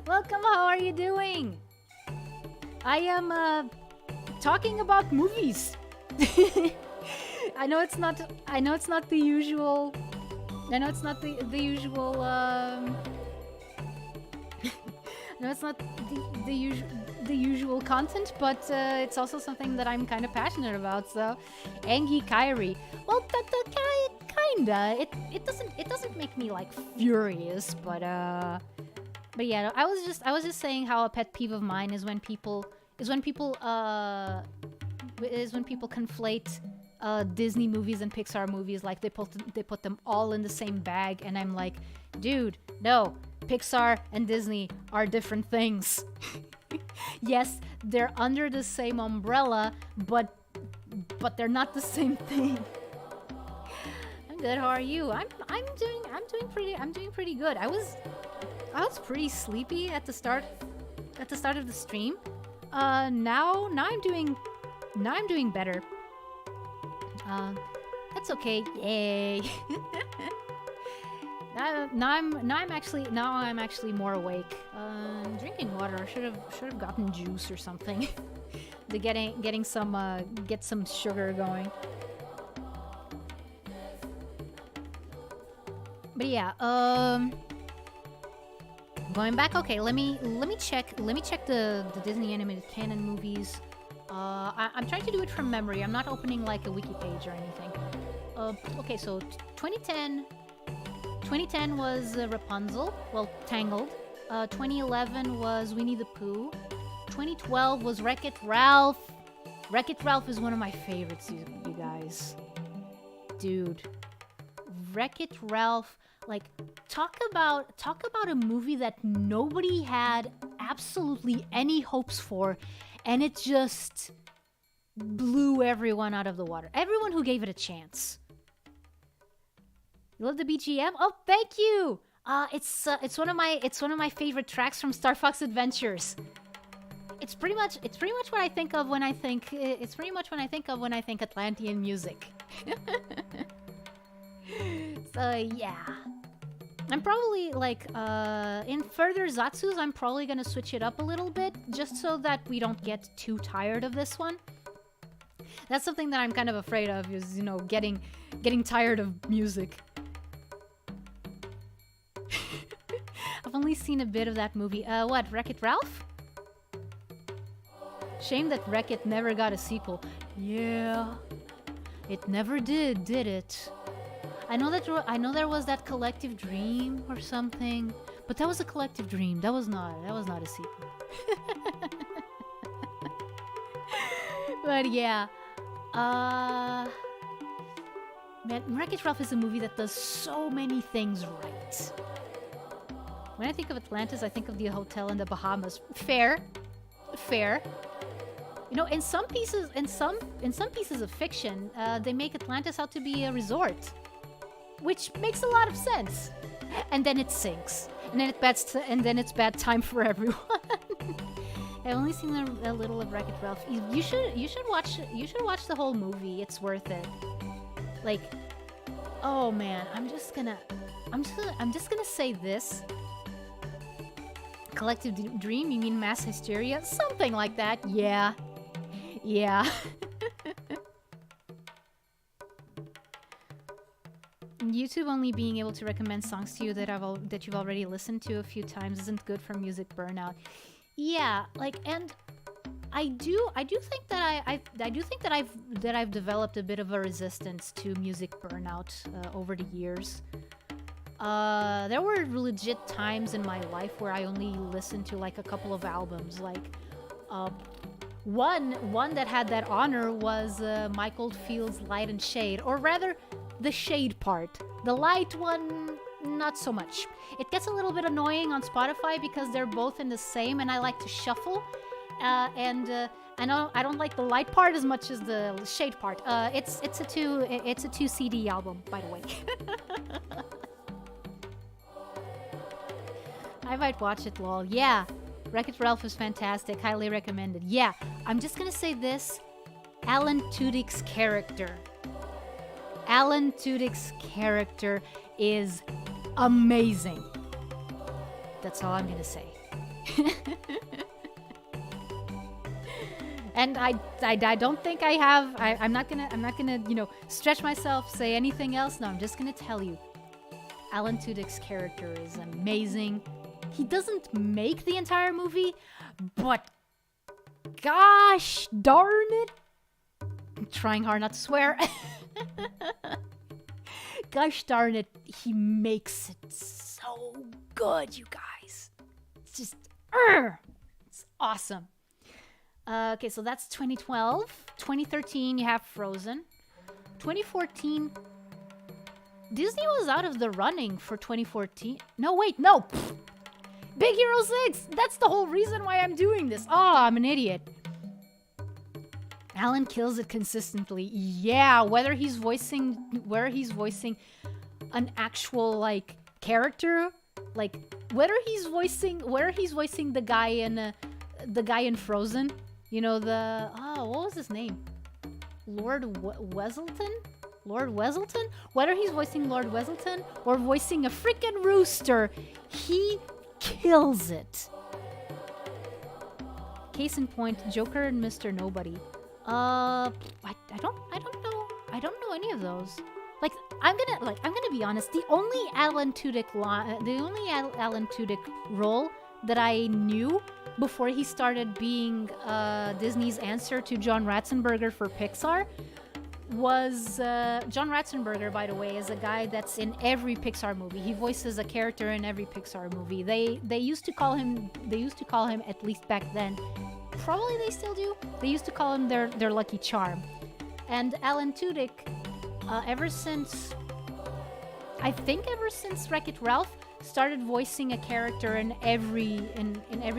Welcome. How are you doing? I am talking about movies. I know it's not the usual. I know it's not the usual. No, it's not the usual content, but it's also something that I'm kind of passionate about. So, Angie Kairi. Well, kinda. It doesn't make me like furious, but yeah. No, I was just saying how a pet peeve of mine is when people conflate Disney movies and Pixar movies, like they put them all in the same bag, and I'm like, dude, no, Pixar and Disney are different things. Yes, they're under the same umbrella, but they're not the same thing. I'm good. How are you? I'm doing pretty good. I was pretty sleepy at the start of the stream. Now I'm doing better. That's okay. Yay. Now I'm actually more awake. Drinking water. Should have gotten juice or something. To get some sugar going. But yeah, going back. Okay, let me check the Disney animated canon movies. I'm trying to do it from memory. I'm not opening like a wiki page or anything. Okay, so 2010 was Rapunzel, well, Tangled. 2011 was Winnie the Pooh. 2012 was Wreck-It Ralph. Wreck-It Ralph is one of my favorites, you guys. Dude, Wreck-It Ralph, like, talk about a movie that nobody had absolutely any hopes for, and it just blew everyone out of the water. Everyone who gave it a chance. You love the BGM? Oh, thank you. It's one of my favorite tracks from Star Fox Adventures. It's pretty much what I think of when I think Atlantean music. So yeah. I'm probably like in further Zatsus, I'm probably gonna switch it up a little bit just so that we don't get too tired of this one. That's something that I'm kind of afraid of, is, you know, getting tired of music. I've only seen a bit of that movie. What, Wreck-It Ralph? Shame that Wreck-It never got a sequel. Yeah, it never did it? I know there was that collective dream or something, but that was a collective dream. That was not a sequel. But yeah. Man, Wreck-It Ralph is a movie that does so many things right. When I think of Atlantis, I think of the hotel in the Bahamas. Fair. You know, in some pieces of fiction, they make Atlantis out to be a resort, which makes a lot of sense. And then it sinks, and then it's bad time for everyone. I've only seen a little of Wreck-It Ralph. You should watch the whole movie. It's worth it. Like, oh man, I'm just gonna say this. Collective dream? You mean mass hysteria? Something like that. Yeah. YouTube only being able to recommend songs to you that you've already listened to a few times isn't good for music burnout. Yeah, like, and I do think that I've developed a bit of a resistance to music burnout over the years. There were legit times in my life where I only listened to like a couple of albums. Like, one that had that honor was Mike Oldfield's Light and Shade, or rather, the Shade part. The Light one, not so much. It gets a little bit annoying on Spotify because they're both in the same, and I like to shuffle. I don't like the Light part as much as the Shade part. It's a 2 CD album, by the way. I might watch it, lol. Yeah, Wreck-It Ralph is fantastic. Highly recommended. Yeah, I'm just gonna say this. Alan Tudyk's character. Alan Tudyk's character is amazing. That's all I'm gonna say. And I don't think I have. I'm not gonna stretch myself, say anything else. No, I'm just gonna tell you. Alan Tudyk's character is amazing. He doesn't make the entire movie, but gosh darn it. I'm trying hard not to swear. Gosh darn it, he makes it so good, you guys. It's just, it's awesome. Okay, so that's 2012. 2013, you have Frozen. 2014, Disney was out of the running for 2014. No, wait, no. Big Hero 6! That's the whole reason why I'm doing this. Oh, I'm an idiot. Alan kills it consistently. Yeah, whether he's voicing an actual like character, like whether he's voicing the guy in Frozen, you know, what was his name? Lord Weselton? Whether he's voicing Lord Weselton or voicing a freaking rooster, he kills it. Case in point, Joker and Mr. Nobody. I don't know any of those. Like, I'm gonna be honest. The only Alan Tudyk role that I knew before he started being Disney's answer to John Ratzenberger for Pixar was John Ratzenberger, by the way, is a guy that's in every Pixar movie. He voices a character in every Pixar movie. They used to call him at least back then. Probably they still do. They used to call him their lucky charm. And Alan Tudyk, ever since Wreck-It Ralph, started voicing a character in every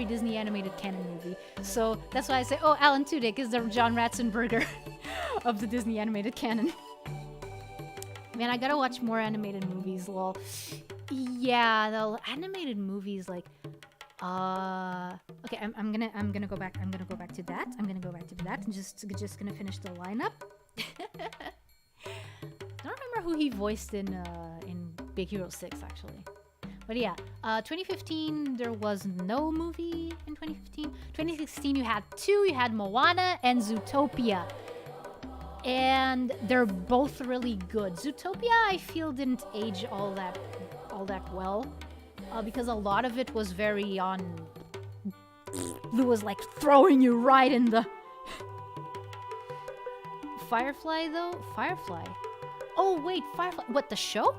Disney animated canon movie. So that's why I say, oh, Alan Tudyk is the John Ratzenberger of the Disney animated canon. Man, I gotta watch more animated movies, lol. Yeah, the animated movies, like, okay, I'm gonna go back. I'm gonna go back to that. And just gonna finish the lineup. I don't remember who he voiced in Big Hero 6 actually. But yeah, 2015 there was no movie in 2015. 2016 you had two. You had Moana and Zootopia. And they're both really good. Zootopia, I feel, didn't age all that well. Because a lot of it was very on... It was like throwing you right in the... Firefly, though? Firefly. Oh, wait, Firefly. What, the show?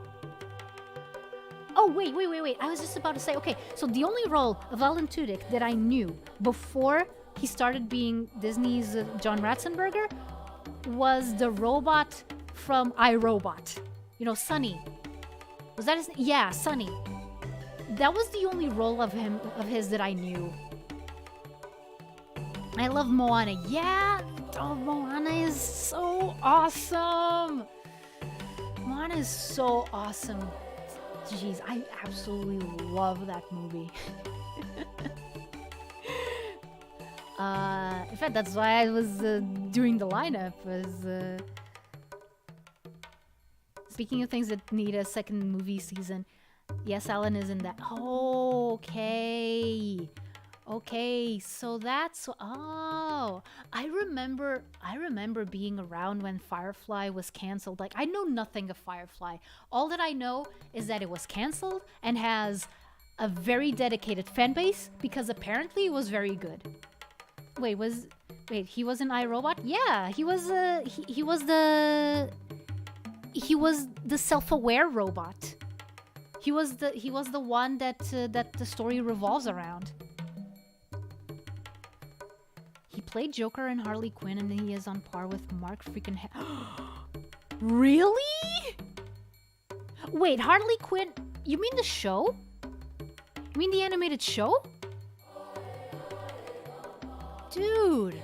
Oh, wait. I was just about to say, okay, so the only role of Alan Tudyk that I knew before he started being Disney's John Ratzenberger was the robot from iRobot. You know, Sunny. Was that his name? Yeah, Sunny. That was the only role of his that I knew. I love Moana. Yeah! Oh, Moana is so awesome! Moana is so awesome. Jeez, I absolutely love that movie. In fact, that's why I was doing the lineup. Speaking of things that need a second movie season, yes, Alan is in that. Oh, okay. Okay, so that's... Oh, I remember being around when Firefly was canceled. Like, I know nothing of Firefly. All that I know is that it was canceled and has a very dedicated fan base because apparently it was very good. Wait, he was in iRobot? Yeah, he was the self-aware robot. He was the one that the story revolves around. He played Joker and Harley Quinn, and he is on par with Mark freaking Really? Wait, Harley Quinn? You mean the show? You mean the animated show? Dude.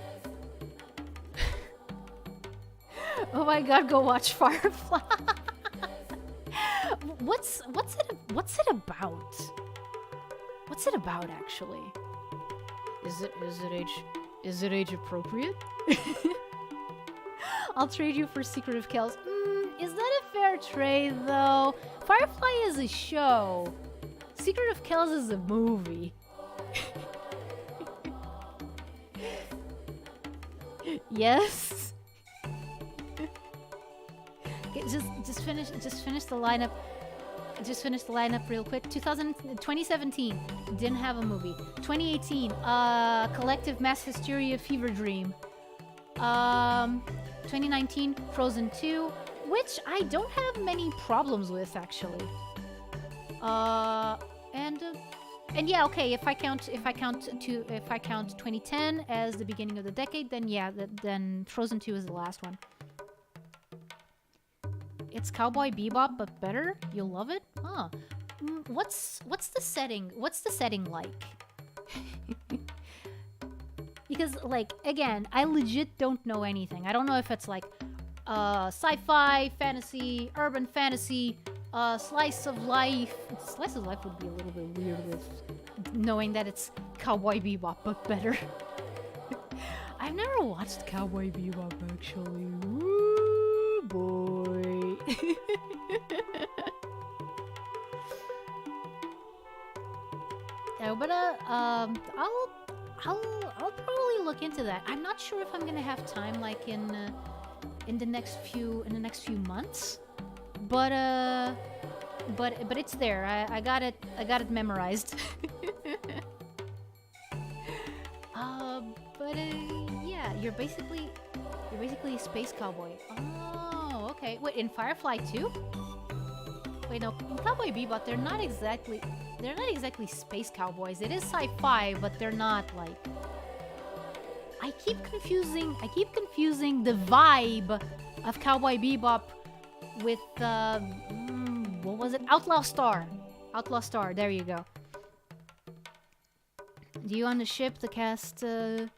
Oh my god, go watch Firefly. What's it about? What's it about actually? Is it age appropriate? I'll trade you for Secret of Kells. Is that a fair trade though? Firefly is a show. Secret of Kells is a movie. Yes. Okay, just finish the lineup. Just finish the lineup real quick. 2017 didn't have a movie. 2018 Collective Mass Hysteria Fever Dream. 2019 Frozen 2, which I don't have many problems with actually. And yeah, okay, if I count 2010 as the beginning of the decade, then yeah, then Frozen 2 is the last one. It's Cowboy Bebop, but better? You'll love it? Huh. What's the setting? What's the setting like? Because, like, again, I legit don't know anything. I don't know if it's like sci-fi, fantasy, urban fantasy, slice of life. Slice of life would be a little bit weird with knowing that it's Cowboy Bebop, but better. I've never watched Cowboy Bebop, actually. Ooh, boy. Yeah, but I'll probably look into that. I'm not sure if I'm gonna have time, like in the next few months, but it's there. I got it memorized. Yeah, you're basically a space cowboy. Oh, okay. Wait, in Firefly too? Wait, no, in Cowboy Bebop, they're not exactly space cowboys. It is sci-fi, but they're not like. I keep confusing the vibe of Cowboy Bebop with what was it? Outlaw Star. There you go. Do you on the ship the cast are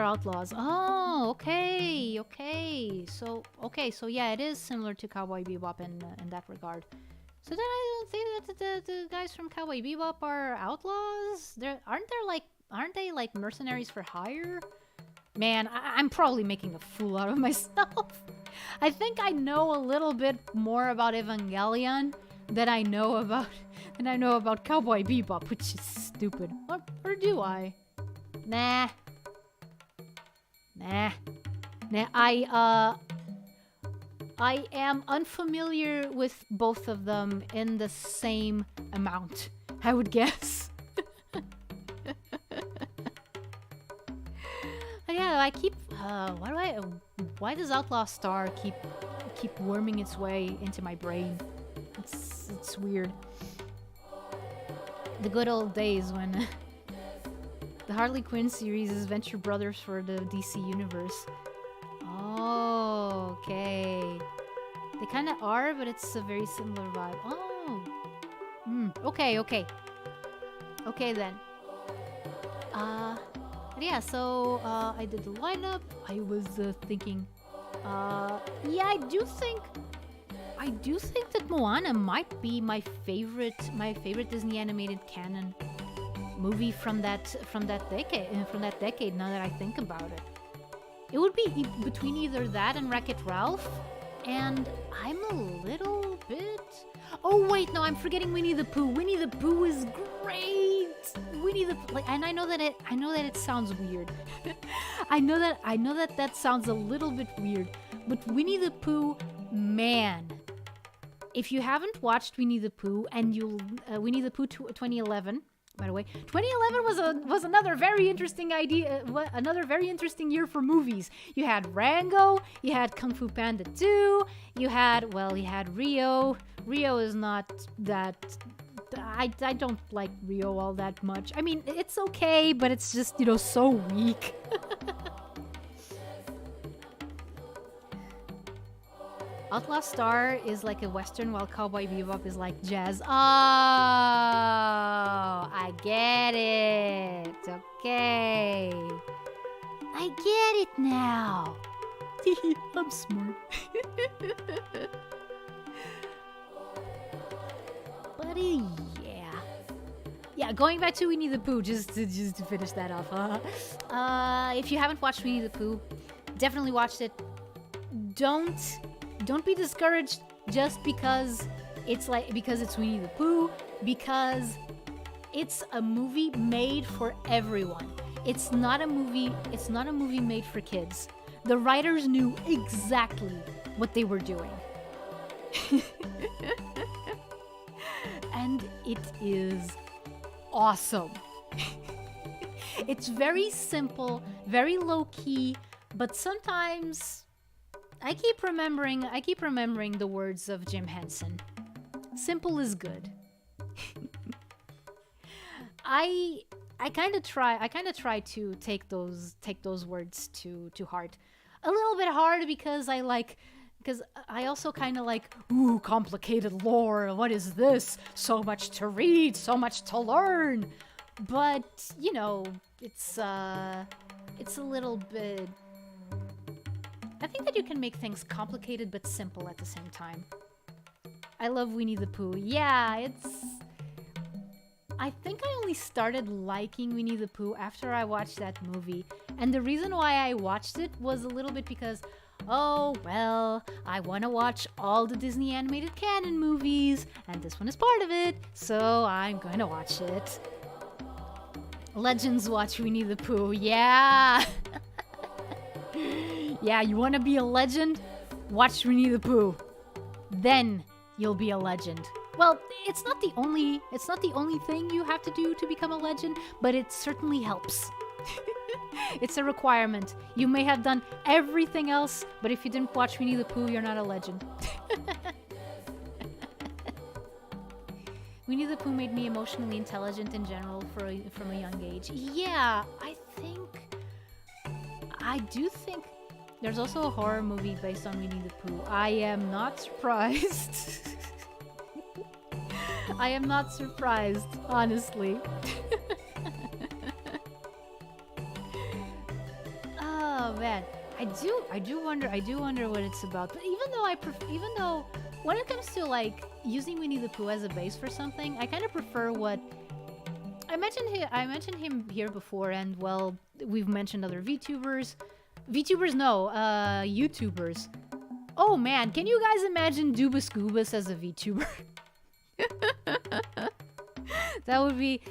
outlaws? Oh, okay. So yeah, it is similar to Cowboy Bebop in that regard. So then I don't think that the guys from Cowboy Bebop are outlaws. Aren't they like mercenaries for hire? Man, I'm probably making a fool out of myself. I think I know a little bit more about Evangelion than I know about Cowboy Bebop, which is stupid. Or do I? Nah. I am unfamiliar with both of them in the same amount, I would guess. Yeah, I keep. Why does Outlaw Star keep worming its way into my brain? It's weird. The good old days when The Harley Quinn series is Venture Brothers for the DC universe. Oh, okay. They kind of are, but it's a very similar vibe. Oh. Okay, okay. Okay then. Yeah, so I did the lineup. I was thinking, yeah, I do think that Moana might be my favorite Disney animated canon movie from that decade. Now that I think about it, it would be between either that and Wreck-It Ralph, and I'm a little bit. Oh wait, no, I'm forgetting Winnie the Pooh. Winnie the Pooh is great. And I know that it sounds weird. I know that sounds a little bit weird, but Winnie the Pooh, man. If you haven't watched Winnie the Pooh and Winnie the Pooh 2011, by the way, 2011 was another very interesting another very interesting year for movies. You had Rango, you had Kung Fu Panda 2, you had Rio. Rio is not that. I don't like Rio all that much. I mean, it's okay, but it's just, so weak. Outlaw Star is like a western, while Cowboy Bebop is like jazz. Oh, I get it. Okay. I get it now. I'm smart. Buddy, yeah. Yeah, going back to Winnie the Pooh, just to finish that off. If you haven't watched Winnie the Pooh, definitely watch it. Don't be discouraged just because it's Winnie the Pooh, because it's a movie made for everyone. It's not a movie made for kids. The writers knew exactly what they were doing. And it is awesome. It's very simple, very low key, but sometimes I keep remembering the words of Jim Henson. Simple is good. I kind of try to take those words to heart. A little bit hard because I also kind of like, ooh, complicated lore. What is this? So much to read, so much to learn. But, it's a little bit. I think that you can make things complicated but simple at the same time. I love Winnie the Pooh. Yeah, I think I only started liking Winnie the Pooh after I watched that movie. And the reason why I watched it was a little bit because, oh, well, I want to watch all the Disney animated canon movies, and this one is part of it, so I'm going to watch it. Legends watch Winnie the Pooh. Yeah! Yeah, you want to be a legend? Watch Winnie the Pooh. Then you'll be a legend. Well, it's not the only thing you have to do to become a legend, but it certainly helps. It's a requirement. You may have done everything else, but if you didn't watch Winnie the Pooh, you're not a legend. Winnie the Pooh made me emotionally intelligent in general from a young age. Yeah, I do think there's also a horror movie based on Winnie the Pooh. I am not surprised. I am not surprised, honestly. Oh man, I do wonder what it's about. But even though when it comes to like using Winnie the Pooh as a base for something, I kind of prefer what I mentioned him here before, and well, we've mentioned other VTubers. YouTubers. Oh man, can you guys imagine Dubas as a VTuber? That would be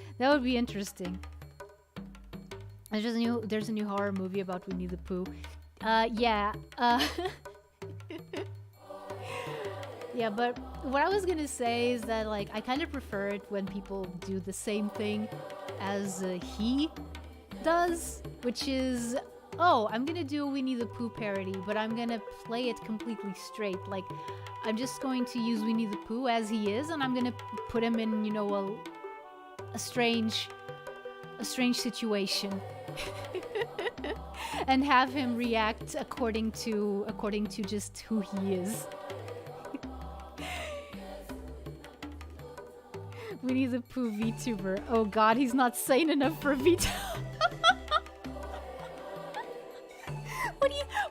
interesting. There's a new horror movie about Winnie the Pooh. Yeah. Yeah, but what I was gonna say is that like I kind of prefer it when people do the same thing as he does, which is, oh, I'm gonna do a Winnie the Pooh parody, but I'm gonna play it completely straight. Like, I'm just going to use Winnie the Pooh as he is, and I'm gonna put him in, a strange a strange situation. And have him react according to just who he is. Winnie the Pooh VTuber. Oh god, he's not sane enough for VTuber.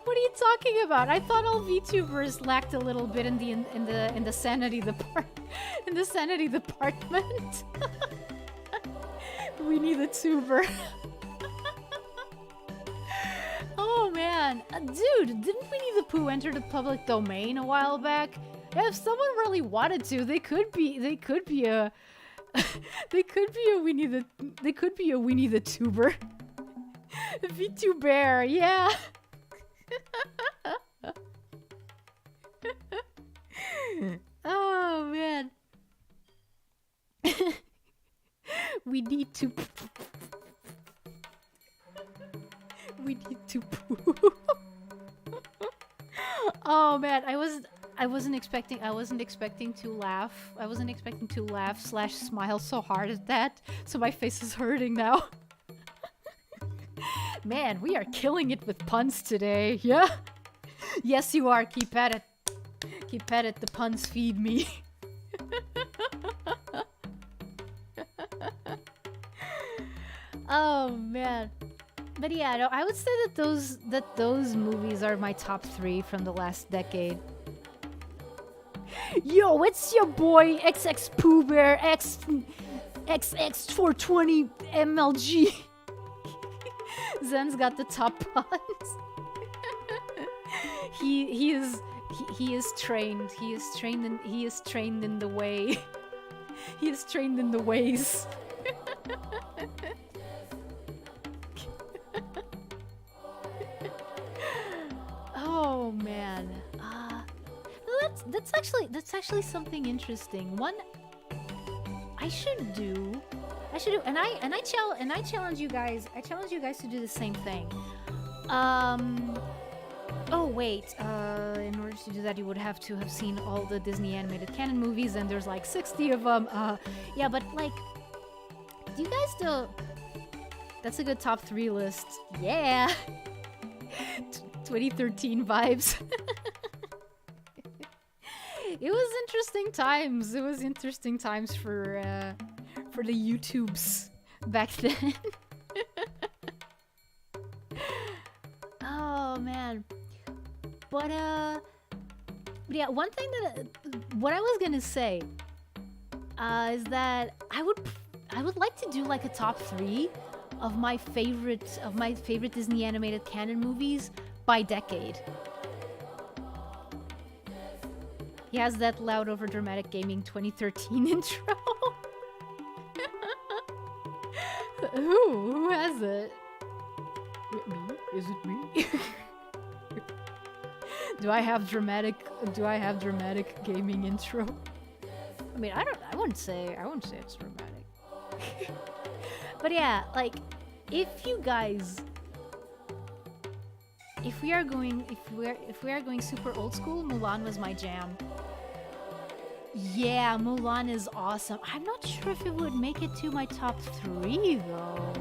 What are you talking about? I thought all VTubers lacked a little bit in the sanity department. Winnie the Tuber. Oh man, dude, didn't Winnie the Pooh enter the public domain a while back? If someone really wanted to, they could be a Winnie the Tuber. VTuber, yeah. Oh man. We need to poo. Oh man, I wasn't expecting to laugh. I wasn't expecting to laugh / smile so hard at that. So my face is hurting now. Man, we are killing it with puns today. Yeah? Yes, you are. Keep at it. Keep at it. The puns feed me. Oh man. But yeah, no, I would say that those movies are my top 3 from the last decade. Yo, it's your boy XX Pooh Bear XX420 MLG. Zen's got the top puns. He is trained. He is trained in the way. He is trained in the ways. Oh man, that's actually something interesting. One I should do, and I challenge you guys. I challenge you guys to do the same thing. Oh wait, in order to do that, you would have to have seen all the Disney animated canon movies, and there's like 60 of them. Yeah, but like, do you guys still? That's a good top 3 list. Yeah. 2013 vibes. It was interesting times. It was interesting times for the YouTubes back then. Oh man. But yeah, one thing what I was gonna say is that I would like to do like a top 3 of my favorite Disney animated canon movies by decade. He has that loud over dramatic gaming 2013 intro. Who has it? Me? Is it me? Do I have dramatic gaming intro? I mean, I wouldn't say it's dramatic. But yeah, like, if we are going super old school, Mulan was my jam. Yeah, Mulan is awesome. I'm not sure if it would make it to my top 3 though.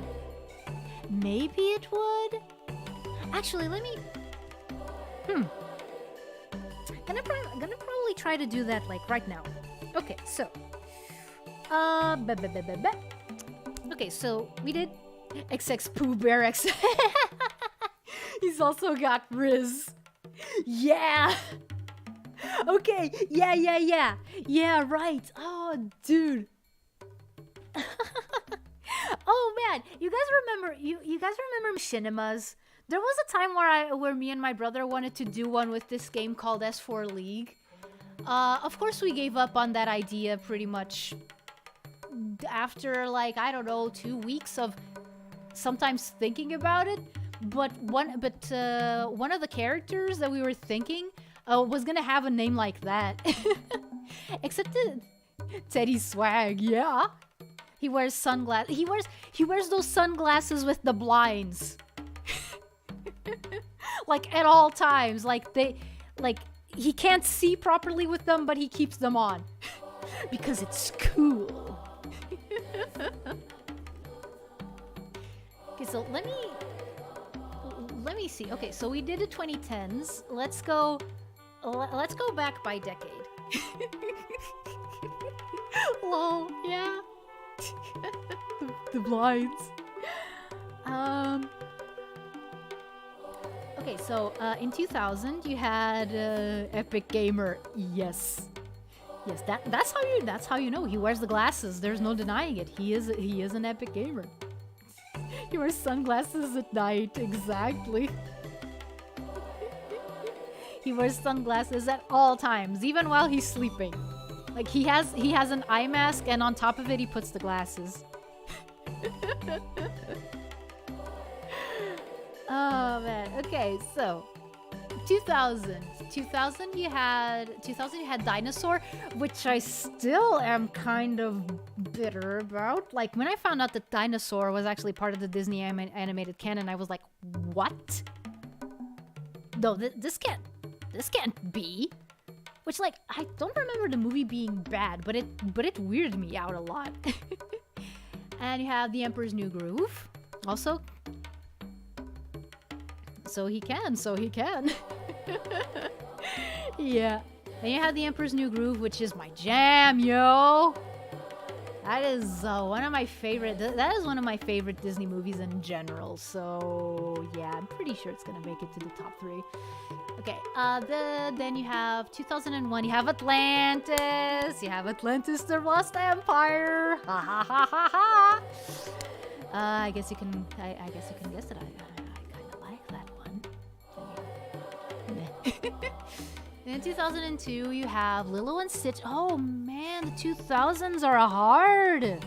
Maybe it would. Actually, let me. Gonna probably try to do that like right now. Okay, so. Okay, so we did XX Pooh Bear X. He's also got Riz. Yeah. Okay. Yeah. Yeah, right. Oh, dude. Oh man, you guys remember cinemas? There was a time where me and my brother wanted to do one with this game called S4 League. Of course we gave up on that idea pretty much after like, I don't know, 2 weeks of sometimes thinking about it. But one of the characters that we were thinking was gonna have a name like that. Except Teddy Swag, yeah. He wears sunglasses. He wears those sunglasses with the blinds. Like at all times. He can't see properly with them, but he keeps them on. Because it's cool. so let me see. Okay, so we did the 2010s. Let's go back by decade. Lol, yeah. the blinds. Okay, so in 2000 you had Epic Gamer. Yes, that's how you know he wears the glasses. There's no denying it. He is an Epic Gamer. He wears sunglasses at night. Exactly. He wears sunglasses at all times, even while he's sleeping. Like he has an eye mask, and on top of it he puts the glasses. Oh man. Okay, so 2000 you had Dinosaur, which I still am kind of bitter about. Like when I found out that Dinosaur was actually part of the Disney animated canon, I was like, what? No, this can't be. Which, like, I don't remember the movie being bad, but it weirded me out a lot. And you have The Emperor's New Groove, also. So he can. Yeah. And you have The Emperor's New Groove, which is my jam, yo! That is one of my favorite. That is one of my favorite Disney movies in general. So yeah, I'm pretty sure it's gonna make it to the top 3. Okay. Then you have 2001. You have Atlantis. You have Atlantis: The Lost Empire. Ha ha ha ha ha. I guess you can guess it. I kind of like that one. In 2002, you have Lilo and Stitch. Oh man, the 2000s are hard.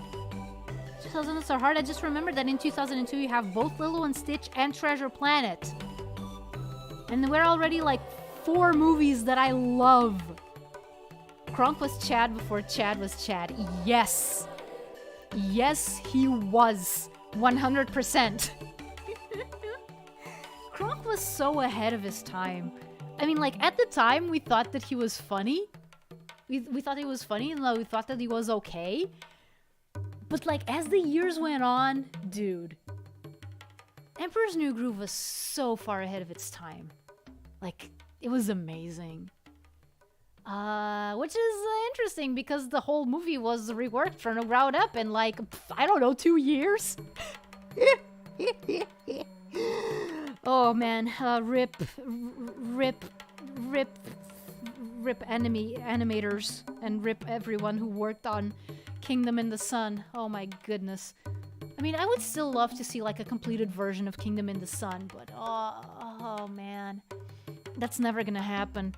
2000s are hard. I just remembered that in 2002, you have both Lilo and Stitch and Treasure Planet. And we're already like 4 movies that I love. Kronk was Chad before Chad was Chad. Yes. Yes, he was. 100%. Kronk was so ahead of his time. I mean, like, at the time, we thought that he was funny. We thought he was funny, and we thought that he was okay. But, like, as the years went on, dude, Emperor's New Groove was so far ahead of its time. Like, it was amazing. Which is interesting, because the whole movie was reworked from the ground up in, like, I don't know, 2 years? Oh man, rip animators, and rip everyone who worked on Kingdom in the Sun. Oh my goodness. I mean, I would still love to see like a completed version of Kingdom in the Sun, but oh man, that's never gonna happen.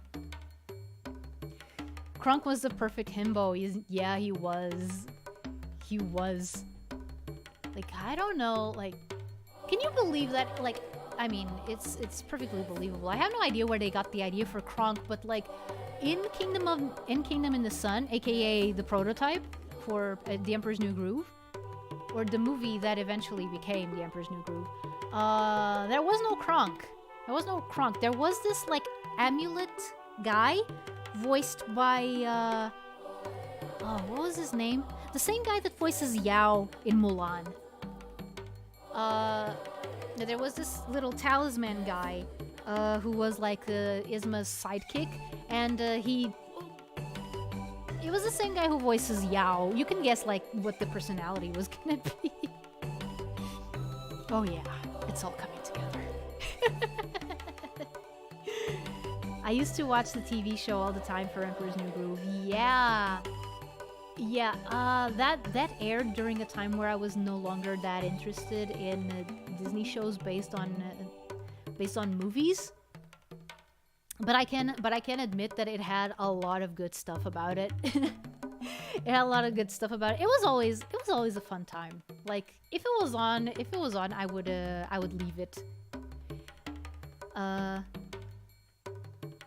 Kronk was the perfect himbo. Yeah, he was. He was. Like, I don't know, like, can you believe that, like, I mean, it's perfectly believable. I have no idea where they got the idea for Kronk, but like in Kingdom in the Sun, aka the prototype for The Emperor's New Groove, or the movie that eventually became The Emperor's New Groove, there was no Kronk. There was no Kronk. There was this like amulet guy, voiced by what was his name? The same guy that voices Yao in Mulan. There was this little talisman guy who was like Isma's sidekick, and it was the same guy who voices Yao. You can guess like what the personality was gonna be. Oh yeah, it's all coming together. I used to watch the TV show all the time for Emperor's New Groove. Yeah. That aired during a time where I was no longer that interested in Disney shows based on movies. But I can admit that it had a lot of good stuff about it. It had a lot of good stuff about it. It was always a fun time. Like if it was on, I would leave it.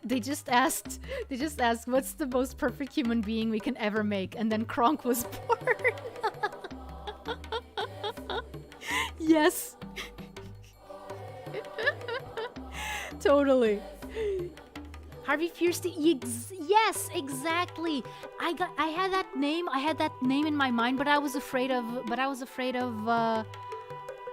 They just asked, what's the most perfect human being we can ever make? And then Kronk was born. Yes. Totally. Harvey Fierstein. Yes, exactly. I had that name in my mind, but I was afraid of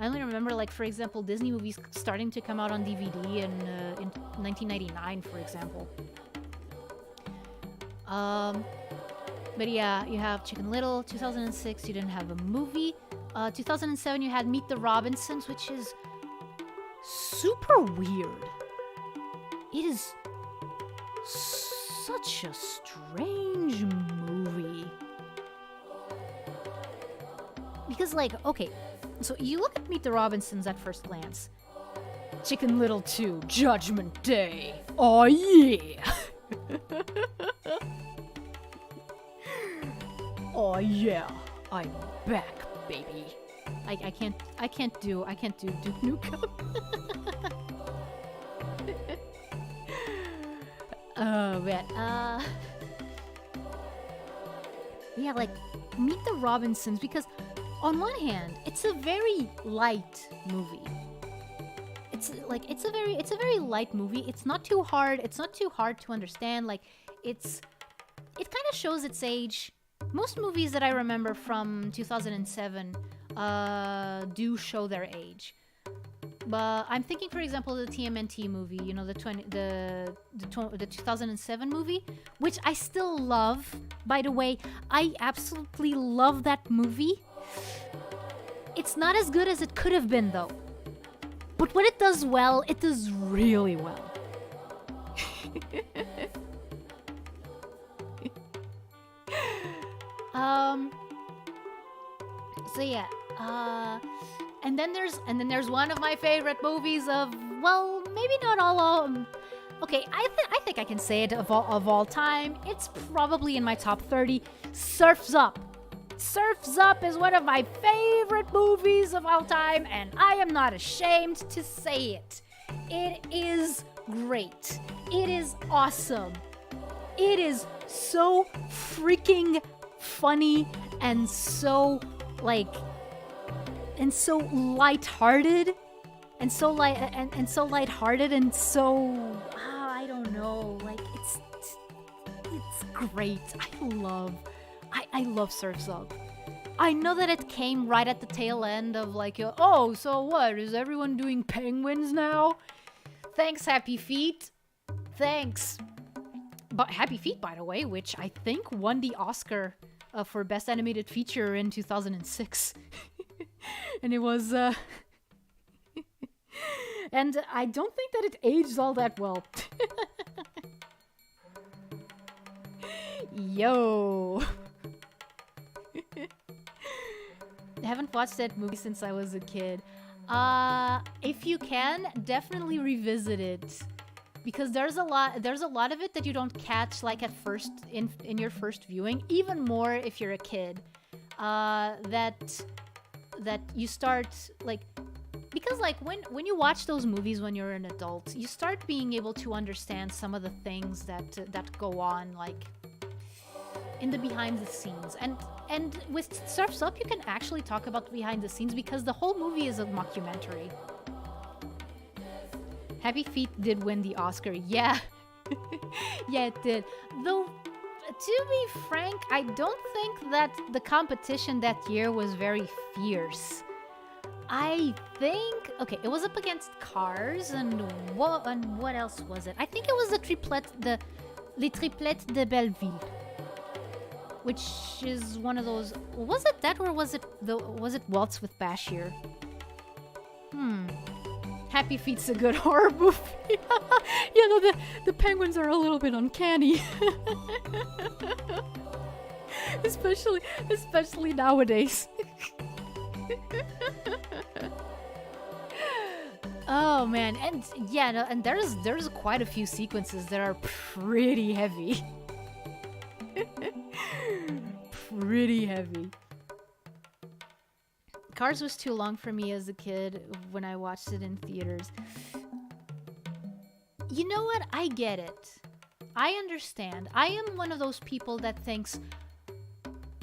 I only remember, like, for example, Disney movies starting to come out on DVD in 1999, for example. But yeah, you have Chicken Little. 2006, you didn't have a movie. 2007, you had Meet the Robinsons, which is super weird. It is such a strange movie. Because, like, okay, so you look at Meet the Robinsons at first glance. Chicken Little 2, Judgment Day. Oh yeah! Oh yeah, I'm back, baby. I can't do Duke Nukem. Oh man, yeah, like Meet the Robinsons, because on one hand, it's a very light movie. It's a very light movie. It's not too hard. It's not too hard to understand. Like it kind of shows its age. Most movies that I remember from 2007 do show their age. But I'm thinking, for example, the TMNT movie, you know, the 2007 movie, which I still love. By the way, I absolutely love that movie. It's not as good as it could have been, though. But when it does well, it does really well. So yeah, and then there's one of my favorite movies of, well, maybe not all. Okay, I think I can say it of all time. It's probably in my top 30. Surf's Up. Surf's Up is one of my favorite movies of all time, and I am not ashamed to say it. It is great. It is awesome. It is so freaking funny and so lighthearted and so lighthearted and so I don't know, like it's great. I love Surf's Up. I know that it came right at the tail end of like, oh, so what? Is everyone doing penguins now? Thanks, Happy Feet. Thanks. But Happy Feet, by the way, which I think won the Oscar for Best Animated Feature in 2006. And it was, and I don't think that it aged all that well. Yo. I haven't watched that movie since I was a kid. If you can, definitely revisit it. Because there's a lot of it that you don't catch like at first in your first viewing, even more if you're a kid. That you start like, because like when you watch those movies when you're an adult, you start being able to understand some of the things that go on like in the behind the scenes. And with Surf's Up, you can actually talk about behind the scenes because the whole movie is a mockumentary. Happy Feet did win the Oscar. Yeah. Yeah, it did. Though, to be frank, I don't think that the competition that year was very fierce. I think... Okay, it was up against Cars and what else was it? I think it was Les Triplettes de Belleville. Which is one of those... Was it that or was it Waltz with Bashir? Happy Feet's a good horror movie. You know, the penguins are a little bit uncanny. especially nowadays. Oh man, and yeah, no, and there's quite a few sequences that are pretty heavy. Pretty heavy. Cars was too long for me as a kid when I watched it in theaters. You know what? I get it. I understand. I am one of those people that thinks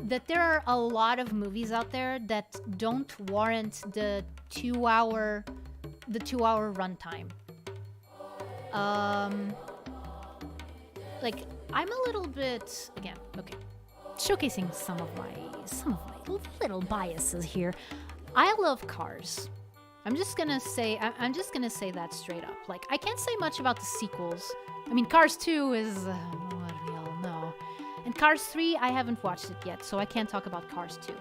that there are a lot of movies out there that don't warrant the 2 hour runtime. Like I'm a little bit, again, okay, showcasing some of my little biases here. I love Cars. I'm just gonna say that straight up. Like, I can't say much about the sequels. I mean, Cars 2 is what we all know, and Cars 3 I haven't watched it yet, so I can't talk about Cars 2.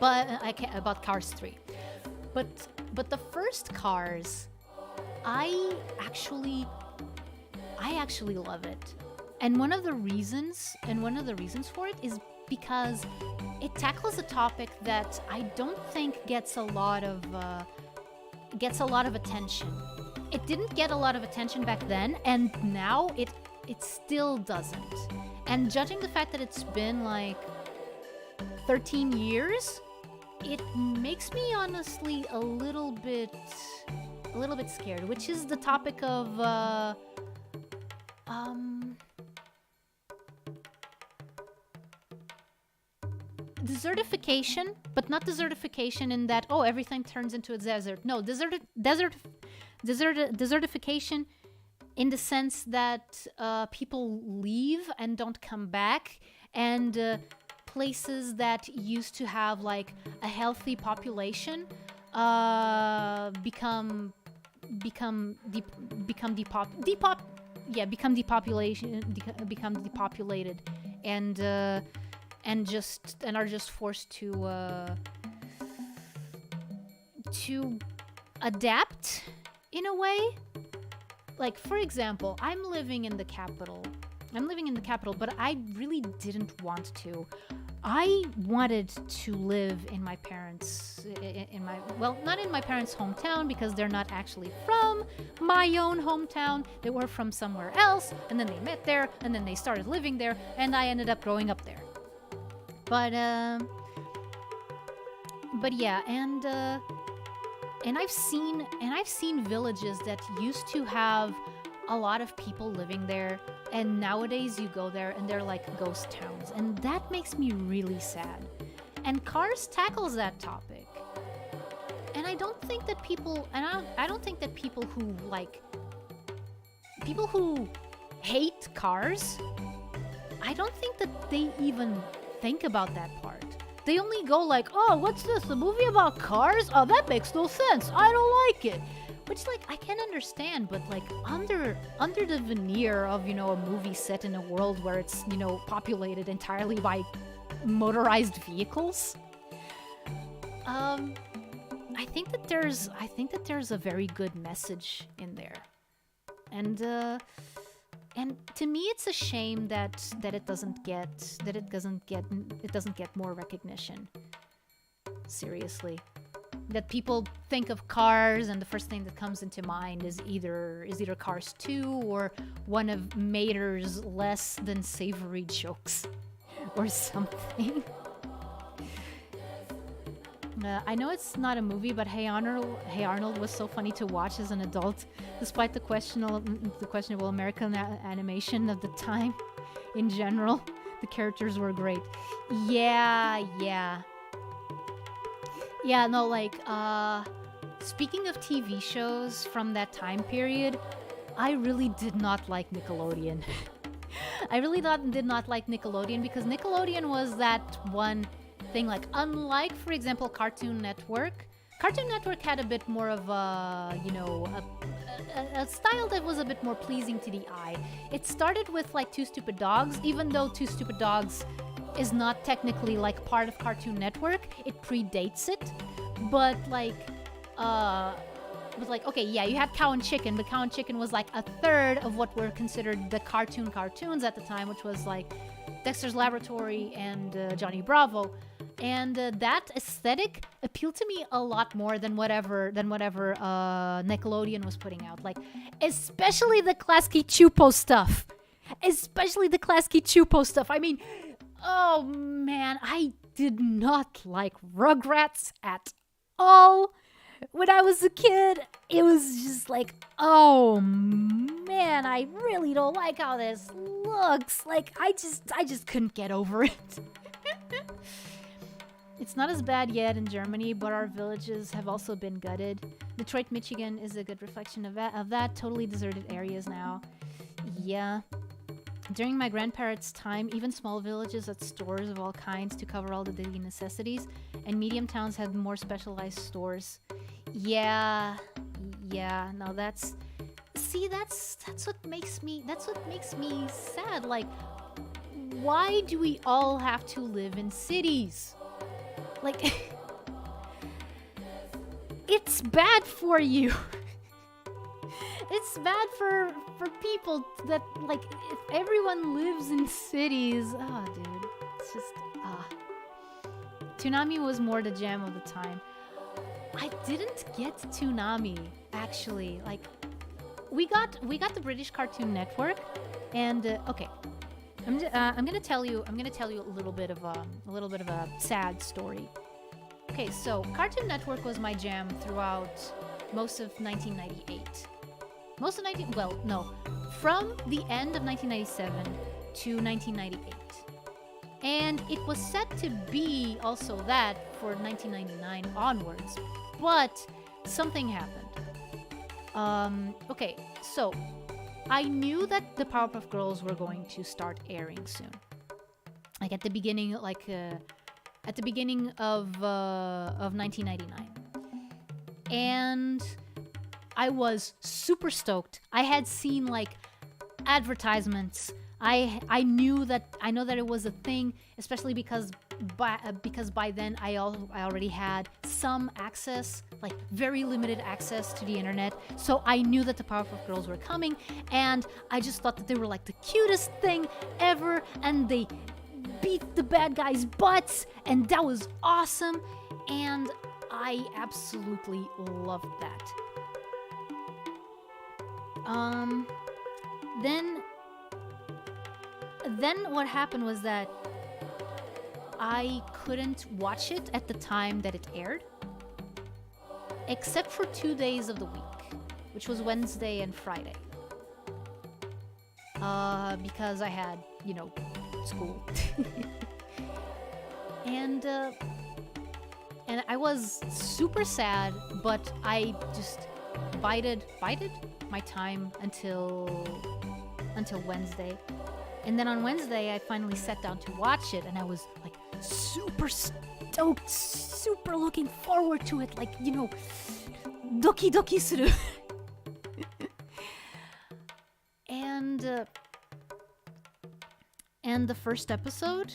But I can't about Cars 3. But the first Cars, I actually love it. And one of the reasons for it is because it tackles a topic that I don't think gets a lot of attention. It didn't get a lot of attention back then, and now it still doesn't. And judging the fact that it's been like 13 years, it makes me honestly a little bit scared, which is the topic of desertification, but not desertification in that, oh, everything turns into a desert. No, desertification in the sense that people leave and don't come back, and places that used to have like a healthy population become depopulated, and are just forced to adapt in a way. Like, for example, I'm living in the capital, but I really didn't want to. I wanted to live in my parents' not in my parents' hometown, because they're not actually from my own hometown. They were from somewhere else, and then they met there, and then they started living there, and I ended up growing up there. But yeah, and I've seen villages that used to have a lot of people living there, and nowadays you go there and they're like ghost towns, and that makes me really sad. And Cars tackles that topic, and I don't think that people who hate Cars, I don't think that they even think about that part. They only go like, oh, what's this, a movie about cars? Oh, that makes no sense, I don't like it. Which, like, I can understand, but like under the veneer of, you know, a movie set in a world where it's, you know, populated entirely by motorized vehicles, I think that there's a very good message in there. And to me, it's a shame that it doesn't get more recognition. Seriously, that people think of Cars and the first thing that comes into mind is either Cars 2 or one of Mater's less than savory jokes or something. I know it's not a movie, but Hey Arnold was so funny to watch as an adult, despite the questionable American animation of the time. In general, the characters were great. Yeah. No, like, speaking of TV shows from that time period, I really did not like Nickelodeon. I really did not like Nickelodeon, because Nickelodeon was that one thing, like, unlike, for example, Cartoon Network had a bit more of a style that was a bit more pleasing to the eye. It started with like Two Stupid Dogs, even though Two Stupid Dogs is not technically like part of Cartoon Network, it predates it. But okay, yeah, you had Cow and Chicken, but Cow and Chicken was like a third of what were considered the cartoons at the time, which was like Dexter's Laboratory and Johnny Bravo. And that aesthetic appealed to me a lot more than whatever Nickelodeon was putting out. Like, especially the Klasky Chupo stuff. I mean, oh man, I did not like Rugrats at all. When I was a kid, it was just like, oh man, I really don't like how this looks. Like, I just couldn't get over it. It's not as bad yet in Germany, but our villages have also been gutted. Detroit, Michigan is a good reflection of that. Totally deserted areas now. Yeah. During my grandparents' time, even small villages had stores of all kinds to cover all the daily necessities, and medium towns had more specialized stores. Yeah, yeah. No, that's see, that's what makes me sad. Like, why do we all have to live in cities? Like, it's bad for you. It's bad for people that, like, if everyone lives in cities. Oh, dude, it's just Toonami was more the jam of the time. I didn't get Toonami, actually. Like, we got the British Cartoon Network, and okay, I'm gonna tell you a little bit of a sad story. Okay, so Cartoon Network was my jam throughout most of 1998. From the end of 1997 to 1998. And it was set to be also that for 1999 onwards, but something happened. Okay, so I knew that the Powerpuff Girls were going to start airing soon, like at the beginning of 1999, and I was super stoked. I had seen like advertisements. I know that it was a thing, especially because by then I already had some access, like very limited access to the internet. So I knew that the Powerpuff Girls were coming, and I just thought that they were like the cutest thing ever, and they beat the bad guys' butts, and that was awesome, and I absolutely loved that. Then what happened was that I couldn't watch it at the time that it aired, except for 2 days of the week, which was Wednesday and Friday. Because I had, school. and I was super sad, but I just bided my time until Wednesday. And then on Wednesday, I finally sat down to watch it, and I was like super stoked, super looking forward to it, like, doki doki suru. And the first episode,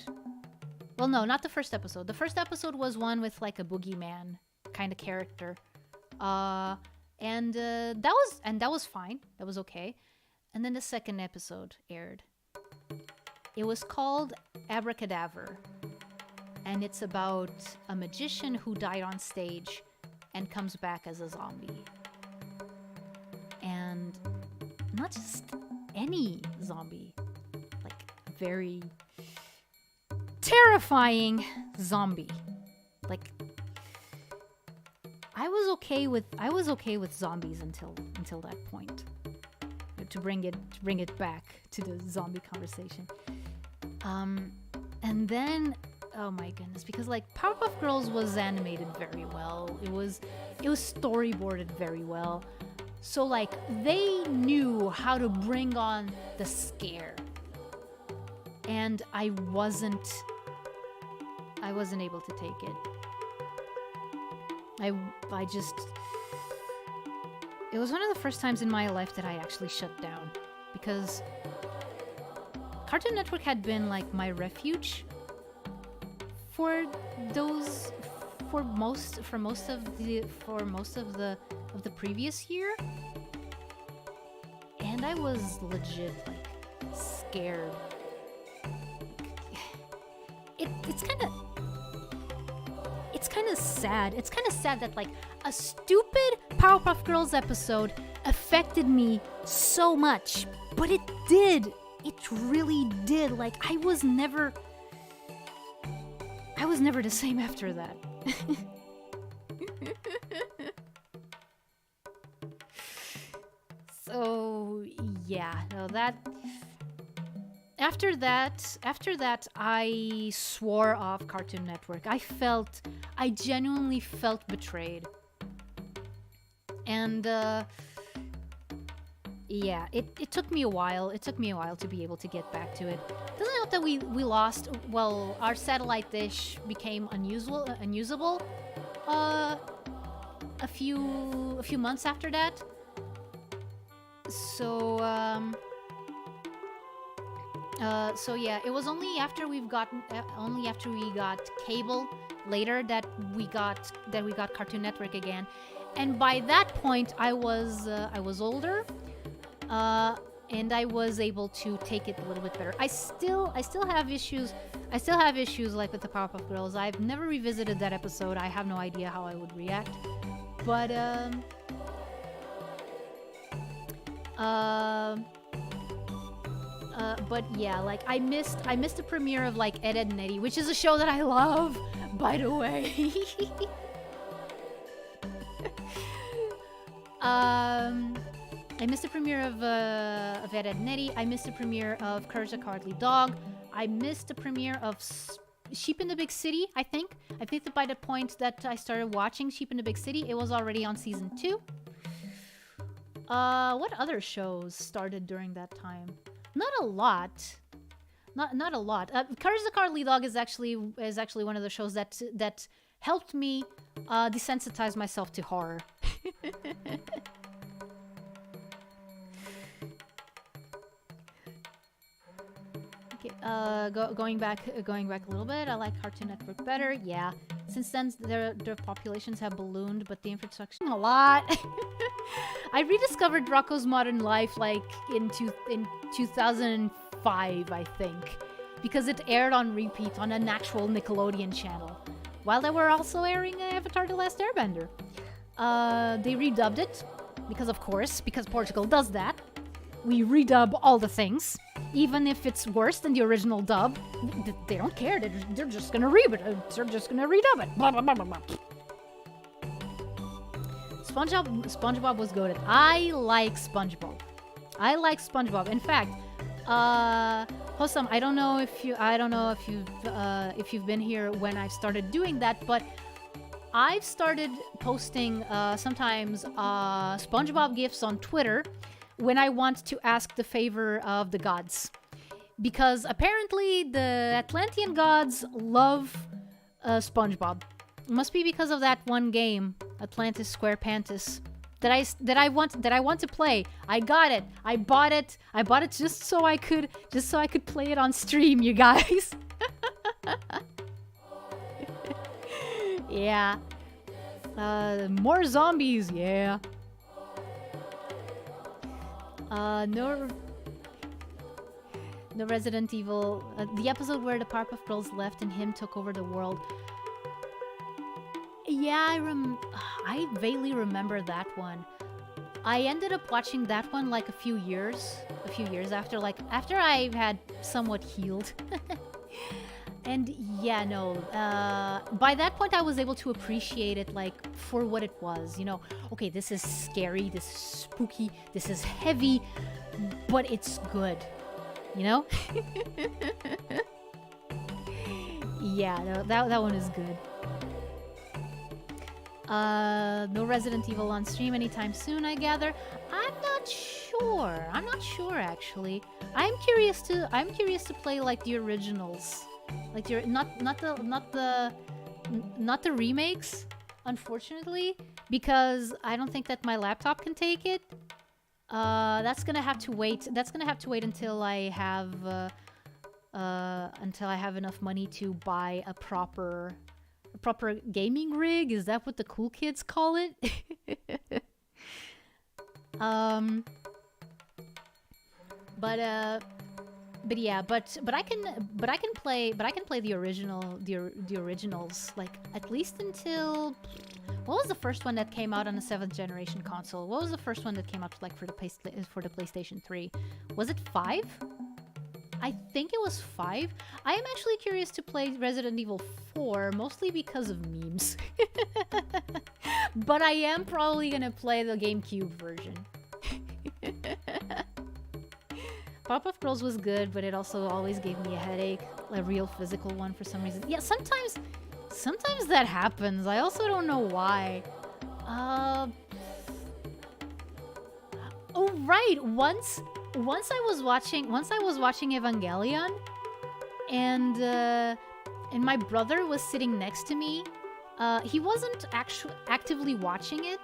well, no, not the first episode. The first episode was one with like a boogeyman kind of character, and that was fine. That was okay. And then the second episode aired. It was called Abracadaver, and it's about a magician who died on stage and comes back as a zombie. And not just any zombie, like very terrifying zombie. Like, I was okay with zombies until that point. To bring it back to the zombie conversation. And then, oh my goodness, because like Powerpuff Girls was animated very well. It was storyboarded very well. So like they knew how to bring on the scare. And I wasn't able to take it. I just, it was one of the first times in my life that I actually shut down, because Cartoon Network had been like my refuge for most of the previous year, and I was legit like scared. It's kind of sad. It's kind of sad that like a stupid Powerpuff Girls episode affected me so much, but it did. It really did. Like I was never the same after that. So yeah, no, that. After that, I swore off Cartoon Network. I genuinely felt betrayed. And yeah, it took me a while. It took me a while to be able to get back to it. Doesn't help that we lost. Well, our satellite dish became unusable a few months after that. So so yeah, it was only after we got cable later that we got Cartoon Network again, and by that point I was older, and I was able to take it a little bit better. I still have issues. I still have issues like with the Powerpuff Girls. I've never revisited that episode. I have no idea how I would react, but but yeah, like I missed the premiere of like Ed, Edd n Eddy, which is a show that I love, by the way. I missed the premiere of Ed, Edd n Eddy. I missed the premiere of Courage the Cowardly Dog. I missed the premiere of Sheep in the Big City, I think. I think that by the point that I started watching Sheep in the Big City, it was already on season 2. What other shows started during that time? Not a lot. Not a lot. Courage the Cowardly Dog is actually one of the shows that helped me desensitize myself to horror. Okay, going back a little bit, I like Cartoon Network better. Yeah, since then their populations have ballooned, but the infrastructure a lot. I rediscovered Rocko's Modern Life like in 2005, I think, because it aired on repeat on an actual Nickelodeon channel, while they were also airing Avatar: The Last Airbender. They redubbed it because Portugal does that. We redub all the things, even if it's worse than the original dub. They don't care. They're just gonna redub it. Blah, blah, blah, blah, blah. SpongeBob was goated. I like SpongeBob. In fact, Hosam, I don't know if you've been here when I've started doing that, but I've started posting sometimes SpongeBob gifs on Twitter when I want to ask the favor of the gods, because apparently the Atlantean gods love SpongeBob. It must be because of that one game, Atlantis Square Pantis, that I want to play. I got it. I bought it just so I could play it on stream, you guys. Yeah. More zombies, yeah. No Resident Evil. The episode where the Powerpuff Girls left and him took over the world. Yeah, I vaguely remember that one. I ended up watching that one like a few years after I had somewhat healed. And yeah, no, by that point I was able to appreciate it like for what it was, you know. Okay, this is scary, this is spooky, this is heavy, but it's good, you know? Yeah, no, that one is good. No Resident Evil on stream anytime soon, I gather. I'm not sure actually. I'm curious to play like the originals. Like not the remakes, unfortunately, because I don't think that my laptop can take it. That's gonna have to wait until I have enough money to buy a proper gaming rig. Is that what the cool kids call it? But yeah, but I can play the originals like at least until, what was the first one that came out on the 7th generation console? What was the first one that came out like for the PlayStation 3? Was it 5? I think it was 5. I am actually curious to play Resident Evil 4, mostly because of memes. But I am probably gonna play the GameCube version. Powerpuff Girls was good, but it also always gave me a headache, a real physical one for some reason. Yeah, sometimes that happens. I also don't know why. Oh right, once I was watching Evangelion, and my brother was sitting next to me He wasn't actually actively watching it,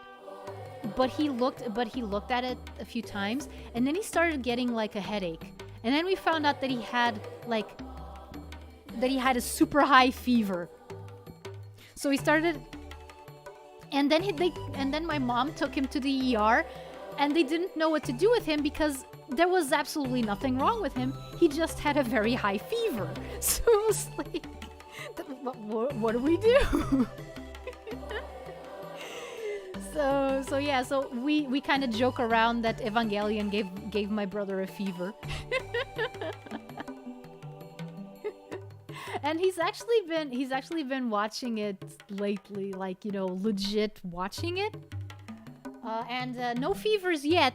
but he looked at it a few times, and then he started getting like a headache. And then we found out that he had a super high fever. So he started, and then my mom took him to the ER, and they didn't know what to do with him because there was absolutely nothing wrong with him. He just had a very high fever. So it was like, what do we do? So yeah, so we kind of joke around that Evangelion gave my brother a fever. And he's actually been watching it lately, like, you know, legit watching it. And no fevers yet,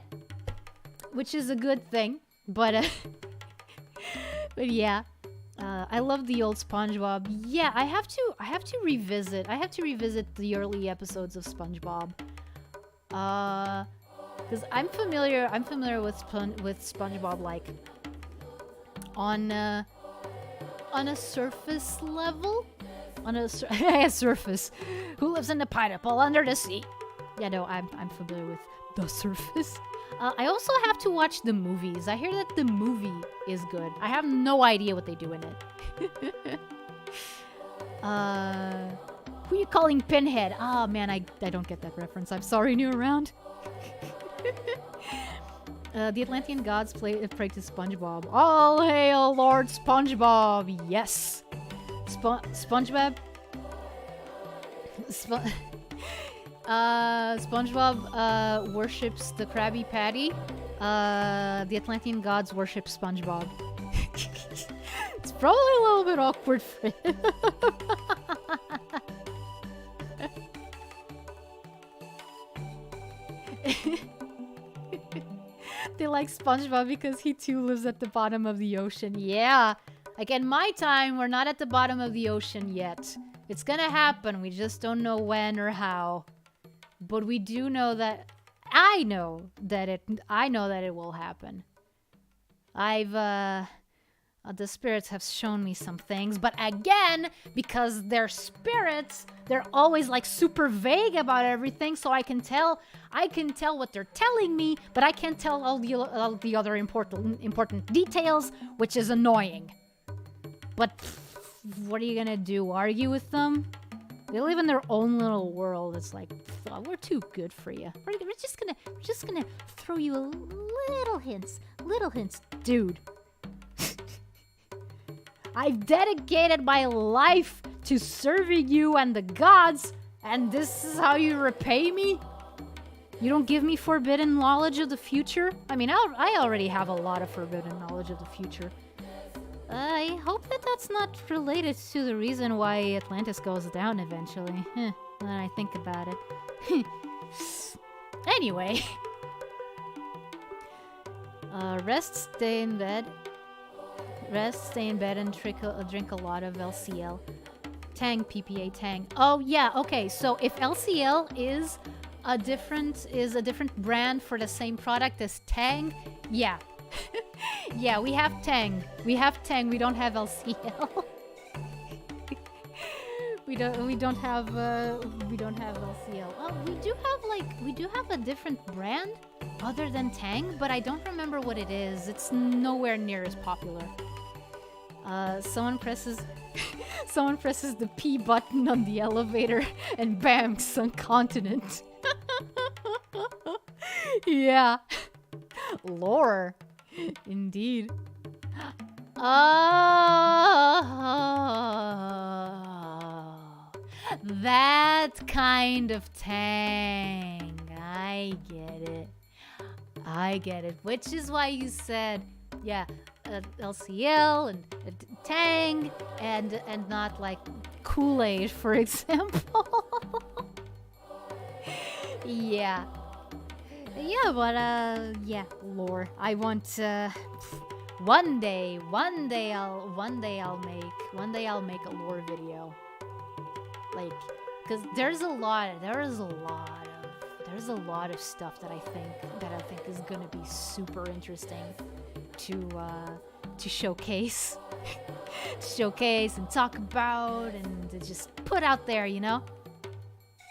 which is a good thing. But but yeah, I love the old SpongeBob. Yeah, I have to revisit the early episodes of SpongeBob. Because I'm familiar with SpongeBob, like on a surface level, surface. Who lives in the pineapple under the sea? Yeah, no, I'm familiar with the surface. I also have to watch the movies. I hear that the movie is good. I have no idea what they do in it. Who are you calling Pinhead? Oh man, I don't get that reference. I'm sorry, new around. The Atlantean gods pray to SpongeBob. All hail Lord SpongeBob! Yes! SpongeBob? SpongeBob worships the Krabby Patty. The Atlantean gods worship SpongeBob. It's probably a little bit awkward for him. They like SpongeBob because he too lives at the bottom of the ocean. Yeah. Like in my time, we're not at the bottom of the ocean yet. It's gonna happen. We just don't know when or how. But we do know that I know that it will happen. The spirits have shown me some things, but again, because they're spirits, they're always like super vague about everything, so I can tell what they're telling me, but I can't tell all the other important details, which is annoying. But what are you gonna do? Argue with them? They live in their own little world. It's like, we're too good for you. We're just gonna throw you little hints, dude. I've dedicated my life to serving you and the gods, and this is how you repay me? You don't give me forbidden knowledge of the future? I mean, I already have a lot of forbidden knowledge of the future. I hope that that's not related to the reason why Atlantis goes down eventually. Now that I think about it. Anyway. Rest, stay in bed, and drink a lot of LCL. Tang, PPA, Tang. Oh yeah, okay. So if LCL is a different brand for the same product as Tang, yeah. Yeah, we have Tang. We don't have LCL. we don't have LCL. Oh, we do have a different brand other than Tang, but I don't remember what it is. It's nowhere near as popular. Someone presses the P button on the elevator and bam, sunk continent. Yeah. Lore. Indeed. Oh, that kind of Tang. I get it. Which is why you said, yeah, LCL and Tang and not like Kool-Aid, for example. Yeah. Yeah, but yeah, lore. I want one day I'll make a lore video. Like, cuz there's a lot of stuff that I think is going to be super interesting to showcase and talk about and to just put out there, you know?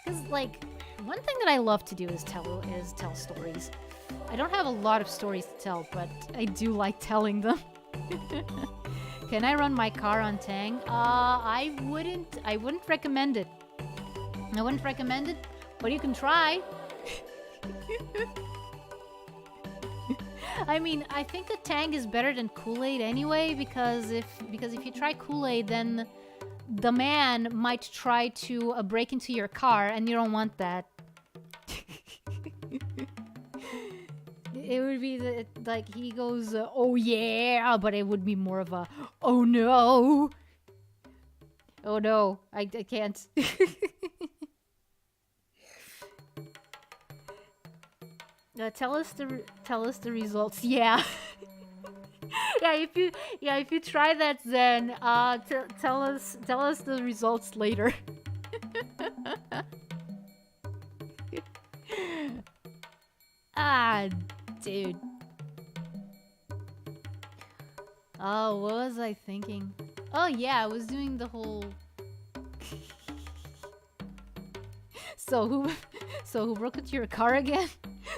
Because, like, one thing that I love to do is tell stories. I don't have a lot of stories to tell, but I do like telling them. Can I run my car on Tang? I wouldn't recommend it. I wouldn't recommend it, but you can try. I mean, I think that Tang is better than Kool-Aid anyway, because if you try Kool-Aid, then the man might try to break into your car, and you don't want that. It would be like he goes, oh yeah, but it would be more of a, oh no. Oh no, I can't. Tell us the results. Yeah. If you try that, then tell us the results later. Ah, dude. Oh, what was I thinking? Oh yeah, I was doing the whole. So who broke into your car again?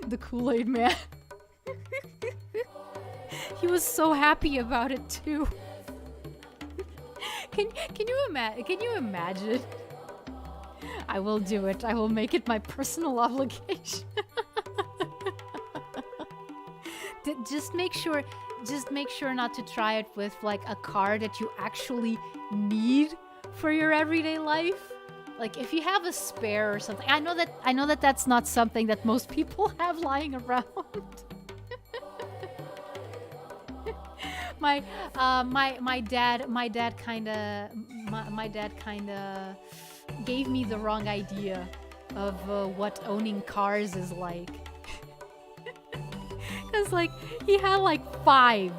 The Kool-Aid man. He was so happy about it too. Can you imagine? I will do it. I will make it my personal obligation. Just make sure not to try it with like a car that you actually need for your everyday life. Like if you have a spare or something. I know that that's not something that most people have lying around. My dad kinda gave me the wrong idea of what owning cars is like. Cause like he had like 5.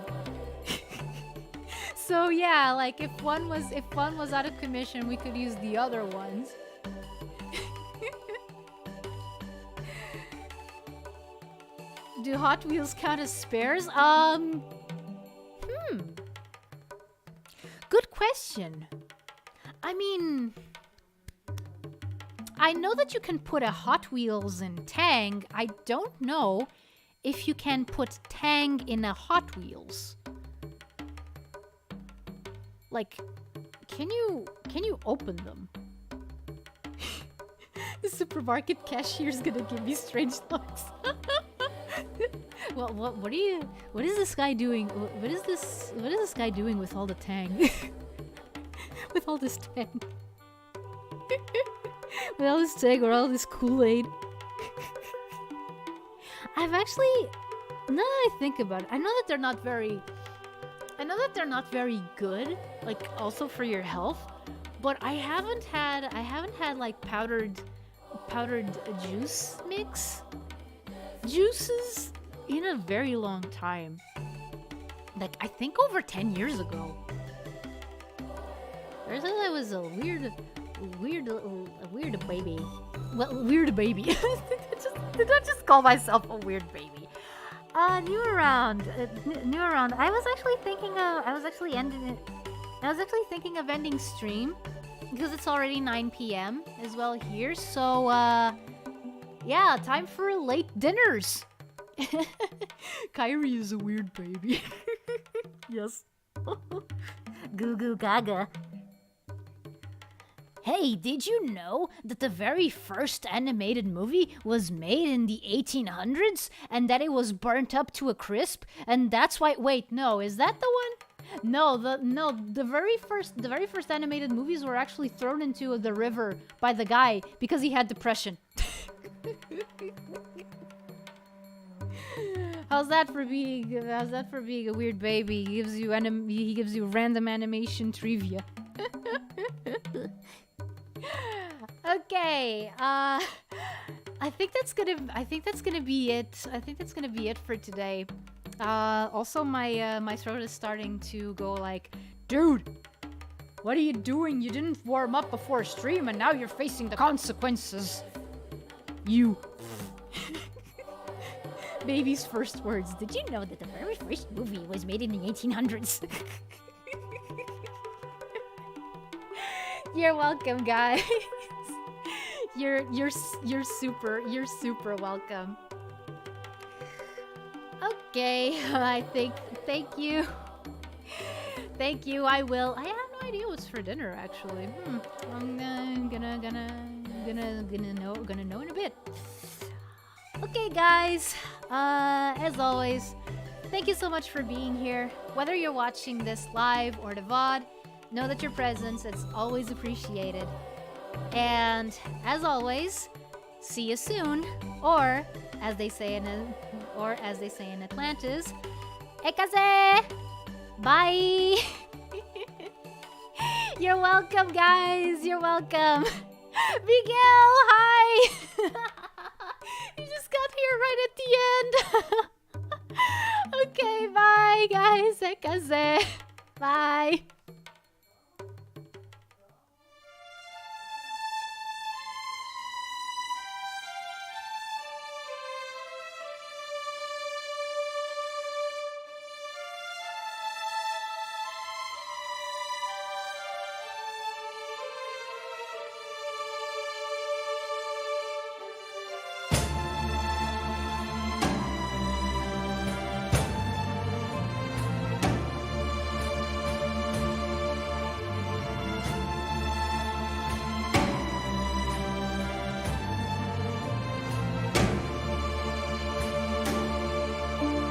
So yeah, like if one was out of commission, we could use the other ones. Do Hot Wheels count as spares? Good question. I mean, I know that you can put a Hot Wheels in Tang. I don't know if you can put Tang in a Hot Wheels. Like, can you open them? The supermarket cashier's gonna give me strange looks. Well, what is this guy doing? What is this guy doing with all the Tang? With all this Tang. With all this Tang or all this Kool-Aid. I've actually, now that I think about it, I know that they're not very good, like also for your health, but I haven't had like powdered juices in a very long time. Like I think over 10 years ago. I thought I was a weird baby. Well, weird baby. Did I just call myself a weird baby? New around. I was actually thinking of ending stream because it's already 9 p.m. as well here. So yeah, time for late dinners. Kairi is a weird baby. Yes. Goo goo gaga. Hey, did you know that the very first animated movie was made in the 1800s and that it was burnt up to a crisp? And that's why. Wait, no, is that the one? No, the very first animated movies were actually thrown into the river by the guy because he had depression. How's that for being a weird baby? He gives you random animation trivia. Okay, I think that's gonna be it. I think that's gonna be it for today. Also my throat is starting to go like, dude, what are you doing? You didn't warm up before stream and now you're facing the consequences. You. Baby's first words. Did you know that the very first movie was made in the 1800s? You're welcome, guys. You're super welcome. Okay, thank you. Thank you. I will. I have no idea what's for dinner actually. I'm gonna know in a bit. Okay, guys. As always, thank you so much for being here. Whether you're watching this live or the VOD, know that your presence is always appreciated. And as always, see you soon, or as they say in Atlantis, Ekaze! Bye! You're welcome, guys. You're welcome. Miguel, hi! You just got here right at the end. Okay, bye, guys. Ekaze. Bye.